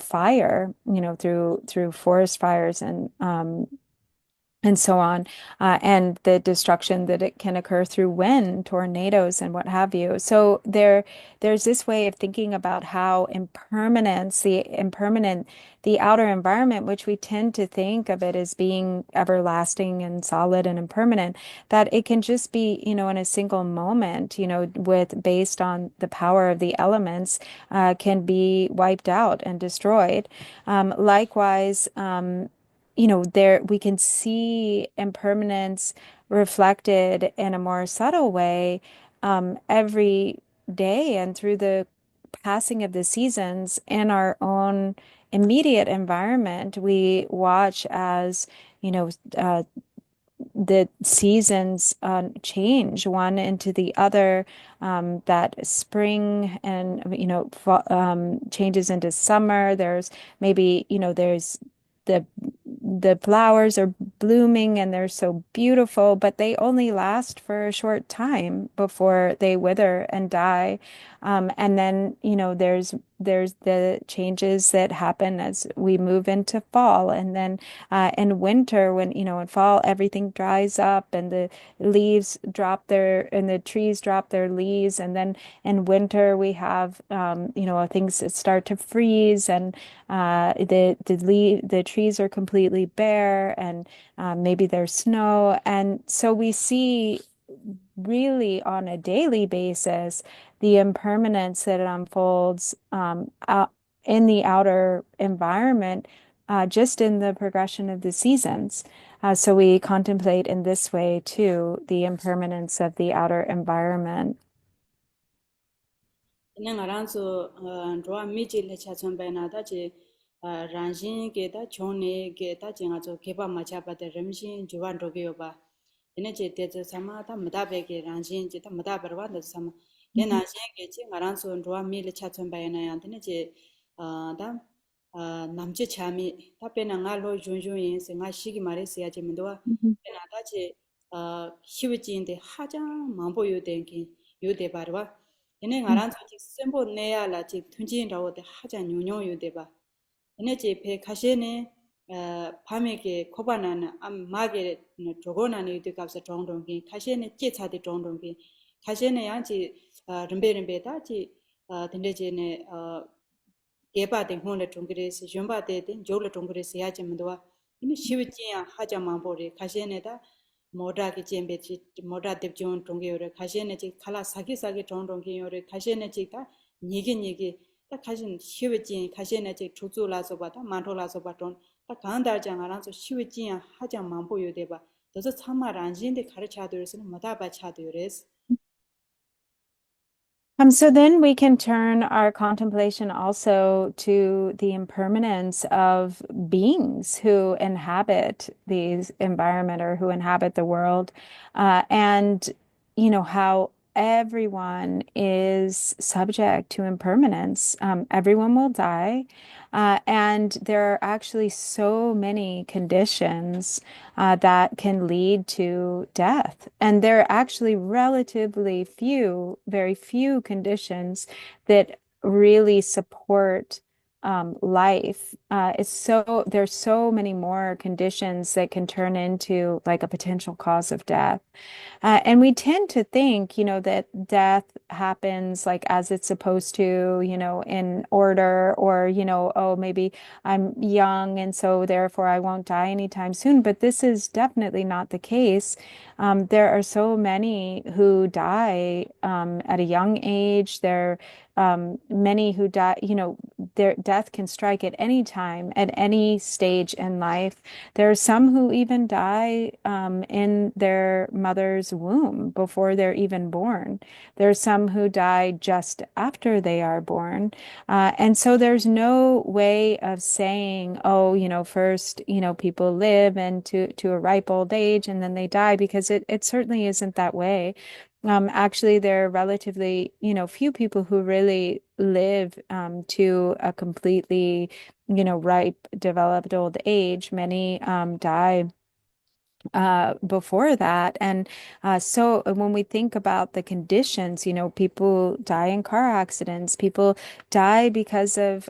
fire, through forest fires and so on, and the destruction that it can occur through wind, tornadoes, and what have you. So there's this way of thinking about how the outer environment, which we tend to think of it as being everlasting and solid and impermanent, that it can just be, in a single moment, based on the power of the elements, can be wiped out and destroyed. Likewise, there we can see impermanence reflected in a more subtle way every day and through the passing of the seasons in our own immediate environment. We watch as, the seasons change one into the other, that spring and, changes into summer. There's maybe, there's the the flowers are blooming and they're so beautiful, but they only last for a short time before they wither and die. And then, there's the changes that happen as we move into fall. And then in winter, in fall, everything dries up and the leaves and the trees drop their leaves. And then in winter, we have, things that start to freeze and the trees are completely bare and maybe there's snow. And so we see really on a daily basis the impermanence that unfolds out in the outer environment, just in the progression of the seasons. So we contemplate in this way too the impermanence of the outer environment. ngaranzo roa miji le cha chombe na da je ranjin ge da chone ge da jinga zo ge ba ma cha ba de remjin juwan ro ge yo ba ene je te zo sama da ma da be ge ranjin je da ma da bar wa da sama ge na je ge je ngaranzo roa mi le cha chombe na ya de je da 남제 참이 답변은 알로 준준인 생아 시기 말했어야 재면도 나 다지 희위진데 하장 만보요 된기 요대 바르와 얘네 가란 지 sembo 내야라 지 튼진라고 때 하장 용용 요대 봐 얘네 집에 가시네 밤에게 코바나는 암 마게 조고나는 요대 값에 정동기 가시네 찌차데 정동기 가시네 양지 름베름베다 지 근데제네 개바 된 혼의 종그레스 준바데 된 조르 종그레스 야지면도와 이미 시위지야 하자만보리 가시네다 모다기 젬베지 모다 뎁존 종게요레 가시네지 칼라 사기사기 종종게요레 가시네지다 니기 딱 가신 시위지 가시네지 조조라서바다 만토라서바돈 딱 간다장아라서 시위지야 하자만보요데바 그래서 참말 안진데 가르쳐드려서는 뭐다바 차도요레스 So then we can turn our contemplation also to the impermanence of beings who inhabit these environment or who inhabit the world, and how everyone is subject to impermanence. Everyone will die, and there are actually so many conditions that can lead to death. And there are actually relatively very few conditions that really support life. There's so many more conditions that can turn into like a potential cause of death. And we tend to think, that death happens like as it's supposed to, in order, or, oh, maybe I'm young and so therefore I won't die anytime soon. But this is definitely not the case. There are so many who die at a young age. There many who die, their death can strike at any time, at any stage in life. There are some who even die in their mother's womb before they're even born. There are some who die just after they are born. And so there's no way of saying, oh, first, people live and to a ripe old age and then they die, because it certainly isn't that way. Actually, there are relatively, few people who really live to a completely, ripe, developed old age. Many die before that. And so when we think about the conditions, people die in car accidents, people die because of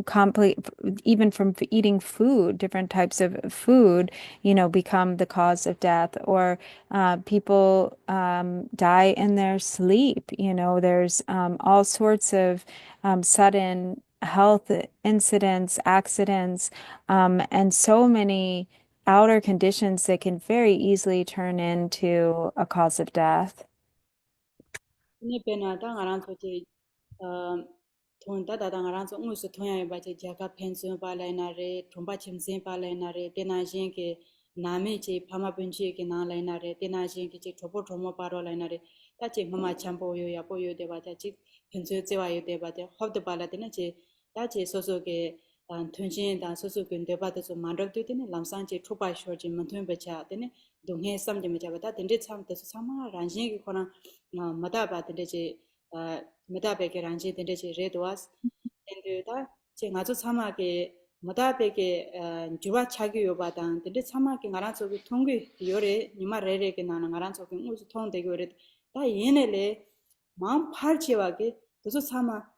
complete, even from eating food, different types of food, become the cause of death, or people die in their sleep. There's all sorts of sudden health incidents, accidents, and so many outer conditions that can very easily turn into a cause of death. thonda da dang ran so ngu su thon ya ba che jaga pension ba lai na re thomba chimsen ba lai na re tena jin ke name che phama punchi ke na lai na re tena jin ke che thopo thomo pa ro lai na re ta che mama champo yo ya po yo de ba ta chi pension che wa yo de ba de hob de ba la de na che ta che so so ke thunjin da so so ke de ba de so mandrak de ne lamsang che thopa shor che man thun ba cha de ne dong he sam de me cha ba ta de cham de so sama ran jin ke khona ma da ba de che 메다베게 란지 된데지 레도아스 엔드다 제 아주 참하게 마다베게 주와 차기 요바단 근데 참마게 나랑 저기 통기 요래 니마 레레게 나는 나랑 저기 무슨 통되게 요래 다 얘네래 마음 팔치와게 그래서 참아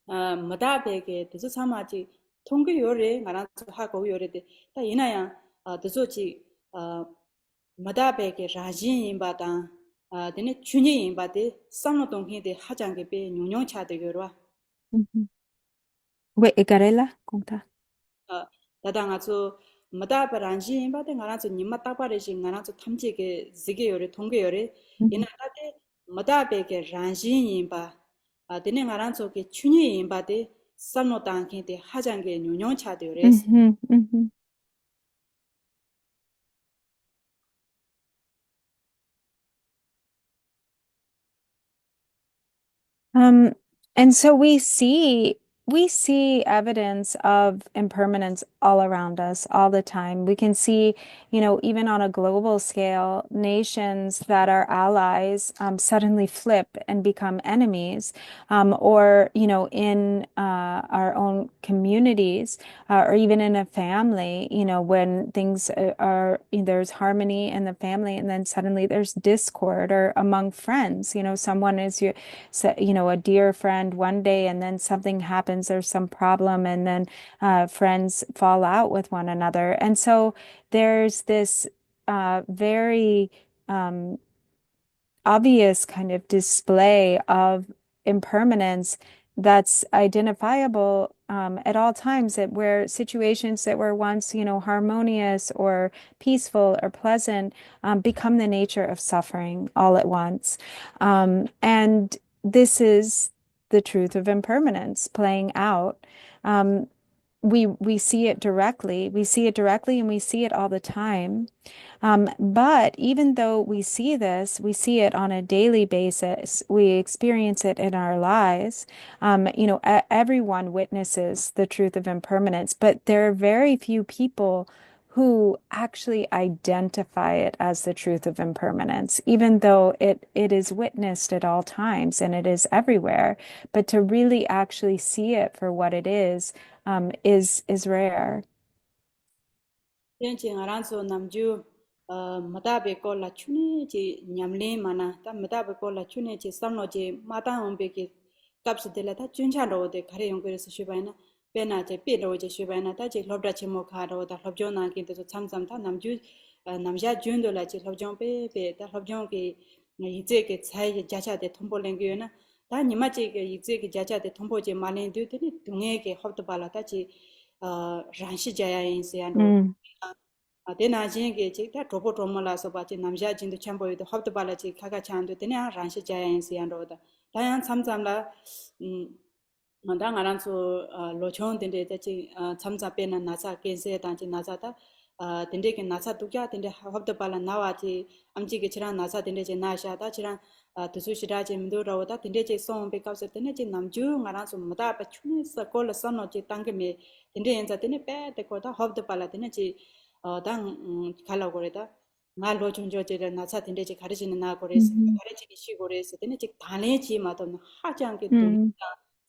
마다베게 그래서 참아지 통기 요래 나랑 하고 요래데 다 이나야 그래서지 마다베게 라진 임바단 데네 춘이 임바데 상노 동히데 하장게 베 뇽뇽 차되게 요라 Wait, igarela, conta. 다다 가서 마다 바란지 바데 가나서 님마 따바레시 가나서 탐지게 지게 요래 통게 요래 이나 다데 마다 베게 란지 임바 데네 가나서 게 춘이 임바데 산노 땅케데 하장게 뇽뇽 차데 요레스 Um, and so we see evidence of impermanence all around us all the time. We can see, even on a global scale, nations that are allies suddenly flip and become enemies, or in our own communities, or even in a family, when things there's harmony in the family, and then suddenly there's discord, or among friends, someone is your so, a dear friend one day, and then something happens, there's some problem, and then friends fall out with one another. And so there's this very um, obvious kind of display of impermanence that's identifiable at all times, that where situations that were once, harmonious or peaceful or pleasant become the nature of suffering all at once. And this is the truth of impermanence playing out. Um, we see it directly. We see it directly, and we see it all the time. But even though we see this, we see it on a daily basis, we experience it in our lives. Everyone witnesses the truth of impermanence, but there are very few people who actually identify it as the truth of impermanence, even though it is witnessed at all times and it is everywhere. But to really actually see it for what it is rare. 땡치 알아서 남주 마다베 콜라 추니지 냠레 마나 다 마다베 콜라 추니지 삼노지 마다 온베기 갑스데라 다 춘차로데 가레 용거에서 쉬바이나 베나제 삐로제 쉬바이나 다지 럽다치 모카로 다 럽존나 긴데서 참참다 남주 남자 준돌라지 럽존베 베다 럽존기 이제게 차이 자자데 통보랭기요나 다 니마지게 이제게 자자데 통보제 말렌드들이 동에게 헛도발라다지 란시자야인스야로 데나 진게 제가 로봇 로몰라서 바치 남자 진도 참보이도 합도발라지 카가 찬도 데나 란시자야인스야로다 다양 참참라 만당 알아서 로촌 된데 대치 참자페나 나사 켄세 단지 나자다 된데게 나사 두갸 된데 합도발라 나와지 암지게 지랑 나사 된데 제 나샤다 지랑 두수시라지 민도라오다 된데 제 송베 카서 된데 제 남주 알아서 뭐다 바추니 서콜 선노지 땅게메 된데 엔자 된데 빼데 거다 합도발라 된데 당 갈라고래다 나 로촌조제를 나사 된데 제 가르치는 나 고래서 가르치기 시고래서 된데 제 단해지 마도 하지 않게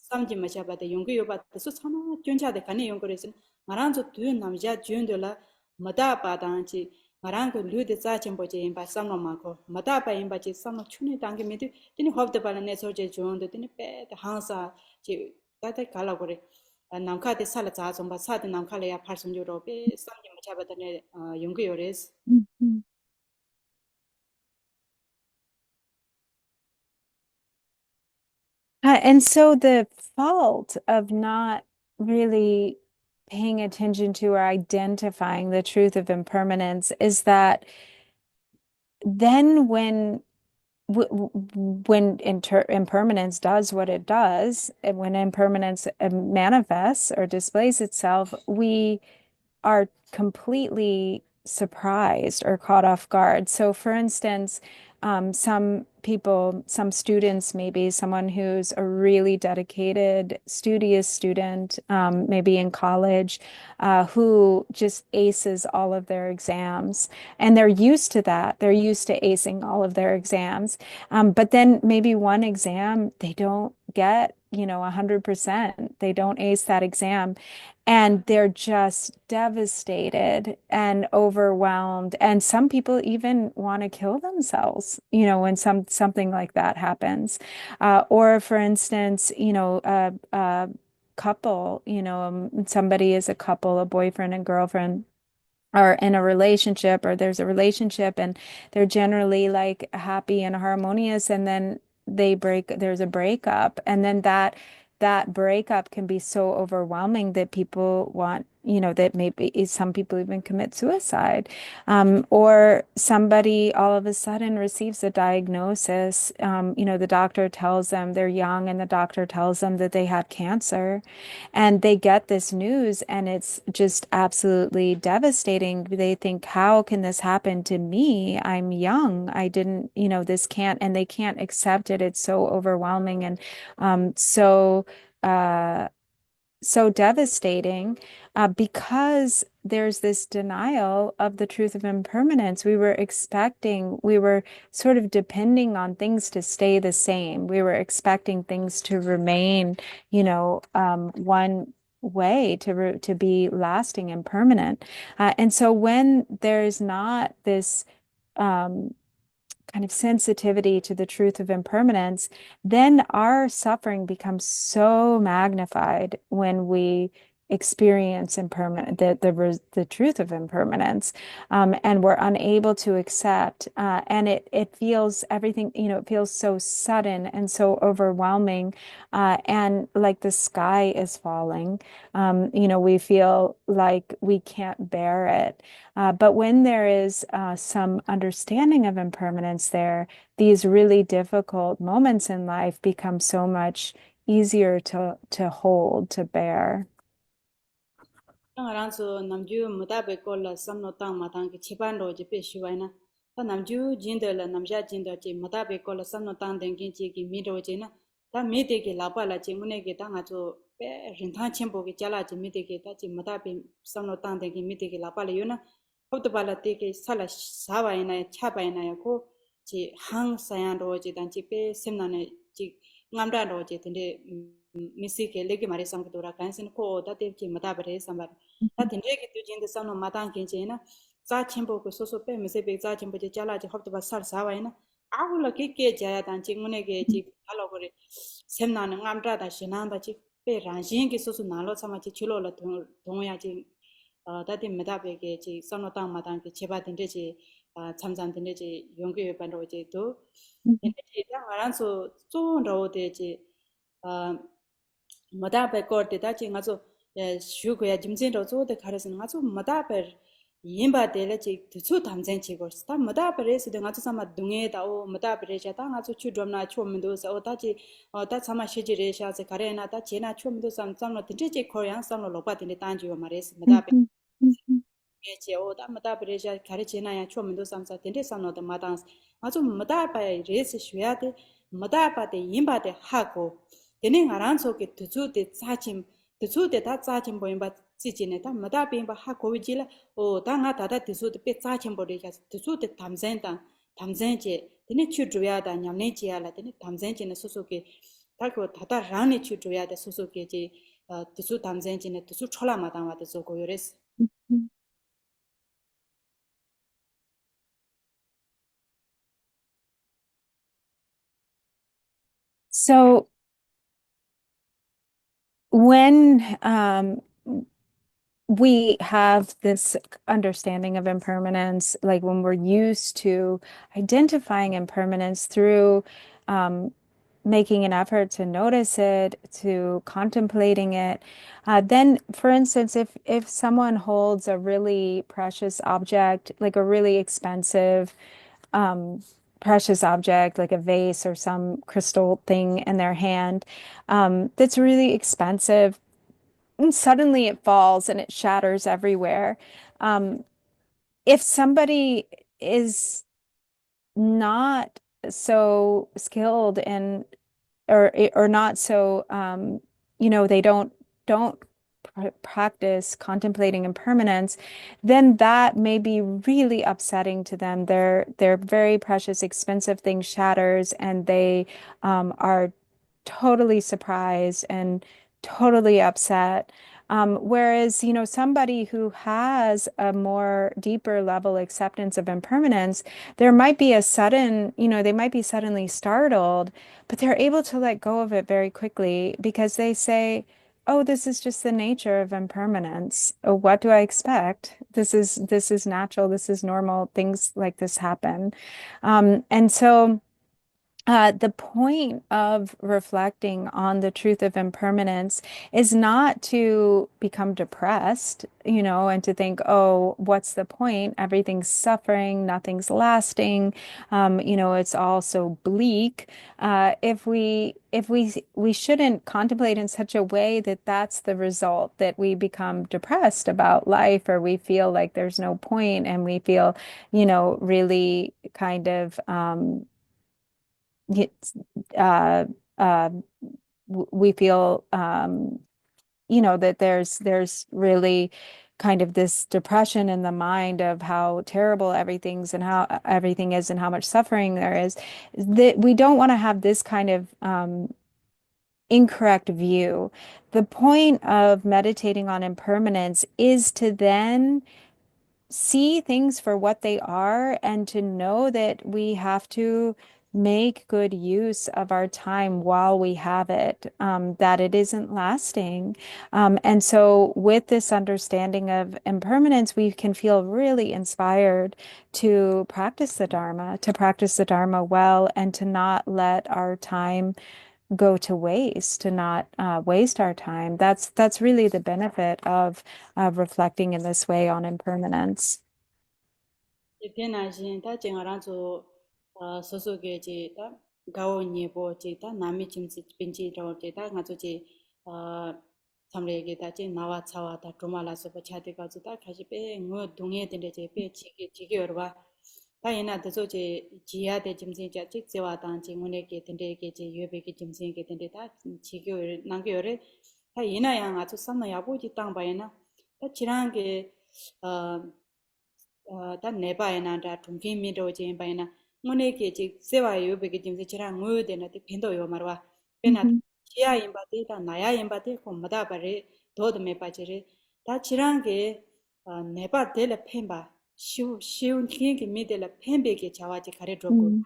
samji machabata yungu yobata so sama kyuncha de kane yungu resin marang so tu namja jundola mada pa danchi marang ko lu de za chen boje imba samno ma ko mada pa imba chi samno chune dang ge me de tini hob de bala ne so je jondo tini pe de hangsa chi ta ta kala gore namkha de sala za zomba sa de namkha le ya phar sum jo ro pe samji machabata ne yungu yores And so the fault of not really paying attention to or identifying the truth of impermanence is that then when impermanence does what it does, and when impermanence manifests or displays itself, we are completely surprised or caught off guard. So, for instance, some people, some students, maybe someone who's a really dedicated, studious student, maybe in college, who just aces all of their exams. And they're used to that. They're used to acing all of their exams. But then maybe one exam they don't get, 100%. They don't ace that exam. And they're just devastated and overwhelmed. And some people even want to kill themselves, when something like that happens. Or for instance, a couple, somebody is a couple, a boyfriend and girlfriend, are in a relationship, or there's a relationship and they're generally like happy and harmonious, and then there's a breakup, and then that breakup can be so overwhelming that people want, that maybe some people even commit suicide. Or somebody all of a sudden receives a diagnosis. The doctor tells them they're young, and the doctor tells them that they had cancer, and they get this news, and it's just absolutely devastating. They think, how can this happen to me? I'm young. I didn't, this can't, and they can't accept it. It's so overwhelming and uh, so devastating, because there's this denial of the truth of impermanence. We were sort of depending on things to stay the same. We were expecting things to remain, one way to be lasting and permanent. And so when there's not this, um, kind of sensitivity to the truth of impermanence, then our suffering becomes so magnified when we experience impermanent the truth of impermanence, and we're unable to accept, and it feels everything, it feels so sudden and so overwhelming, and like the sky is falling. We feel like we can't bear it. But when there is some understanding of impermanence there, these really difficult moments in life become so much easier to hold, to bear. Ranzo namju mutabe kola samno tang matang ki chiban ro je pe shiwaina ta namju jindo la namja jindo je mutabe kola samno tang dengin je ki mi ro je na ta mi de ki la pa la je ngune ki ta nga zo pe rin thang chembo ki chala je mi de ki ta je mutabe samno tang dengin mi de ki la pa la yo na hobto ba la te ki sala sawaina cha baina ya ko je hang sayan ro je dan je pe semna ne je ngamda ro je tende misi ke legi mari sang dora kansin ko ta te ki mata bare sambar ta tinde ki tu jin de sano mata kin che na za chimbo ko so so pe mise be za chimbo je chala je hobto ba sar sa wa na agula ke jaya dan chi ngune ke chi halo gore semna na ngamda da shinan da chi pe ranjin ki so so na lo sama chi chulo la dong ya chi ta te mata be ke chi sano tang mata ke cheba tinde chi 참잔 tinde chi yongge ban ro je to tinde chi ta ngaran so zo ro de chi madabe korte da chi ngazo shu go ya jimjen ro zo de khares ngazo madabe yimba de la chi tsu damjen chi go sta madabe res de ngazo sama dungye da o madabe re cha ta ngazo chu drom na chu min do sa o ta chi ta sama shi ji re sha se kare na ta che na chu min do sam sam no de chi korean sam no lo pa de tan ji ma res madabe che o da madabe re sha kare che na ya chu min do sam sa de sam no da ma dang ngazo madabe res shu ya de madabe de yimba de ha go Tene ngaran so ke tuzu de zachim tuzu de da zachim boin ba zijine da mada bin ba ha ko jila o da nga da tuzu de pe zachim bo de ya tuzu de tamzen je tene chu juya da nyamne je ya la tene tamzen je ne so so ke ta ko da ran ne chu juya da so so ke je tuzu tamzen je ne tuzu chola ma da wa de so go yores So when we have this understanding of impermanence, like when we're used to identifying impermanence through making an effort to notice it, to contemplating it, then, for instance, if someone holds a really precious object, like a really expensive, precious object, like a vase or some crystal thing in their hand, that's really expensive, and suddenly it falls and it shatters everywhere. Um, if somebody is not so skilled in, or not so, they don't practice contemplating impermanence, then that may be really upsetting to them. Their very precious, expensive thing shatters, and they are totally surprised and totally upset. Whereas, somebody who has a more deeper level acceptance of impermanence, there might be a sudden, they might be suddenly startled, but they're able to let go of it very quickly because they say, oh, this is just the nature of impermanence. Oh, what do I expect? This is natural. This is normal. Things like this happen. And so the point of reflecting on the truth of impermanence is not to become depressed, and to think, oh, what's the point? Everything's suffering, nothing's lasting, it's all so bleak. If we shouldn't contemplate in such a way that that's the result, that we become depressed about life, or we feel like there's no point, and we feel, really kind of uh, uh, we feel that there's really kind of this depression in the mind of how terrible everything is and how much suffering there is, that we don't want to have this kind of incorrect view. The point of meditating on impermanence is to then see things for what they are, and to know that we have to make good use of our time while we have it, that it isn't lasting. And so, with this understanding of impermanence, we can feel really inspired to practice the Dharma well, and to not let our time go to waste, to not waste our time. That's really the benefit of reflecting in this way on impermanence. Tenajin ta jengaranzo soso geji ta gao nyebo ji ta nami chimsi pinchi ro ji ta ngazo ji samre ge ta ji nawa chawa ta troma la so chate ka ji ta khaji pe ngo dungye den de je pe chigi yorwa ta ina de so ji jiya de chimsi ja ji sewa ta ji ngone ge den de ge ji yebe ge chimsi ge den de ta chigi yor nang ge yore ta ina ya ngazo samna ya bo ji tang ba ina ta chirang ge 다 내바에나 다 동기미도 제 바에나 뭐네게 지 세와요 베게 짐세 지랑 뭐되나 데 펜도요 말와 페나 Mhm. 지야 임바데 다 나야 임바데 고마다 바레 도드메 바제레 다 지랑게 내바 데레 펜바 쉬운 기게 미데레 펜베게 자와지 가레 drogo Mm,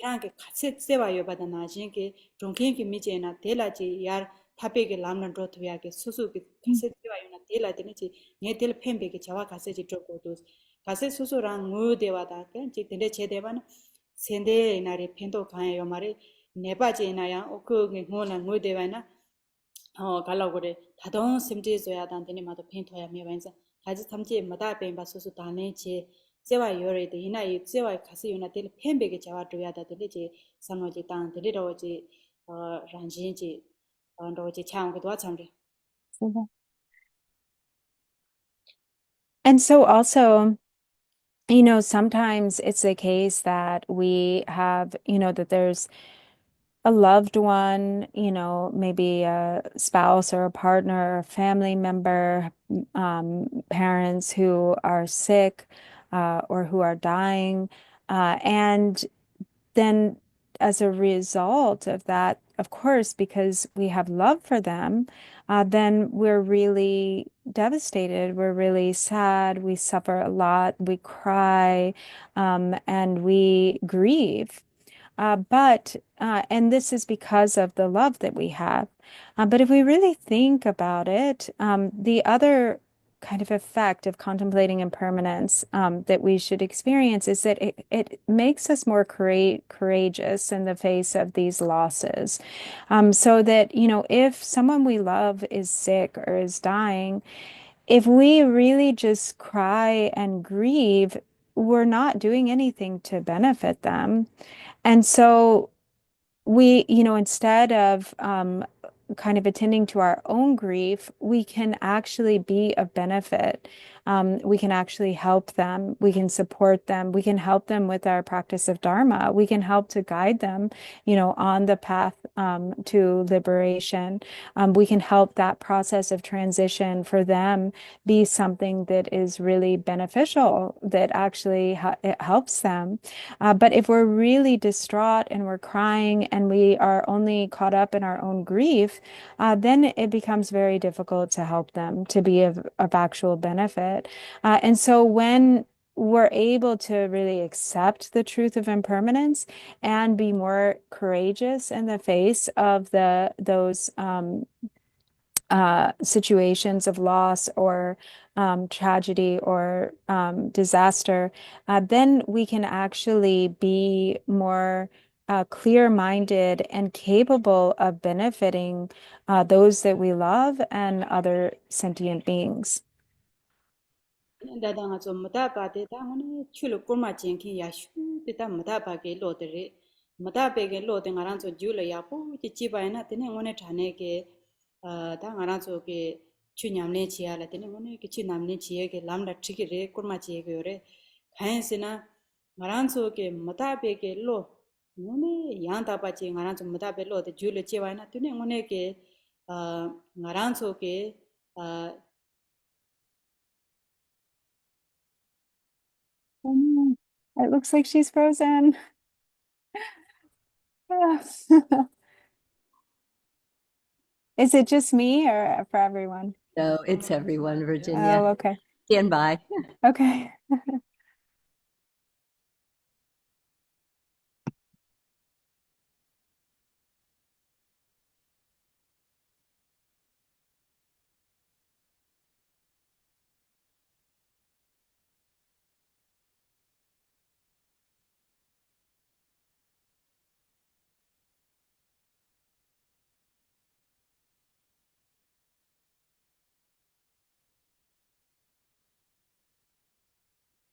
kirangi khatset sewa yobada na jingi zhongkengi mije na tela ji yar tapege lamnan dro tuya ke susu ki mm, khatset sewa yona tela dine ji nge tela pembe ke chawa khatset ji dro kodus khatset susu rang ngu dewa da ke ji dine che dewa na sende inari pendo kanya yomare neba ji ina yang oku ngu na ngu dewa na 갈라고 그래 다동 심지 줘야 단데니 마도 펜토야 메반자 가지 탐지 마다 벤바 소소 다네 제 제와 요레데 이나이 제와 가시 요나 될 펜베게 자와 줘야다 될지 상어지 땅 들이러지 란진지 로지 창고 도와 참래 so And so also, sometimes it's the case that we have, that there's a loved one, maybe a spouse or a partner or a family member, parents who are sick, or who are dying. And then as a result of that, of course, because we have love for them, then we're really devastated. We're really sad. We suffer a lot. We cry, and we grieve. And this is because of the love that we have. But if we really think about it, the other kind of effect of contemplating impermanence, that we should experience, is that it makes us more courageous in the face of these losses. So that, if someone we love is sick or is dying, if we really just cry and grieve, we're not doing anything to benefit them. And so instead of kind of attending to our own grief, we can actually be of benefit. We can actually help them. We can support them. We can help them with our practice of Dharma. We can help to guide them, on the path to liberation. We can help that process of transition for them be something that is really beneficial, that actually it helps them. But if we're really distraught and we're crying and we are only caught up in our own grief, then it becomes very difficult to help them to be of actual benefit. And so when we're able to really accept the truth of impermanence and be more courageous in the face of those situations of loss or tragedy or disaster, then we can actually be more clear-minded and capable of benefiting those that we love and other sentient beings. Dada nga zo mada ba de da ngone chulo kurma jenki ya shu de da mada ba ge lo de re mada be ge lo de ngaran zo ju le ya po ji ba na de ne ngone thane ge da ngaran zo ge chu nyam ne chi ya la de ne ngone ge chi nam ne chi ye ge lam da thi ge re kurma chi ye ge re khain se na ngaran zo ge mada be ge lo ngone yang da ba ji ngaran zo mada be lo de ju le chi ba na de ne ngone ge ngaran zo ge It looks like she's frozen. Is it just me or for everyone? No, it's everyone, Virginia. Oh, okay. Stand by. Okay.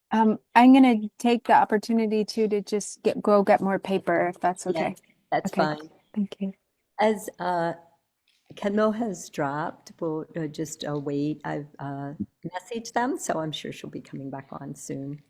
I'm gonna take the opportunity to just go get more paper if that's okay. Yes, that's Okay. fine. Thank you. As Khenmo has dropped, we'll just wait. I've messaged them, so I'm sure she'll be coming back on soon.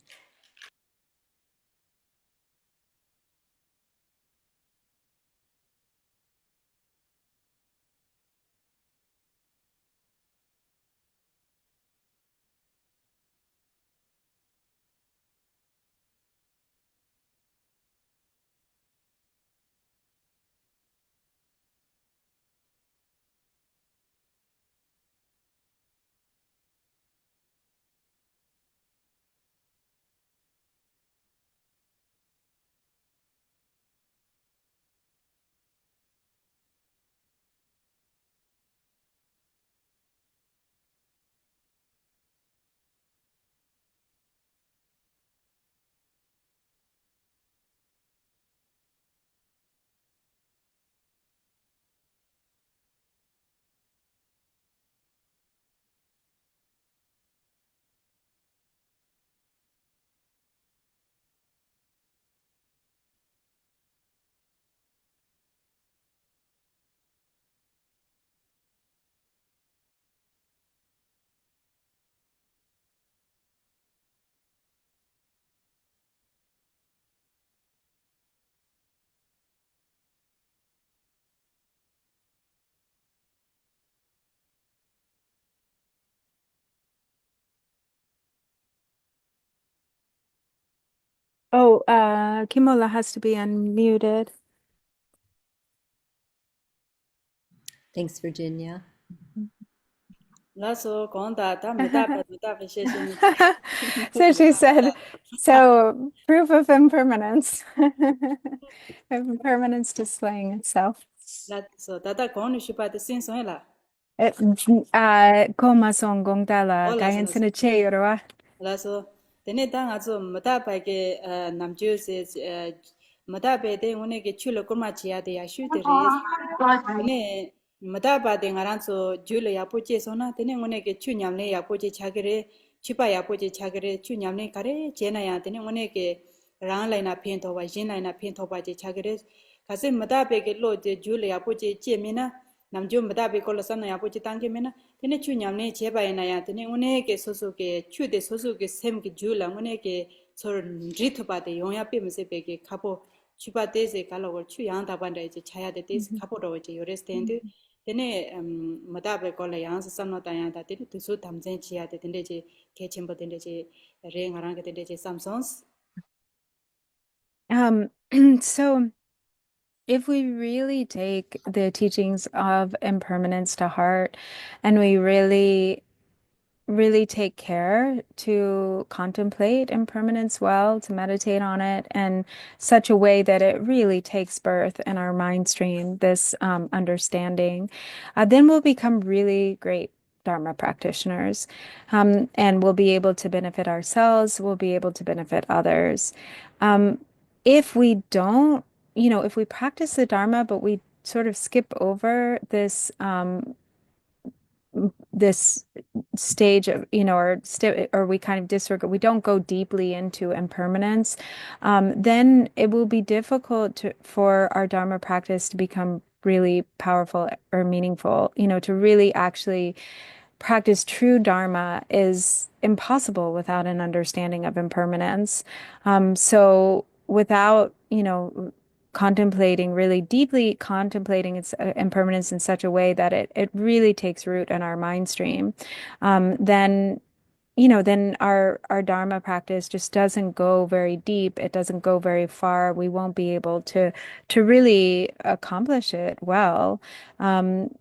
Oh, Kimola has to be unmuted. Thanks, Virginia. So she said, so proof of impermanence. Impermanence displaying itself. So dada gonu shupa de sin so la. Koma song gong dala gayan sina che yorwa. So tene da nga zo mata pa ke namju se mata pe de ngone ke chulo kurma chia de ya shu de re. Tene mata pa de ngaran so julo ya po che so na tene ngone ke chu nyam le ya po che cha gere chipa ya po che cha gere chu nyam le kare je na ya tene ngone ke rang lai na phin tho ba yin lai na phin tho ba che cha gere ka se mata pe ke lo je julo ya po che che mi na namju mata pe ko lo san na ya po che tang ke mi na tene chu nyam le che ba na ya tene ngone ke so so ke chu de so so ke sem ke julo ngone ke so ri tho ba de yong ya pe me se pe ke khapo 추바 데세 갈로고 추양 다반데 이제 차야데 데스 카포로 이제 요레스텐데 데네 마다베 콜라 양스 삼노 다야다 데네 두수 담젠 지야데 데네 이제 개침버 데네 이제 랭아랑게 데네 이제 삼성스 So if we really take the teachings of impermanence to heart and we really take care to contemplate impermanence well, to meditate on it in such a way that it really takes birth in our mind stream, this understanding, then we'll become really great Dharma practitioners. And we'll be able to benefit ourselves, we'll be able to benefit others. If we don't, if we practice the Dharma, but we sort of skip over this stage of, or we kind of disregard, we don't go deeply into impermanence, then it will be difficult for our Dharma practice to become really powerful or meaningful. To really actually practice true Dharma is impossible without an understanding of impermanence. So without, really deeply contemplating its impermanence in such a way that it really takes root in our mind stream, then then our Dharma practice just doesn't go very deep. It doesn't go very far. We won't be able to really accomplish it well.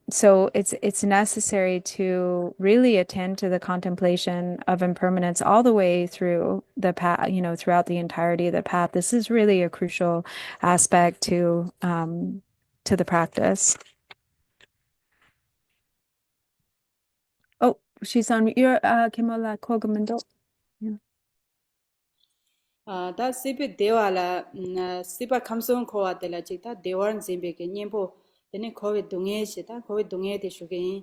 So it's necessary to really attend to the contemplation of impermanence all the way through the path, throughout the entirety of the path. This is really a crucial aspect to the practice. Oh, she's on. You're Kimola Kogamendo. 다 시비 대화라 시바 감성 코와텔라 지다 대원 짐베게 님보 데네 코비 동해시다 코비 동해데 슈게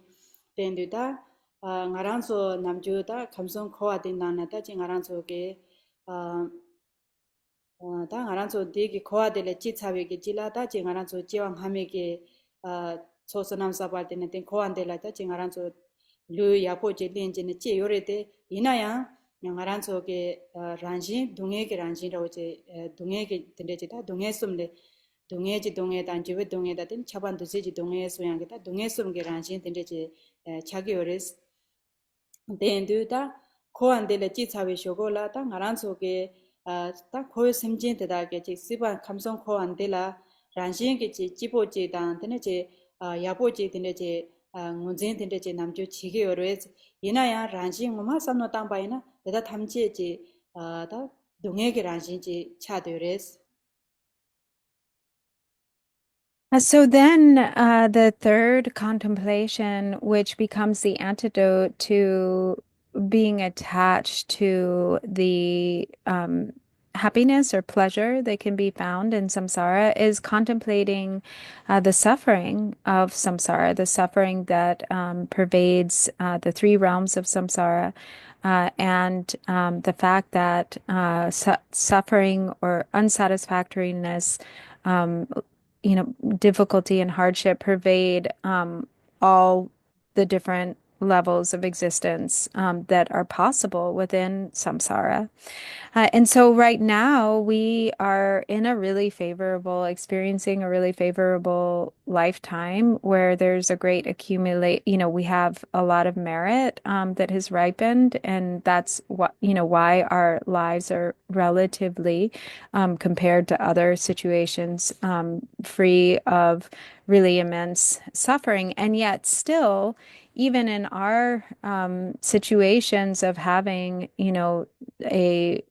덴두다 ngaranso namjuda 감성 코와데 나나다 지 ngaranso게 다 ngaranso 데기 코와데레 지차베게 지라다 지 ngaranso 지왕 하메게 소소남 사바데네 덴 코안데라다 지 ngaranso 루 야포제 렌진네 지 요레데 이나야 ngaranso게 ranjin dungege ranjin라고 제 dungege 된데지다 dungesumle dung에지 dung에다 지베 dung에다 된 차반도세지 dung에 소양게다 dungesum게 ranjin 된데지 자기 요레스 된두다 코안데레 지차베 쇼고라다 ngaranso게 다 코에 심진데다게 지 시반 감성 코안데라 ranjin게 지 지보지다 된데지 야보지 된데지 ngunzen tende je namjo chige yorwez inaya ranjin ngoma samno tambaina da thamje je da dungege ranjin je chadores. So then the third contemplation, which becomes the antidote to being attached to the happiness or pleasure that can be found in samsara, is contemplating the suffering of samsara, the suffering that pervades the three realms of samsara, and the fact that suffering or unsatisfactoriness, difficulty and hardship pervade all the different levels of existence that are possible within samsara. And so right now we are in experiencing a really favorable lifetime where there's a great we have a lot of merit that has ripened, and that's why our lives are relatively, compared to other situations, free of really immense suffering. And yet still, even in our situations of having, a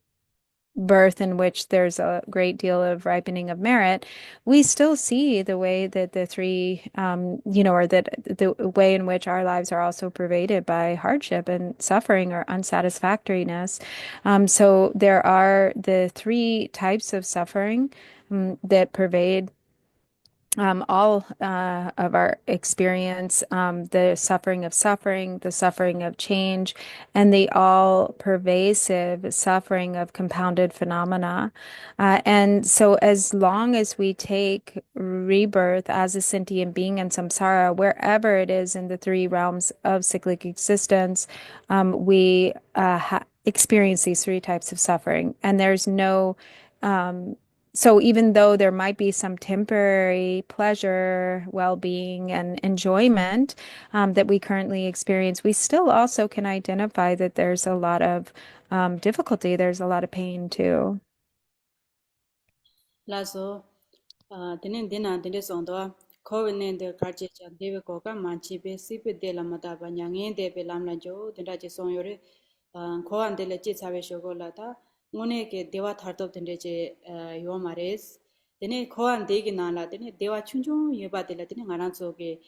birth in which there's a great deal of ripening of merit, we still see the way that the three, or that the way in which our lives are also pervaded by hardship and suffering or unsatisfactoriness. So there are the three types of suffering that pervade all of our experience, the suffering, the suffering of change, and the all pervasive suffering of compounded phenomena. And so as long as we take rebirth as a sentient being in samsara, wherever it is in the three realms of cyclic existence, we experience these three types of suffering. And there's no so even though there might be some temporary pleasure, well-being, and enjoyment that we currently experience, we still also can identify that there's a lot of difficulty, there's a lot of pain too. 라서 tenen dina dinde sondo COVID de karche cha debe ko ka manchi be sipe de la mata ba nyangen de be lam la jo dinda che song yore ko an de le che sabe shogo la ta ngone ke dewa thar top dinde che yo mares dene ko an de gi na la dene dewa chunjung ye ba de la dene ngaran so ke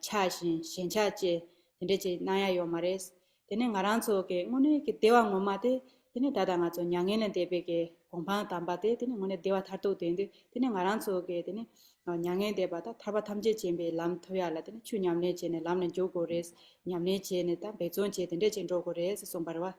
cha shin cha che dinde che na ya yo mares dene ngaran so ke ngone ke dewa ngoma de dene dada nga so nyangen de be ke 공방 담바데 되는 거네 대화 탈도 되는데 되는 가란 속에 되는 냥에 대바다 타바 탐제 제베 람 토야라 되는 추냠네 제네 람네 조고레스 냠네 제네다 베존 제든데 진조고레스 송바르와.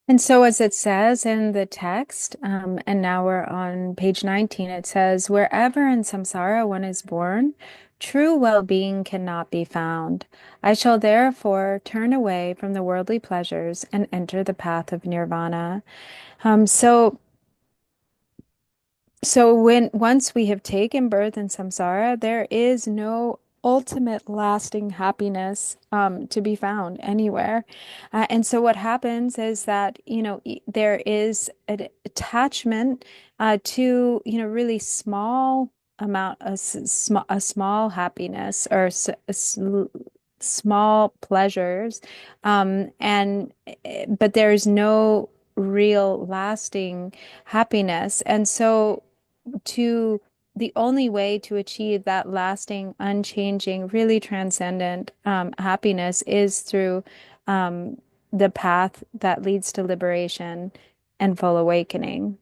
And so, as it says in the text, and now we're on page 19, it says, wherever in samsara one is born, true well-being cannot be found. I shall therefore turn away from the worldly pleasures and enter the path of nirvana. So once we have taken birth in samsara, there is no ultimate lasting happiness to be found anywhere. And so what happens is that, there is an attachment to, really small amount, a small happiness or small pleasures. But there's no real lasting happiness. And so the only way to achieve that lasting, unchanging, really transcendent happiness is through the path that leads to liberation and full awakening.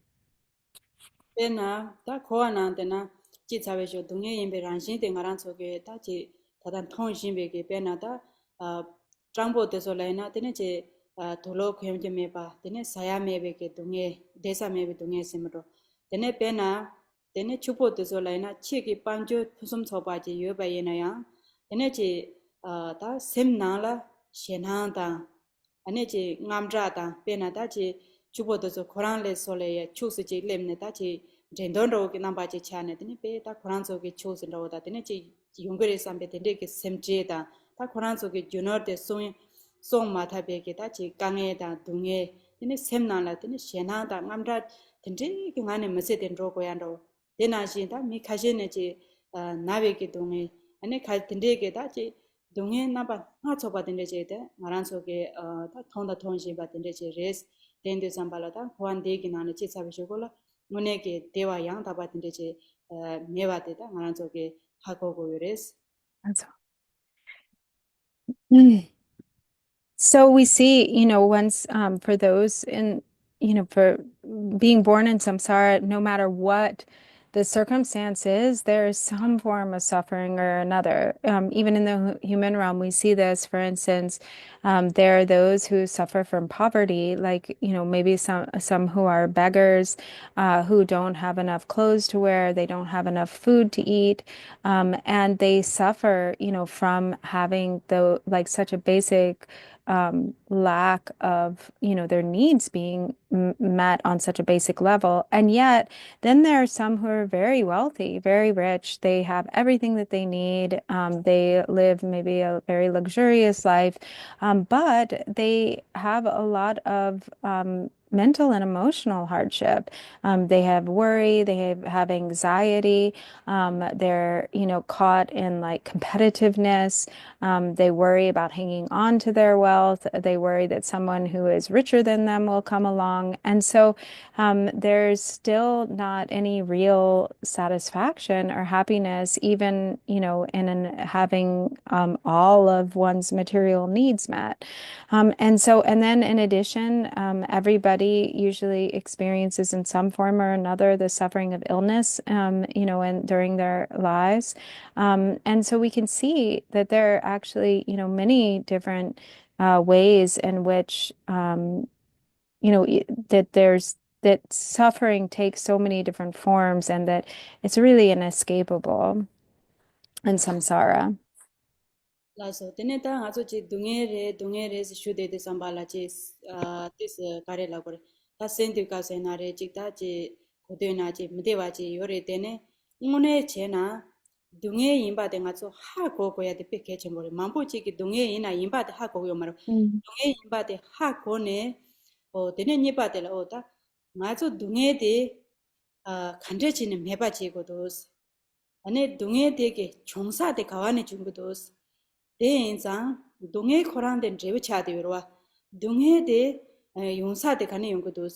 Pena ta koana dena ji chawe jo dungye yimbe ranshin de ngaran soge ta ji tadan thong shimbe ke pena ta trangbo de so laina tene je tholo khem je me ba tene saya me be ke dungye desa me be dungye simro tene pena tene chupo de so laina chi ki panjo phusum choba ji yo ba yena ya tene je ta sem na la shenang ta ane je ngamdra ta pena ta je chupo de so khorang le so le ye chusi je lemne ta je jendon ro ki namba je chane tene pe ta khorang so ke chusi ro ta tene je yungre sambe tene ke semje ta ta khorang so ke junor de song ma tha be ke ta je kange ta dungye tene semna la tene shena ta ngamdra tene ke ngane mase den ro ko yan ro dena shin ta mi khaje ne je na be ke dungye ane kha tene ke ta je dungye na ba nga choba tene je de ngaran so ke ta thong da thong shin ba tene je res den de sambala ta hwan de ki na ne che sa be shogola mune ke dewa yang da ba tene je mewa de ta ngaran so ke ha ko go res. That's all. So we see, once for those for being born in samsara, no matter what the circumstance is, there is some form of suffering or another. Even in the human realm, we see this. For instance, there are those who suffer from poverty, like, maybe some who are beggars, who don't have enough clothes to wear, they don't have enough food to eat, and they suffer, from having such a basic lack of, their needs being met on such a basic level. And yet, then there are some who are very wealthy, very rich. They have everything that they need. They live maybe a very luxurious life, but they have a lot of mental and emotional hardship. They have worry, they have anxiety. They're, caught in like competitiveness. They worry about hanging on to their wealth. They worry that someone who is richer than them will come along. And so there's still not any real satisfaction or happiness, even, in having all of one's material needs met. And then in addition, everybody usually experiences in some form or another the suffering of illness, and during their lives. And so we can see that there are actually, many different ways in which, that suffering takes so many different forms and that it's really inescapable in samsara. 라서 데네타 아주 지 둥에레 슈데 삼발라 지 티스 카레라 거레 다 센티카 세나레 직다 지 오데나지 무대와지 요래 되네 오네 제나 동해 인바데 가서 하고 고야 돼 뺏게 좀 만보지기 동해 이나 인바데 하고 요 말어 동해 인바데 하고네 되네 니바데라 오다 맞아 동해데 간제지는 매바지고도 아니 동해 되게 종사대 가와네 중고도 대인상 동해 코란된 제비차데요와 동해대 용사대 가네 용고도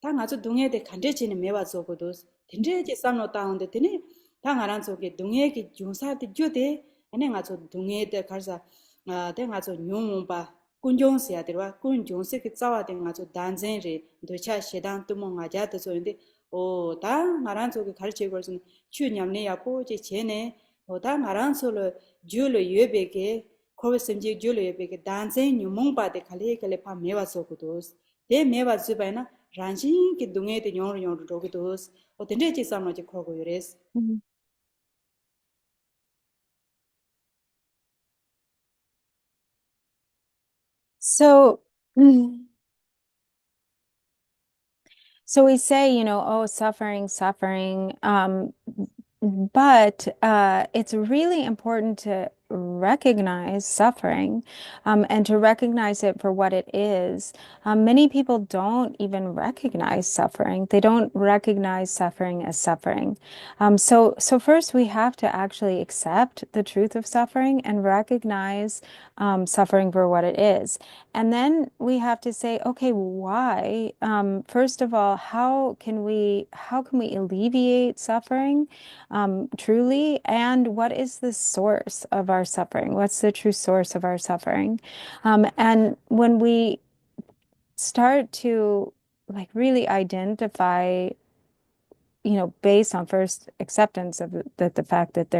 당 아주 동해대 간제지는 매와서고도 딘제지 산노 다운데 되네 당 아란 속에 동해기 용사대 줘대 아니 아주 동해대 가서 내가 아주 용바 군종스야 들어와 군종스కి 짜와된 아주 단전리 도차 시단 뚜몽 가자도 소인데 다 나란 속에 가르치고 있는 추냠네야 보지 제네 다 나란 속을 줄을 예배게 코베심지 줄을 예배게 단전 유몽바데 칼레칼레 파 메와서고도 데 메와 주바나 란신기 동해대 용으로 도고도 어떤지 삼노지 코고 요레스 So, so we say, oh, suffering, suffering. But it's really important to recognize suffering and to recognize it for what it is. Many people don't even recognize suffering. They don't recognize suffering as suffering. So first we have to actually accept the truth of suffering and recognize suffering for what it is. And then we have to say, okay, why? First of all, how can we alleviate suffering? Truly, and what is the source of our suffering? What's the true source of our suffering? And when we start to like really identify, based on first acceptance of the fact that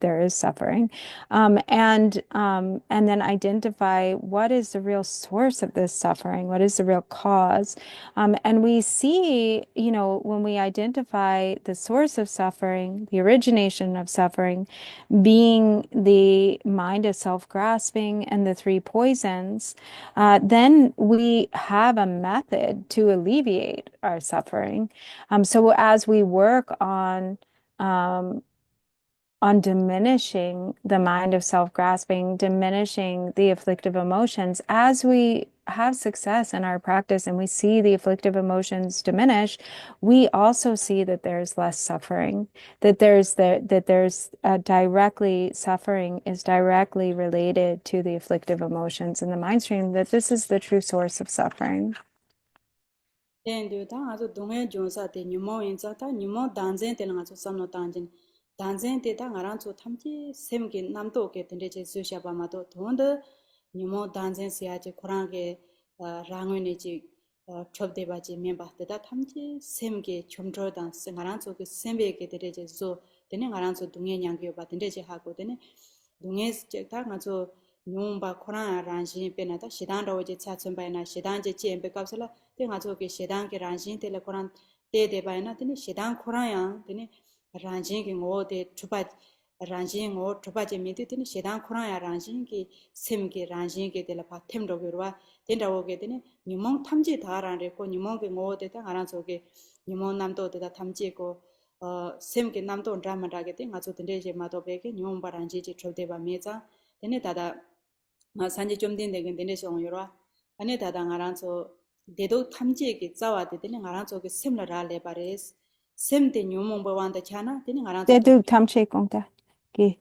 there is suffering, and then identify what is the real source of this suffering, what is the real cause, and we see, when we identify the source of suffering, the origination of suffering, being the mind of self-grasping and the three poisons, then we have a method to alleviate our suffering. So as we work um, on diminishing the mind of self-grasping, diminishing the afflictive emotions, as we have success in our practice and we see the afflictive emotions diminish, we also see that there's less suffering, that there's directly suffering is directly related to the afflictive emotions in the mind stream, that this is the true source of suffering. Tendu ta azu donge jonsa te nyumo inza ta nyumo danzen te nga so samno tanjin danzen te ta ngaran so thamji semge namdo ke tende je susha ba ma to thonde nyumo danzen sia je khurang ge rangwe ne ji chobde ba ji memba te ta thamji semge chomjo dan se ngaran so ke sembe ke tende je so tene ngaran so donge nyang ge ba tende je ha ko tene donge je ta nga so nyumba khurang ranjin pe na ta shidan ro je cha chum ba na shidan je chen be kapsala te nga zo ke shedan ke ranjin te le koran te de ba na tene shedan koran ya tene ranjin ke ngo de chupa ranjin ngo chupa je mi tene shedan koran ya ranjin ke sem ke ranjin ke de la pa them ro ge ro den da wo ge tene nyumong 탐지 da ran re ko nyumong ke ngo de ta ngaran zo ke nyumong nam do de da 탐지 ko sem ke nam do ndra ma da ge te nga zo tene je ma do be ke nyumong ba ranjin je chho de ba me za tene da da 산지 좀 된 데긴 데네 송 요라 아니 다다 ngaran so dedo 탐지에 짜와 되더니 ngaran so ke semla le bares semte nyomong bawanda chana 되니 ngaran so Dedu tamche kongta ki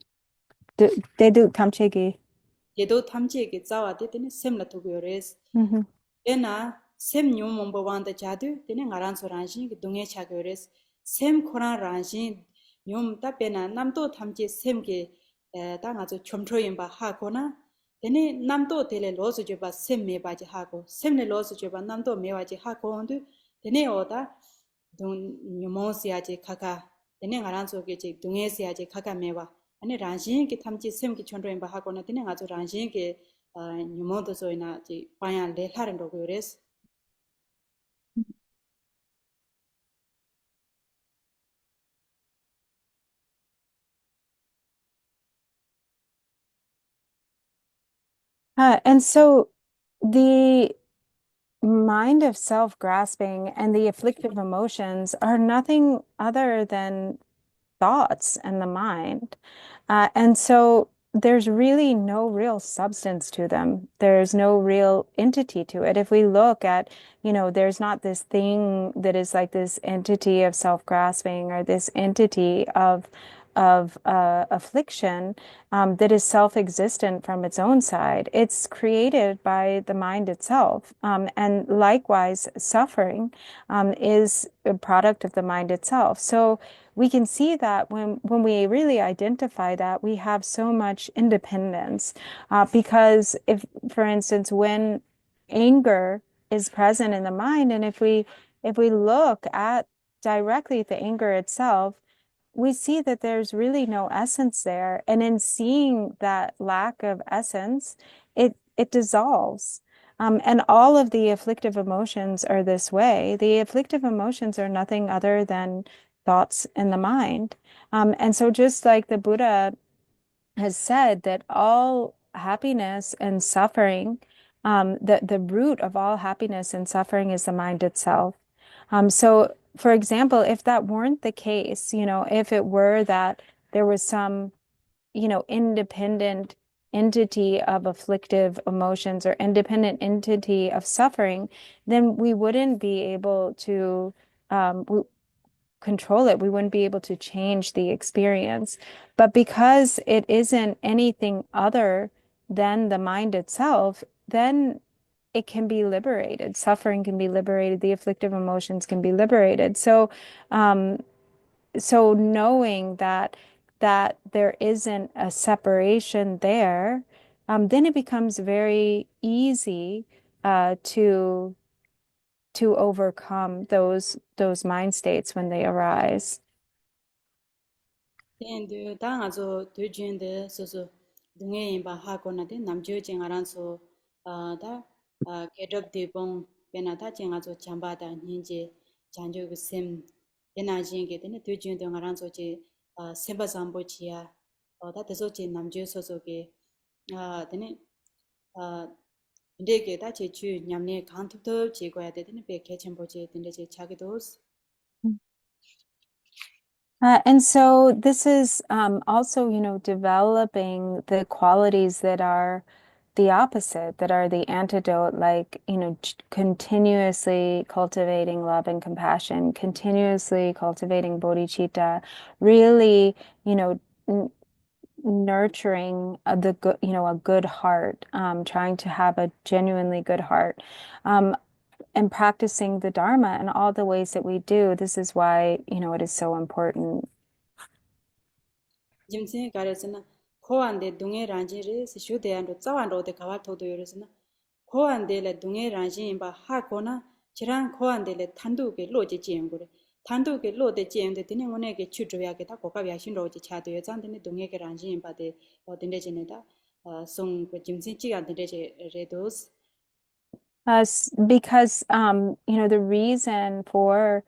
dedu tamche ki. dedo 탐지에 짜와 되더니 semla to yores ena sem nyomong bawanda chadu 되니 ngaran so ranjin ki dungye cha yores sem khoran ranjin nyom ta pena namto 탐지 sem게 ta nga so chomchoyin ba ha kona 되니 남도 텔레 로스 줘봐 셈 메바지 하고 셈네 로스 줘봐 남도 메바지 하고 온도 되니 오다 돈 뉴모시아지 카카 되니 가란 속에 지 동에시아지 카카 메바 아니 란신기 탐지 셈기 촌로인 바 하고는 되니 아주 란신기 뉴모도 소이나 지 파야 레카른 도고 요레스 And so the mind of self-grasping and the afflictive emotions are nothing other than thoughts and the mind. And so there's really no real substance to them. There's no real entity to it. If we look at, there's not this thing that is like this entity of self-grasping or this entity of affliction that is self-existent from its own side. It's created by the mind itself. And likewise, suffering is a product of the mind itself. So we can see that when we really identify that, we have so much independence. Because if, for instance, when anger is present in the mind, and if we look at directly at the anger itself, we see that there's really no essence there. And in seeing that lack of essence, it dissolves. And all of the afflictive emotions are this way. The afflictive emotions are nothing other than thoughts in the mind. And so just like the Buddha has said that all happiness and suffering, the root of all happiness and suffering is the mind itself. So, for example, if that weren't the case, if it were that there was some, independent entity of afflictive emotions or independent entity of suffering, then we wouldn't be able to control it. We wouldn't be able to change the experience. But because it isn't anything other than the mind itself, then it can be liberated. Suffering can be liberated. The afflictive emotions can be liberated. So knowing that there isn't a separation there, then it becomes very easy to overcome those mind states when they arise. Tendu da nga zo du jun de so so dunge yin ba ha ko na de nam ju jing aran so da ke dok de bong pe na da jing nga zo cham ba da nyin je chan ju sim de na jing ge de ne du jun de nga ran so je sem ba sam bo chi ya da de so je nam ju so so ge de ne de ge da che chu nyam ne kan tu tu je go ya de ne pe ke chen bo je de ne je cha ge dos. And so this is also, developing the qualities that are the opposite, that are the antidote, like, continuously cultivating love and compassion, continuously cultivating bodhicitta, really, nurturing the good, a good heart, trying to have a genuinely good heart. And practicing the Dharma in all the ways that we do. This is why, it is so important. Jimsen 가르스나 코안데 동해 란지를 시슈데안도 짜완도데 가와토도 요르스나 코안데레 동해 란지인 바 하코나 지랑 코안데레 탄두게 로지 지행고레 탄두게 로데 지행데 드네 오네게 추조야게 다 고가비아 신로지 차도요 잔데네 동해게 란지인 바데 어딘데 지네다 송 짐신 찌가 데레제 레도스 Because the reason for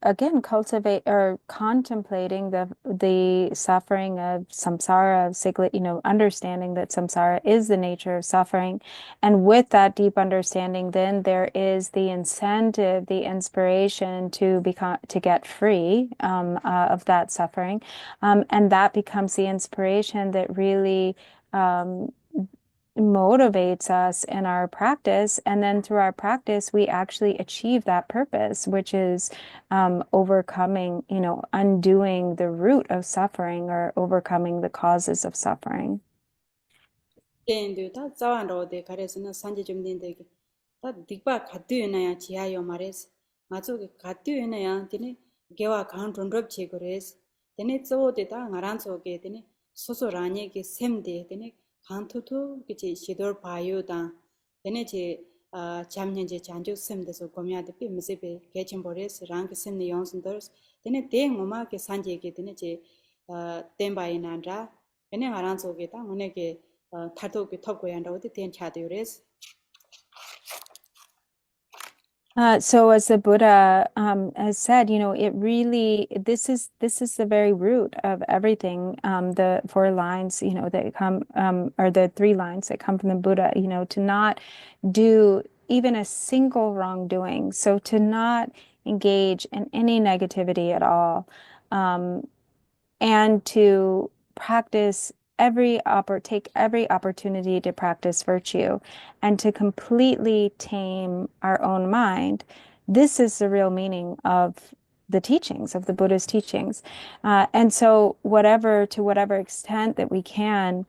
again cultivate or contemplating the suffering of samsara of sigla, understanding that samsara is the nature of suffering, and with that deep understanding, then there is the incentive, the inspiration to get free of that suffering, and that becomes the inspiration that really motivates us in our practice. And then through our practice, we actually achieve that purpose, which is overcoming, undoing the root of suffering or overcoming the causes of suffering. 땡도 다 짜완도데 가르스나 산지 좀 닌데게 다 딕바 가드유나야 지하요 마레스 마초게 가드유나야 데네 게와 간존럽 제거레스 데네 쪼데 다 나란초게 데네 소소라니게 셈데 데네 간투투 기치 시돌 바요다 데네 제 잠년제 잔조 셈데서 고미아데 삐미세베 개침보레스 랑게 셈네 용슨더스 데네 땡모마게 산제게 데네 제 템바이난다 데네 나란초게 다 오네게 타도게 턱고ян다오데 된 차도요레스. So as the Buddha has said, it really this is the very root of everything. The four lines, that come or the three lines that come from the Buddha, to not do even a single wrongdoing. So to not engage in any negativity at all, and to practice take every opportunity to practice virtue and to completely tame our own mind. This is the real meaning of the teachings, of the Buddha's teachings. And so to whatever extent that we can,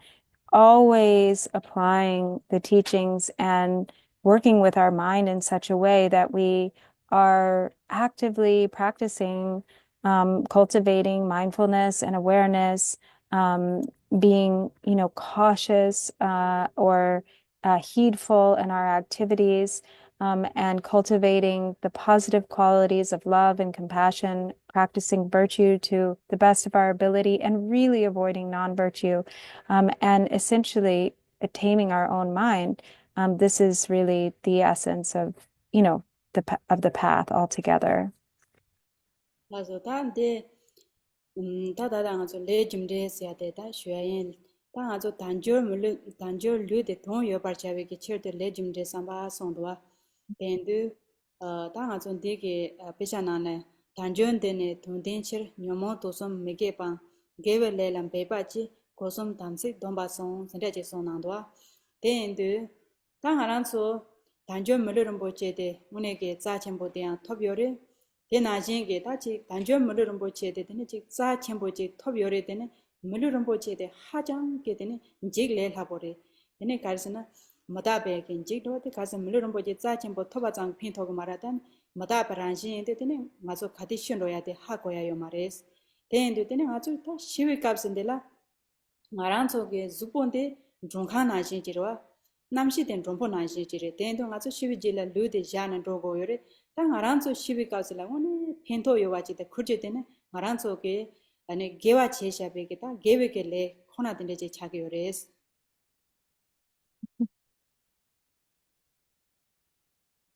always applying the teachings and working with our mind in such a way that we are actively practicing, cultivating mindfulness and awareness, being, cautious or heedful in our activities, and cultivating the positive qualities of love and compassion, practicing virtue to the best of our ability, and really avoiding non-virtue, and essentially taming our own mind. This is really the essence of, the path altogether. 그래서 다한테 다다랑 저 레짐데스야 되다 쉬어인 다아저 단절 류데 동요 발차베기 칠데 레짐데 삼바 송도와 덴두 다아저 되게 베샤나네 단전데네 돈덴칠 녀모 도섬 메게방 게벨레람 베바치 고섬 담식 돈바송 선대제 송난도와 덴두 다아란소 단전 물르름 보체데 문에게 자천보대야 톱요레 대나진게 다치 단전 물르름 보체데 되네 직 자천보체 톱요레 되네 물르름 보체데 하장게 되네 직레 하보레 되네 가르스나 마다베게 직도데 가서 물르름 보체 자천보 톱바장 핀토고 말하단 마다바란신데 되네 마저 가디션로야데 하고야요 말레스 대인도 되네 아주 다 시위값인데라 마란초게 주본데 종카나신지로와 남시된 좀보나신지레 대인도 아주 시위질라 루데 자는 로고요레 땅 아란초 시위값이라 오네 펜토 요와지데 쿠르제데네 마란초게 아니 게와 제샤베게다 게베게레 코나든데 자기요레스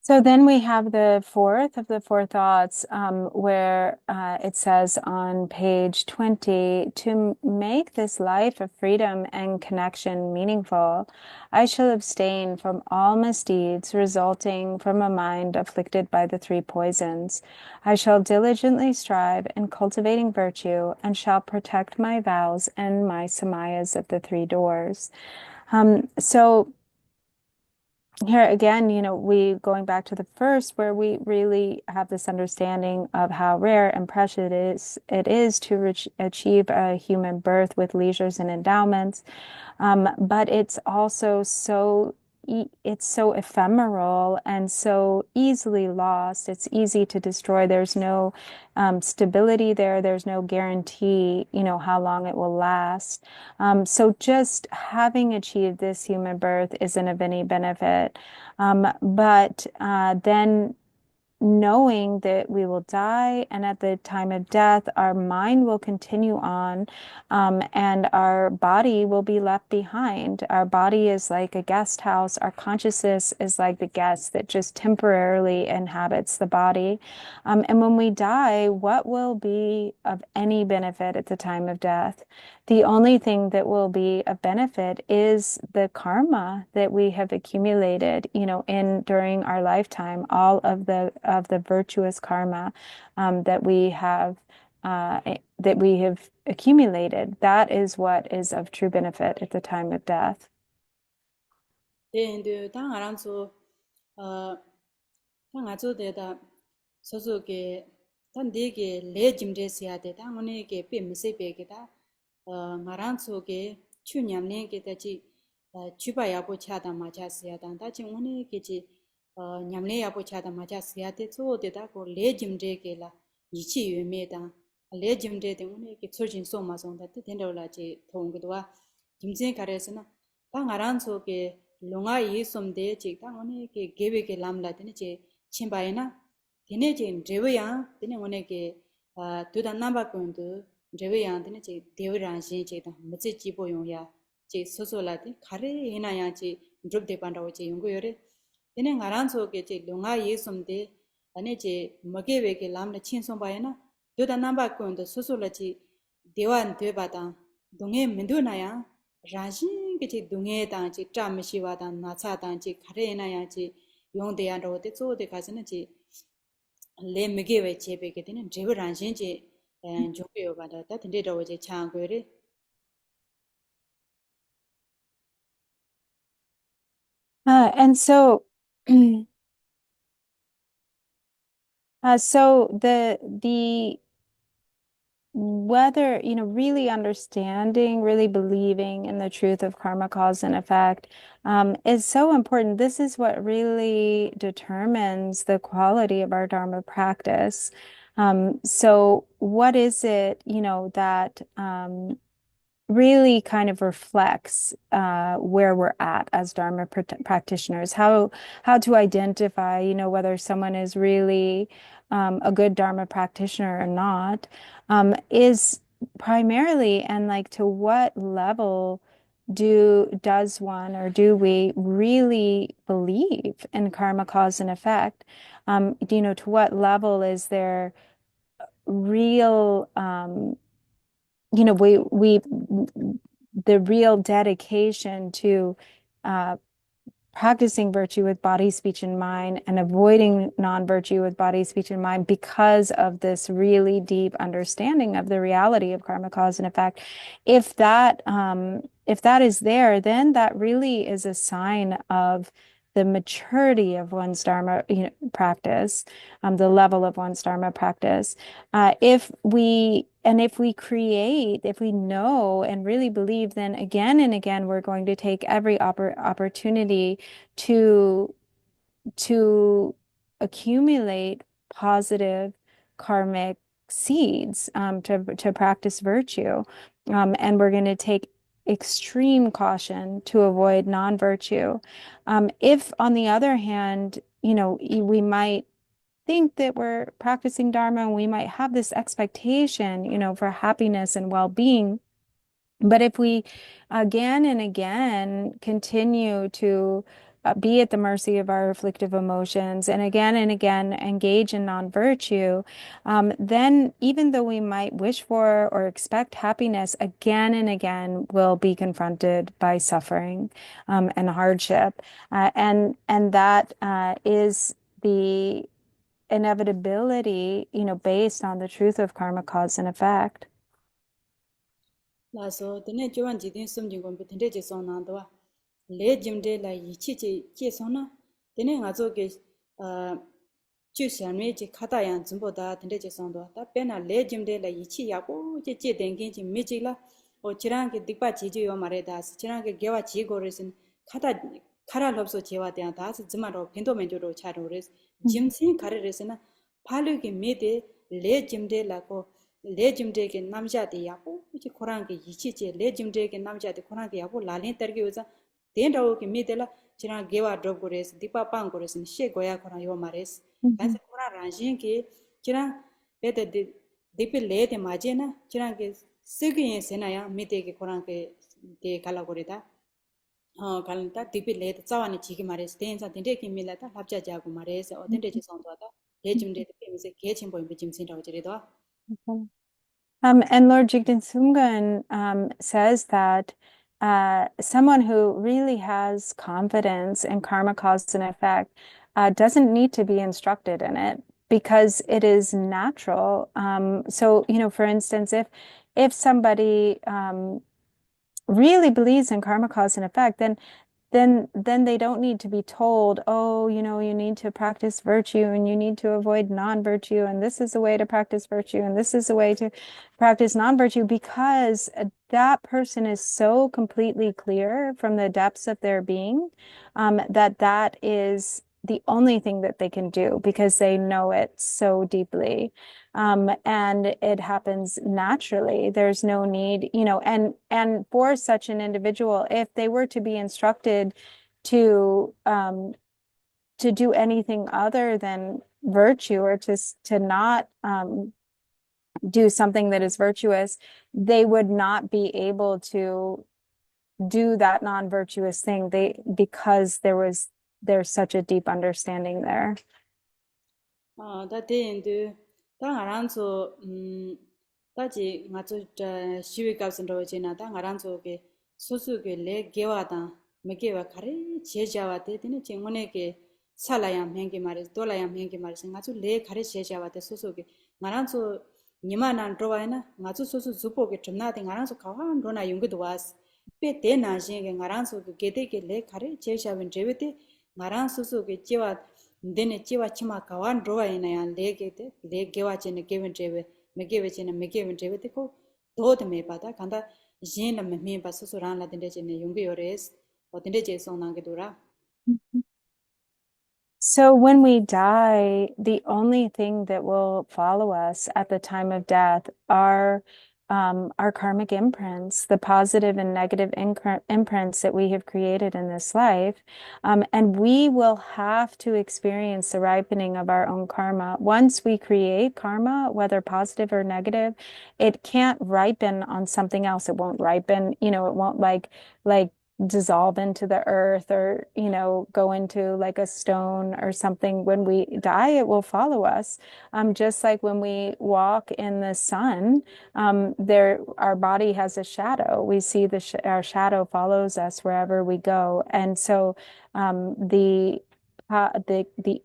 So then we have the fourth of the four thoughts, where it says on page 20, to make this life of freedom and connection meaningful, I shall abstain from all misdeeds resulting from a mind afflicted by the three poisons. I shall diligently strive in cultivating virtue and shall protect my vows and my samayas of the three doors. So here again, we going back to the first, where we really have this understanding of how rare and precious it is to achieve a human birth with leisures and endowments. But it's also it's so ephemeral and so easily lost. It's easy to destroy. There's no stability there. There's no guarantee, how long it will last. So just having achieved this human birth isn't of any benefit. But then knowing that we will die, and at the time of death, our mind will continue on, and our body will be left behind. Our body is like a guest house. Our consciousness is like the guest that just temporarily inhabits the body. And when we die, what will be of any benefit at the time of death? The only thing that will be of benefit is the karma that we have accumulated, during our lifetime, all of the virtuous karma that we have accumulated. That is what is of true benefit at the time of death. 네, 당하란소 당아조 데다 소소게 단디게 레짐데스야데 당오네게 뻬미세베게다 마란소게 추냠네게 다지 주바야보 차다 마차스야다 다지 오네게지 냠레야보 차다 마차스야데 소데다 고 레짐데게라 이치유메다 레짐데데 오네게 소진 소마송다 텐더라지 통기도와 김진 가레스나 당아란소게 롱아 이솜데 직당오네게 게베게 람라데네 제 침바이나 데네제 제외야 데네 오네게 두다 남바콘도 제외야 데네 제 데브란신 제다 무지 지보용야 제 소소라데 가레 이나야 제 드롭데 반다오 제 용고요레 데네 가란소게 제 롱아 이솜데 아네 제 머게베게 람나 친솜바이나 두다 남바콘도 소소라지 대완 되바다 동에 민두나야 라신 게 동에 단지 짬시와다 나차단지 가레나야지 용 대안으로 때 쪼대 가서는 지 le mege we chebe ke tin driver ran shin che jobe yo ba da tin de do che chang kwe re And so, so the whether, really understanding, really believing in the truth of karma, cause and effect, is so important. This is what really determines the quality of our Dharma practice. So what is it, that really kind of reflects where we're at as Dharma practitioners, how to identify, whether someone is really a good Dharma practitioner or not, is primarily, and like, to what level does one, or do we really believe in karma, cause and effect? To what level is there real we the real dedication to uh, practicing virtue with body, speech, and mind, and avoiding non-virtue with body, speech, and mind, because of this really deep understanding of the reality of karma, cause, and effect. If that is there, then that really is a sign of the maturity of one's Dharma, practice, the level of one's Dharma practice. If we know and really believe, then again and again, we're going to take every opportunity to accumulate positive karmic seeds, to practice virtue, and we're going to take extreme caution to avoid non-virtue. If, on the other hand, we might think that we're practicing Dharma, and we might have this expectation, for happiness and well-being. But if we again and again continue to be at the mercy of our afflictive emotions, and again engage in non-virtue, then even though we might wish for or expect happiness, again and again we'll be confronted by suffering, and hardship. And that is the inevitability, based on the truth of karma, cause, and effect. la so tene chuan ji din sum jing gon be tin de je song na do le jim de la yi chi je song na tene nga zo ge ju xian me ji kha da yang zhen bo da tin de je song do da pe na le jim de la yi chi ya bo je den gen ji me ji la o chirang ge dik pa ji ji yo ma re da chirang ge ge wa ji go re sin kha da khara lob so je wa da da zima ro pin do men jo ro cha ro re jim sin khare re sin na pha lu ge me de le jim de la ko le jimde ke namja de yapo chi khorang ke yichi che le jimde ke namja de khorang ke yapo lalin tar ke uza den dawo ke mi de la chira gewa drop gores dipa pang gores ni she goya khorang yo mares kan se khora ranjin ke chira be de dipi le de maje na chira ke sigi sena ya mi de ke khorang ke de kala gorita kalanta dipi le tsawani chi ki mares den sa den de ke mi la ta lapja ja go mares o den de che song to ta le jimde de pe mi se ge chen bo mi jim sin dawo jere do. And Lord Jigten Sumgun says that someone who really has confidence in karma, cause, and effect doesn't need to be instructed in it, because it is natural. So, for instance, if somebody really believes in karma, cause, and effect, then they don't need to be told, oh, you need to practice virtue, and you need to avoid non-virtue, and this is the way to practice virtue, and this is the way to practice non-virtue, because that person is so completely clear from the depths of their being, that is the only thing that they can do, because they know it so deeply. And it happens naturally. There's no need, and for such an individual, if they were to be instructed to do anything other than virtue, or to not do something that is virtuous, they would not be able to do that non-virtuous thing, because there's such a deep understanding there. Da de da ngaran so da ji nga zo shiwi ka sin ro jina da ngaran so ke su su ke le gewa da me gewa khare je jawa de ne che ngone ke 살아야 행기 말이지 돌아야 행기 말이지 아주 내 가르 제자와데 소소게 나랑서 니만한 들어와이나 아주 소소 주포게 좀나데 나랑서 가한 로나 용기도 와스 pe te na jing ge ngarang so ge de ge le khare che sha wen je te ngarang so so ge chewa dene chewa chima kawan rowa ina ya le ge te le ge wa chen ge wen je we me ge we chen me ge wen je we te ko do de me pa ta kanda yin la me me pa so so ran la den de chen yung ge yores o den de je song nang ge do ra. So when we die, the only thing that will follow us at the time of death are our karmic imprints, the positive and negative imprints that we have created in this life. And we will have to experience the ripening of our own karma. Once we create karma, whether positive or negative, it can't ripen on something else. It won't ripen, it won't like dissolve into the earth or go into like a stone or something. When we die, it will follow us, just like when we walk in the sun, our body has a shadow. We see our shadow follows us wherever we go. And so the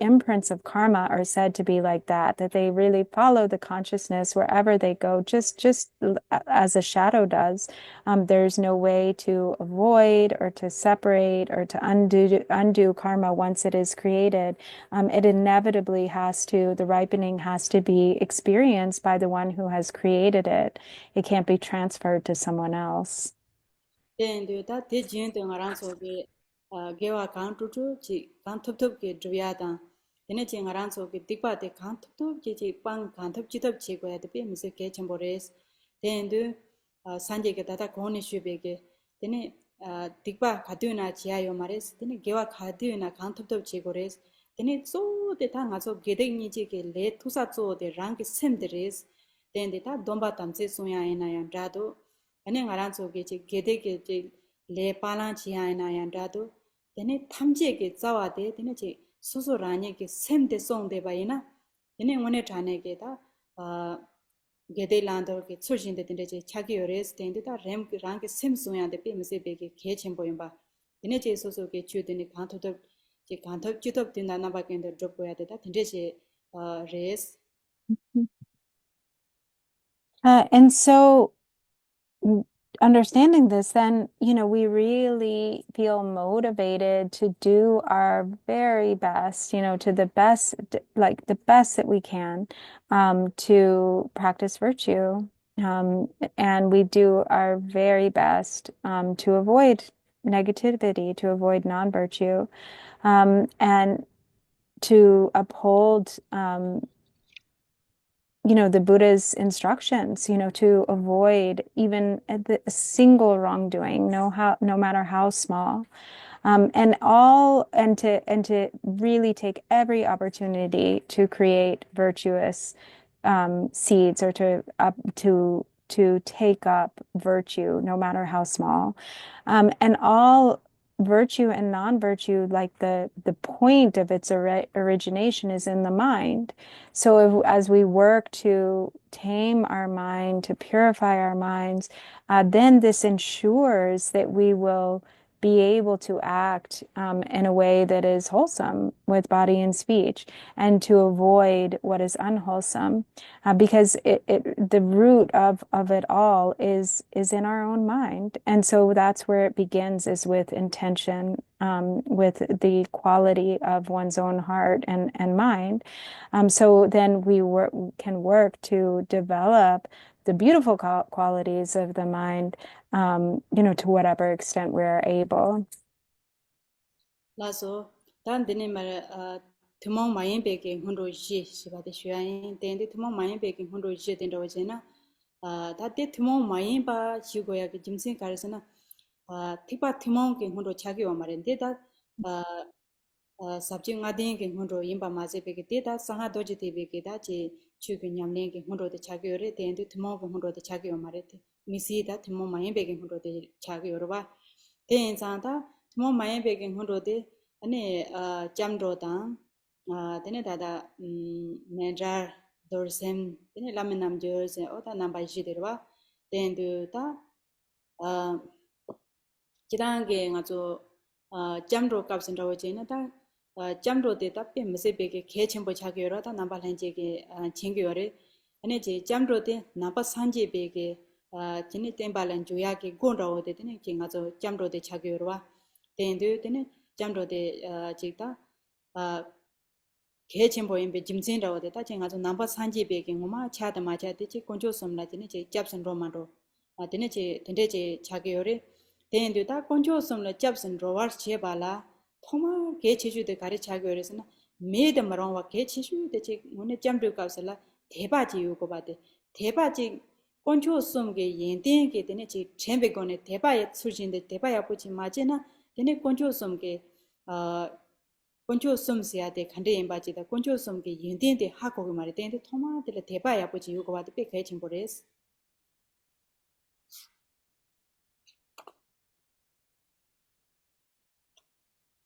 imprints of karma are said to be like that they really follow the consciousness wherever they go, just as a shadow does. There's no way to avoid or to separate or to undo karma once it is created. It inevitably the ripening has to be experienced by the one who has created it. It can't be transferred to someone else. Then do that de jin de ngarang so ge ge wa kan tu tu chi kan thup thup ge dya da dene chi ngarang so ge tikpa de kan thup thup chi pang kan thup chi thup chi ko ya de pe mi se ke chen bores then do san je ge da ko ni shu be ge dene tikpa ka du na chi ayo mares dene ge wa ka du na kan thup thup chi gores dene so de ta nga so ge de ni chi ge le thu sa so de rang ge sem de res then de ta domba tam se so ya ina ya da do ane ngaran so ge che gede ge che le palan chi ya na yan da do dene thamje ge zawa de dene che so so ranye ge sem de song de ba ina dene ngone thane ge da gede lan do ge chujin de dene che chagi yores de de da rem rang ge sem so ya de pe mse be ge ge chen boyin ba dene che so so ge chu dene kan tho de che kan tho chu de na na ba gen de drop ya de da dene che res. And so understanding this, then, we really feel motivated to do our very best, to the best, like the best that we can, to practice virtue. And we do our very best, to avoid negativity, to avoid non-virtue, and to uphold, the Buddha's instructions, to avoid even a single wrongdoing, no matter how small, and to really take every opportunity to create virtuous seeds, or to take up virtue, no matter how small, and all virtue and non-virtue, like the point of its origination is in the mind. So as we work to tame our mind, to purify our minds, then this ensures that we will be able to act in a way that is wholesome with body and speech, and to avoid what is unwholesome, because the root of it all is in our own mind. And so that's where it begins, is with intention, with the quality of one's own heart and mind. So then we can work to develop the beautiful qualities of the mind, to whatever extent we're able. Laso, dan dene mara tumong mayin beke hundo ji shiba de shuayin den de tumong mayin beke hundo ji den do jena da de tumong mayin ba ji go ya ge jimsin karesana thipa tumong ke hundo chagi wa mare de da sabji nga den ke hundo yimba ma je beke de da sanga do ji de beke da je chu ge nyam len ke hundo de chagi yore den de tumong ke hundo de chagi wa mare de misi da tumong mayin beke hundo de chagi yore ba den zang da tumong mayin beke hundo de ane jamdo dang tene dada menjar dorsem tene laminam jose oda namba jiderwa tendu ta jidange nga zo jamdo kapsin rawo jena ta jamro de ta pe mse be ke khe chenpo chagyo ra ta namba lanje ke chengyo re ane je jamro de namba sanje be ke jine tenpa lan joya ke gondro de tene ke nga zo jamro de chagyo ra ten de tene jamro de jikta khe chenpo yinpe jimtsen ra de ta che nga zo namba sanje be ke ngoma cha de ma cha de che konjo somla tene che japsen ro man ro tene che tende che chagyo re ten de ta konjo somla japsen ro war che bala thoma ke cheju de gari chagyo re sana me de marong wa ke cheju de che ngone jamru ka sala theba ji yu ko ba de theba ji konjo som ge yin den ge tene che chenbe gone theba ya sujin de theba ya puchi ma che na tene konjo som ge konjo som sia de khande yin ba ji da konjo som ge yin den de ha ko ge ma re den de thoma de theba ya puchi yu ko ba de pe ke chen bo res.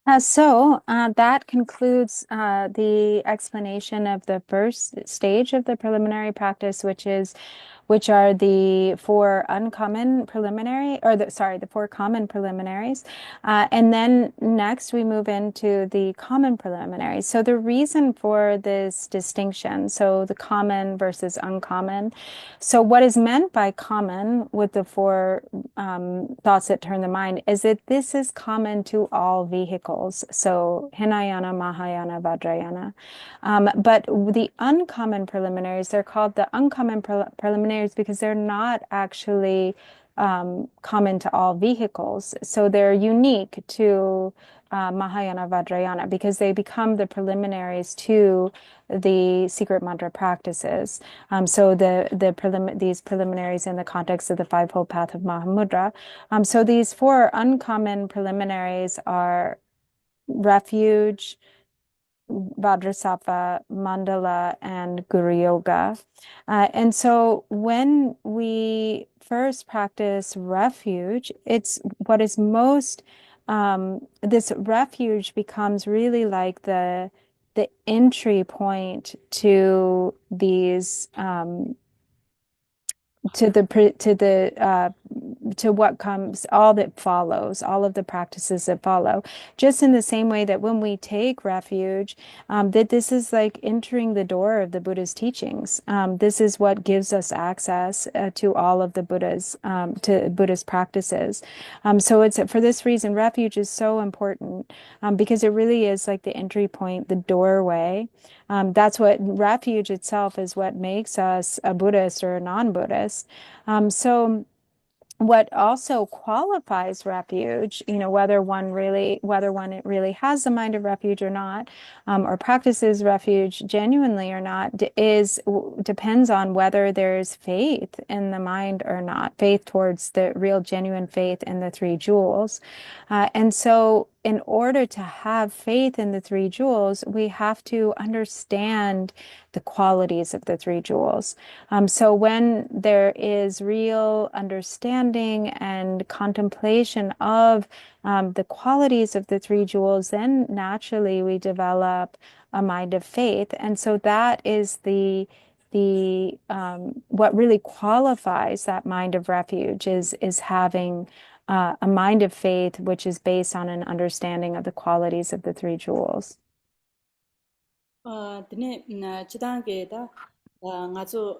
That concludes the explanation of the first stage of the preliminary practice, which are the four uncommon preliminary, or the four common preliminaries. And then next we move into the common preliminaries. So the reason for this distinction, so the common versus uncommon. So what is meant by common with the four thoughts that turn the mind is that this is common to all vehicles. So Hinayana, Mahayana, Vajrayana. But the uncommon preliminaries, they're called the uncommon preliminaries because they're not actually common to all vehicles. So they're unique to Mahayana, Vajrayana because they become the preliminaries to the secret mantra practices. So these preliminaries in the context of the Fivefold Path of Mahamudra. So these four uncommon preliminaries are refuge, Vajrasattva, Mandala, and Guru Yoga. And so when we first practice refuge, it's what is most, this refuge becomes really like the entry point to these to what comes, all that follows, all of the practices that follow. Just in the same way that when we take refuge, that this is like entering the door of the Buddha's teachings. This is what gives us access to all of the Buddha's practices. So it's for this reason, refuge is so important because it really is like the entry point, the doorway. That's what refuge itself is, what makes us a Buddhist or a non-Buddhist. So what also qualifies refuge, whether one really has the mind of refuge or not, or practices refuge genuinely or not, depends on whether there's faith in the mind or not, faith towards the real genuine faith in the three jewels. And so in order to have faith in the three jewels, we have to understand the qualities of the three jewels. So when there is real understanding and contemplation of the qualities of the three jewels, then naturally we develop a mind of faith. And so that is what really qualifies that mind of refuge is having a mind of faith, which is based on an understanding of the qualities of the three jewels. Tene chidange da nga zo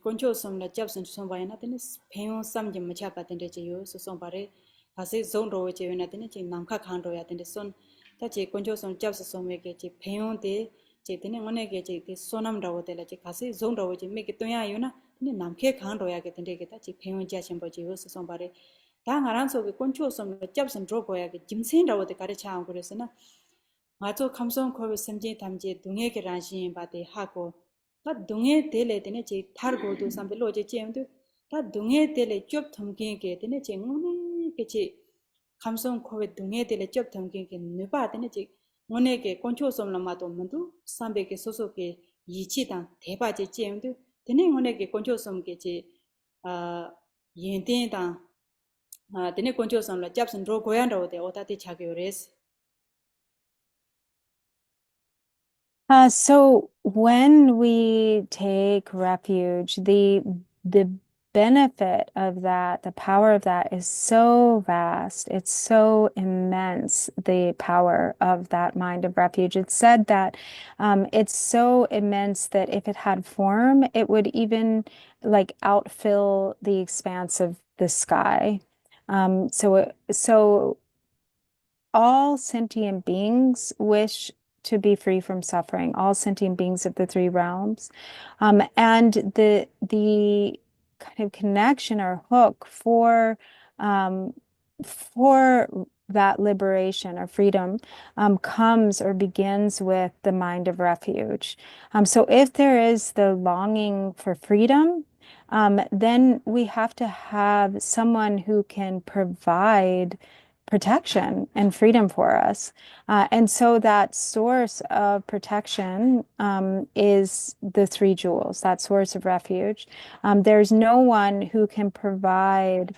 konjo som la jab sen som ba na tene pheon sam je ma cha pa tene che yo so som ba re ha se zong ro che yo na tene che nam kha khan ro ya tene son ta che konjo som jab se som me ke che pheon de che tene ngone ke che sonam ro de la che ha se zong ro che me ke ton ya yo na tene nam khe khan ro ya ke tene ke ta che pheon ja chen bo che yo so som ba re da nga ran so ke konjo som la jab sen ro bo ya ke jim sen ro de ka re cha ang ko re se na 마저 감성 코비 semje tamje dunghe ke ranshin ba de ha ko ta dunghe de le de je thar go do sam de lo je jem do ta dunghe de le chop thomke ke de ne je ngone ke je 감성 코비 dunghe de le chop thomke ke ne ba de ne je ngone ke koncho som la ma do mandu sambe ke so so ke yi chi dang de ba je jem do de ne ngone ke koncho som ke je yin den dang de ne koncho som la jap san ro go yan ro de o ta de cha ge res. So when we take refuge, the benefit of that, the power of that is so vast. It's so immense, the power of that mind of refuge. It's said that it's so immense that if it had form, it would even like outfill the expanse of the sky. So all sentient beings wish to be free from suffering, all sentient beings of the three realms. And the kind of connection or hook for that liberation or freedom comes or begins with the mind of refuge. So if there is the longing for freedom, then we have to have someone who can provide protection and freedom for us. And so that source of protection is the three jewels, that source of refuge. There's no one who can provide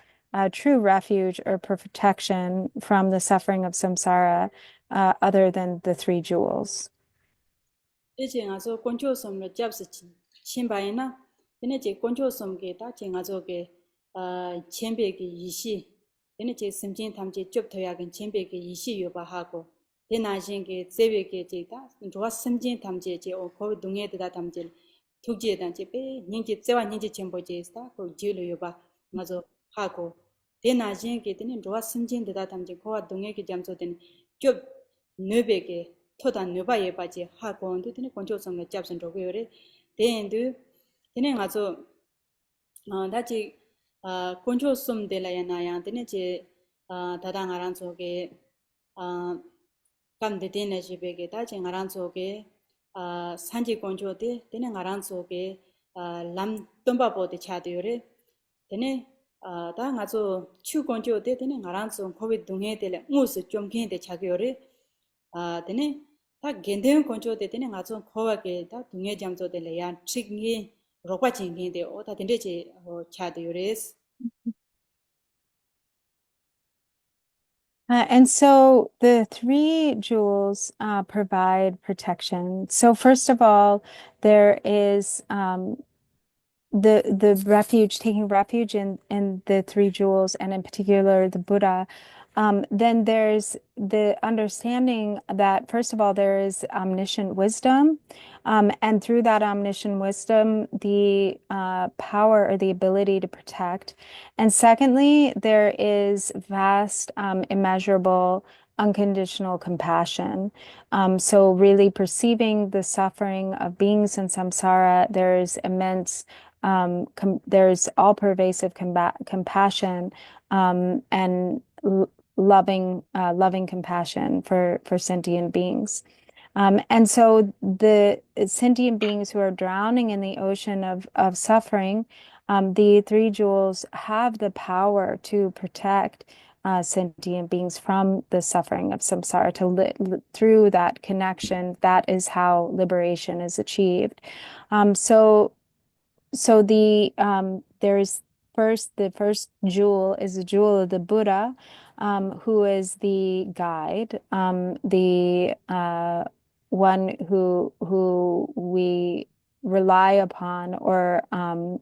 true refuge or protection from the suffering of samsara other than the three jewels. 이제 가서 권초 섬을 잡스 신바이나 이제 권초 섬게 다 쟁아저게 쳔베기 이시 이제 심진 탐지 좁터야긴 쳔베기 이시 요바하고 대나신게 제베게 제다 좋아 심진 탐지 제 거 동에다 탐지 투지에다 제베 닝지 제와 닝지 쳔보제스다 거 지로 요바 맞아 하고 대나신게 되는 좋아 심진다 탐지 거 동에게 잠소된 좁 뇌베게 토다 뇌바에 바지 하고 되는 권초성을 잡선 저거요래 대인도 되는 가서 다지 권초성 될라야나야 되는 제 다당 아란 속에 감데 되는 집에게 다지 아란 속에 산지 권초대 되는 아란 속에 람 덤바보데 차도요래 되는 다 가서 추 권초대 되는 아란 속 거기 동해 될 무스 좀 괜데 차교요래 되는 다 겐데운 건조대 되는 아주 거하게 다 동해 잠조될 야 책이 로바 진행인데 다 된대지 차도요레스. And so the three jewels provide protection. So first of all, there is the refuge, taking refuge in the three jewels, and in particular the Buddha. Then there's the understanding that, first of all, there is omniscient wisdom. And through that omniscient wisdom, the power or the ability to protect. And secondly, there is vast, immeasurable, unconditional compassion. So really perceiving the suffering of beings in samsara, there's immense there's all-pervasive compassion and loving compassion for sentient beings. And so the sentient beings who are drowning in the ocean of suffering, the three jewels have the power to protect sentient beings from the suffering of samsara. Through that connection, that is how liberation is achieved. So there's the first jewel is the jewel of the Buddha, who is the guide, the one who we rely upon, or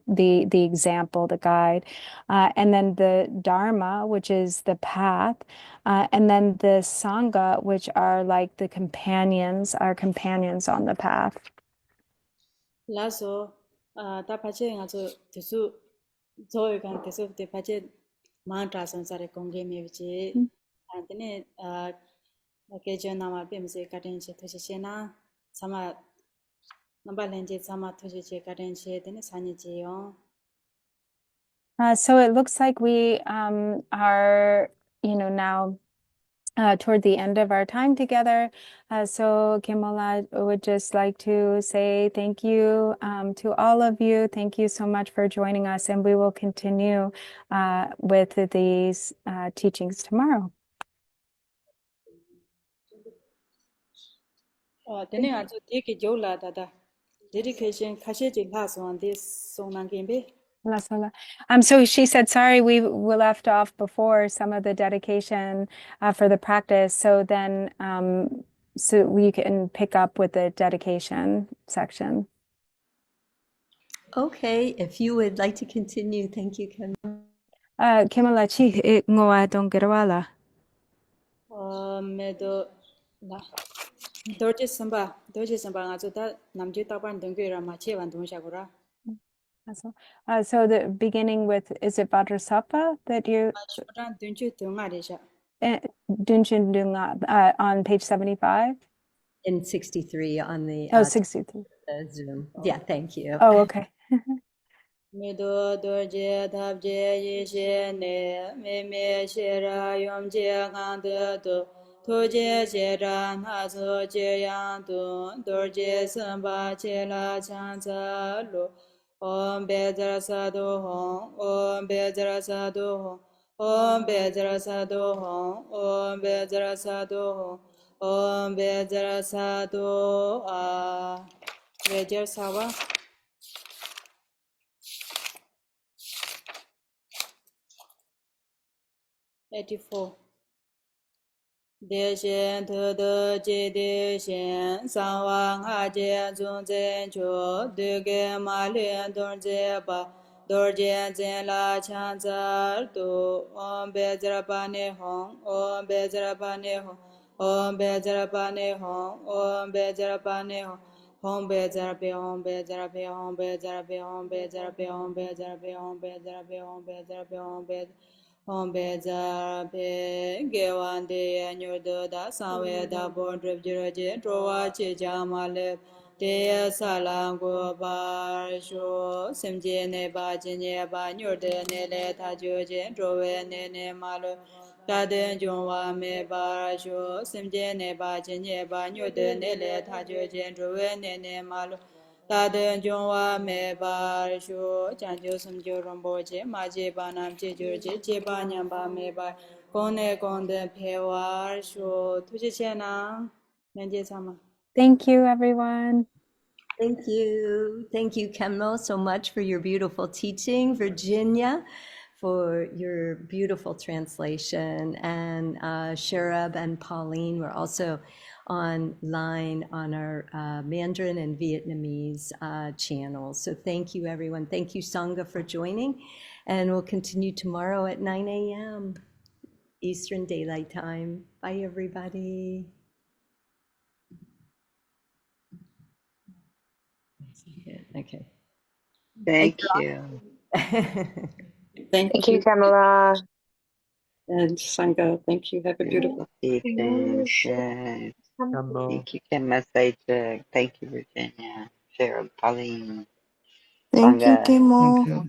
the example, the guide, and then the Dharma, which is the path, and then the Sangha, which are like the companions, our companions on the path. 라서 다 파제 가서 대수 저희가 대수 때 파제 만tra संसार 공개 메비지 안테네 계전나마 뱀세 가든지 토시시나 사마 넘발렌지 사마 토시시 가든지 되네 산이지요. So it looks like we are, now toward the end of our time together. So Khenmo would just like to say thank you to all of you. Thank you so much for joining us, and we will continue with these teachings tomorrow. 되네 아주 되게 좋라다다. Dedication 카셰지 라서 안 this 송난게베. So she said, sorry, we left off before some of the dedication for the practice. So then, so we can pick up with the dedication section. Okay, if you would like to continue, thank you, Khenmo. Kimala chi ngoa dong gerwala. Medo la dorje samba nga zo da namje taban dengge ra ma che wan dong sha gora. So the beginning with, is it Vajrasattva that you Shodan dengju donga de sha. Dunshin Dunga on page 75? In 63 on the, 63. Zoom. Yeah, thank you. Oh, okay. Medo dorje dabje ye she ne me me she ra yom je ngan de do toje je ra na zo je yang do dorje samba che la chan za lo om be zara sa do hong om be zara sa do hong om be zara sa do hong om be zara sa do hong om be zara sa do a be jar sa wa 84 deshe de de je deshe sang wang ha je zong zen cho de ge ma lian dong je ba dor je zen la chan za do om be zra pa ne hong om be zra pa ne hong om be zra pa ne hong om be zra pa ne hong hong be zra pe hong be zra pe hong be zra pe hong be zra pe hong be zra pe hong be zra pe hong be zra pe hong be Hong be zar pe ge wan de nyu de da sa we da bon drip jiro je tro wa che ja ma le de sa la go ba sho sim je ne ba jin ye ba nyu de ne le ta jo je tro we ne ne ma lo ta de jong wa me ba sho sim je ne ba jin ye ba nyu de ne le ta jo je tro we ne ne ma lo ta den jong wa me ba shu chan jo sum jo rom bo che ma je ba nam che jo che ba nyam ba me ba gong ne gong de pe wa shu tu che che na men je sama. Thank you, everyone. Thank you. Thank you, Khenmo, so much for your beautiful teaching. Virginia, for your beautiful translation. And Sherab and Pauline were also online on our Mandarin and Vietnamese channels. So thank you, everyone. Thank you, Sangha, for joining. And we'll continue tomorrow at 9 a.m. Eastern Daylight Time. Bye, everybody. Okay. Thank you. Thank you, you. Kamala. And Sangha, thank you. Have a beautiful Evenings, yes. Gambo. Thank you, Khenmo Tsechik. Thank you, Virginia. Cheryl, Pauline, Thank you, Sangha. Kimo.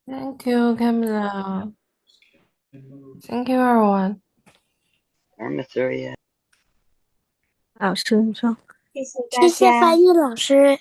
Thank you, Kamala. Thank you, everyone. Irma Surya. 老师，你说。谢谢翻译老师。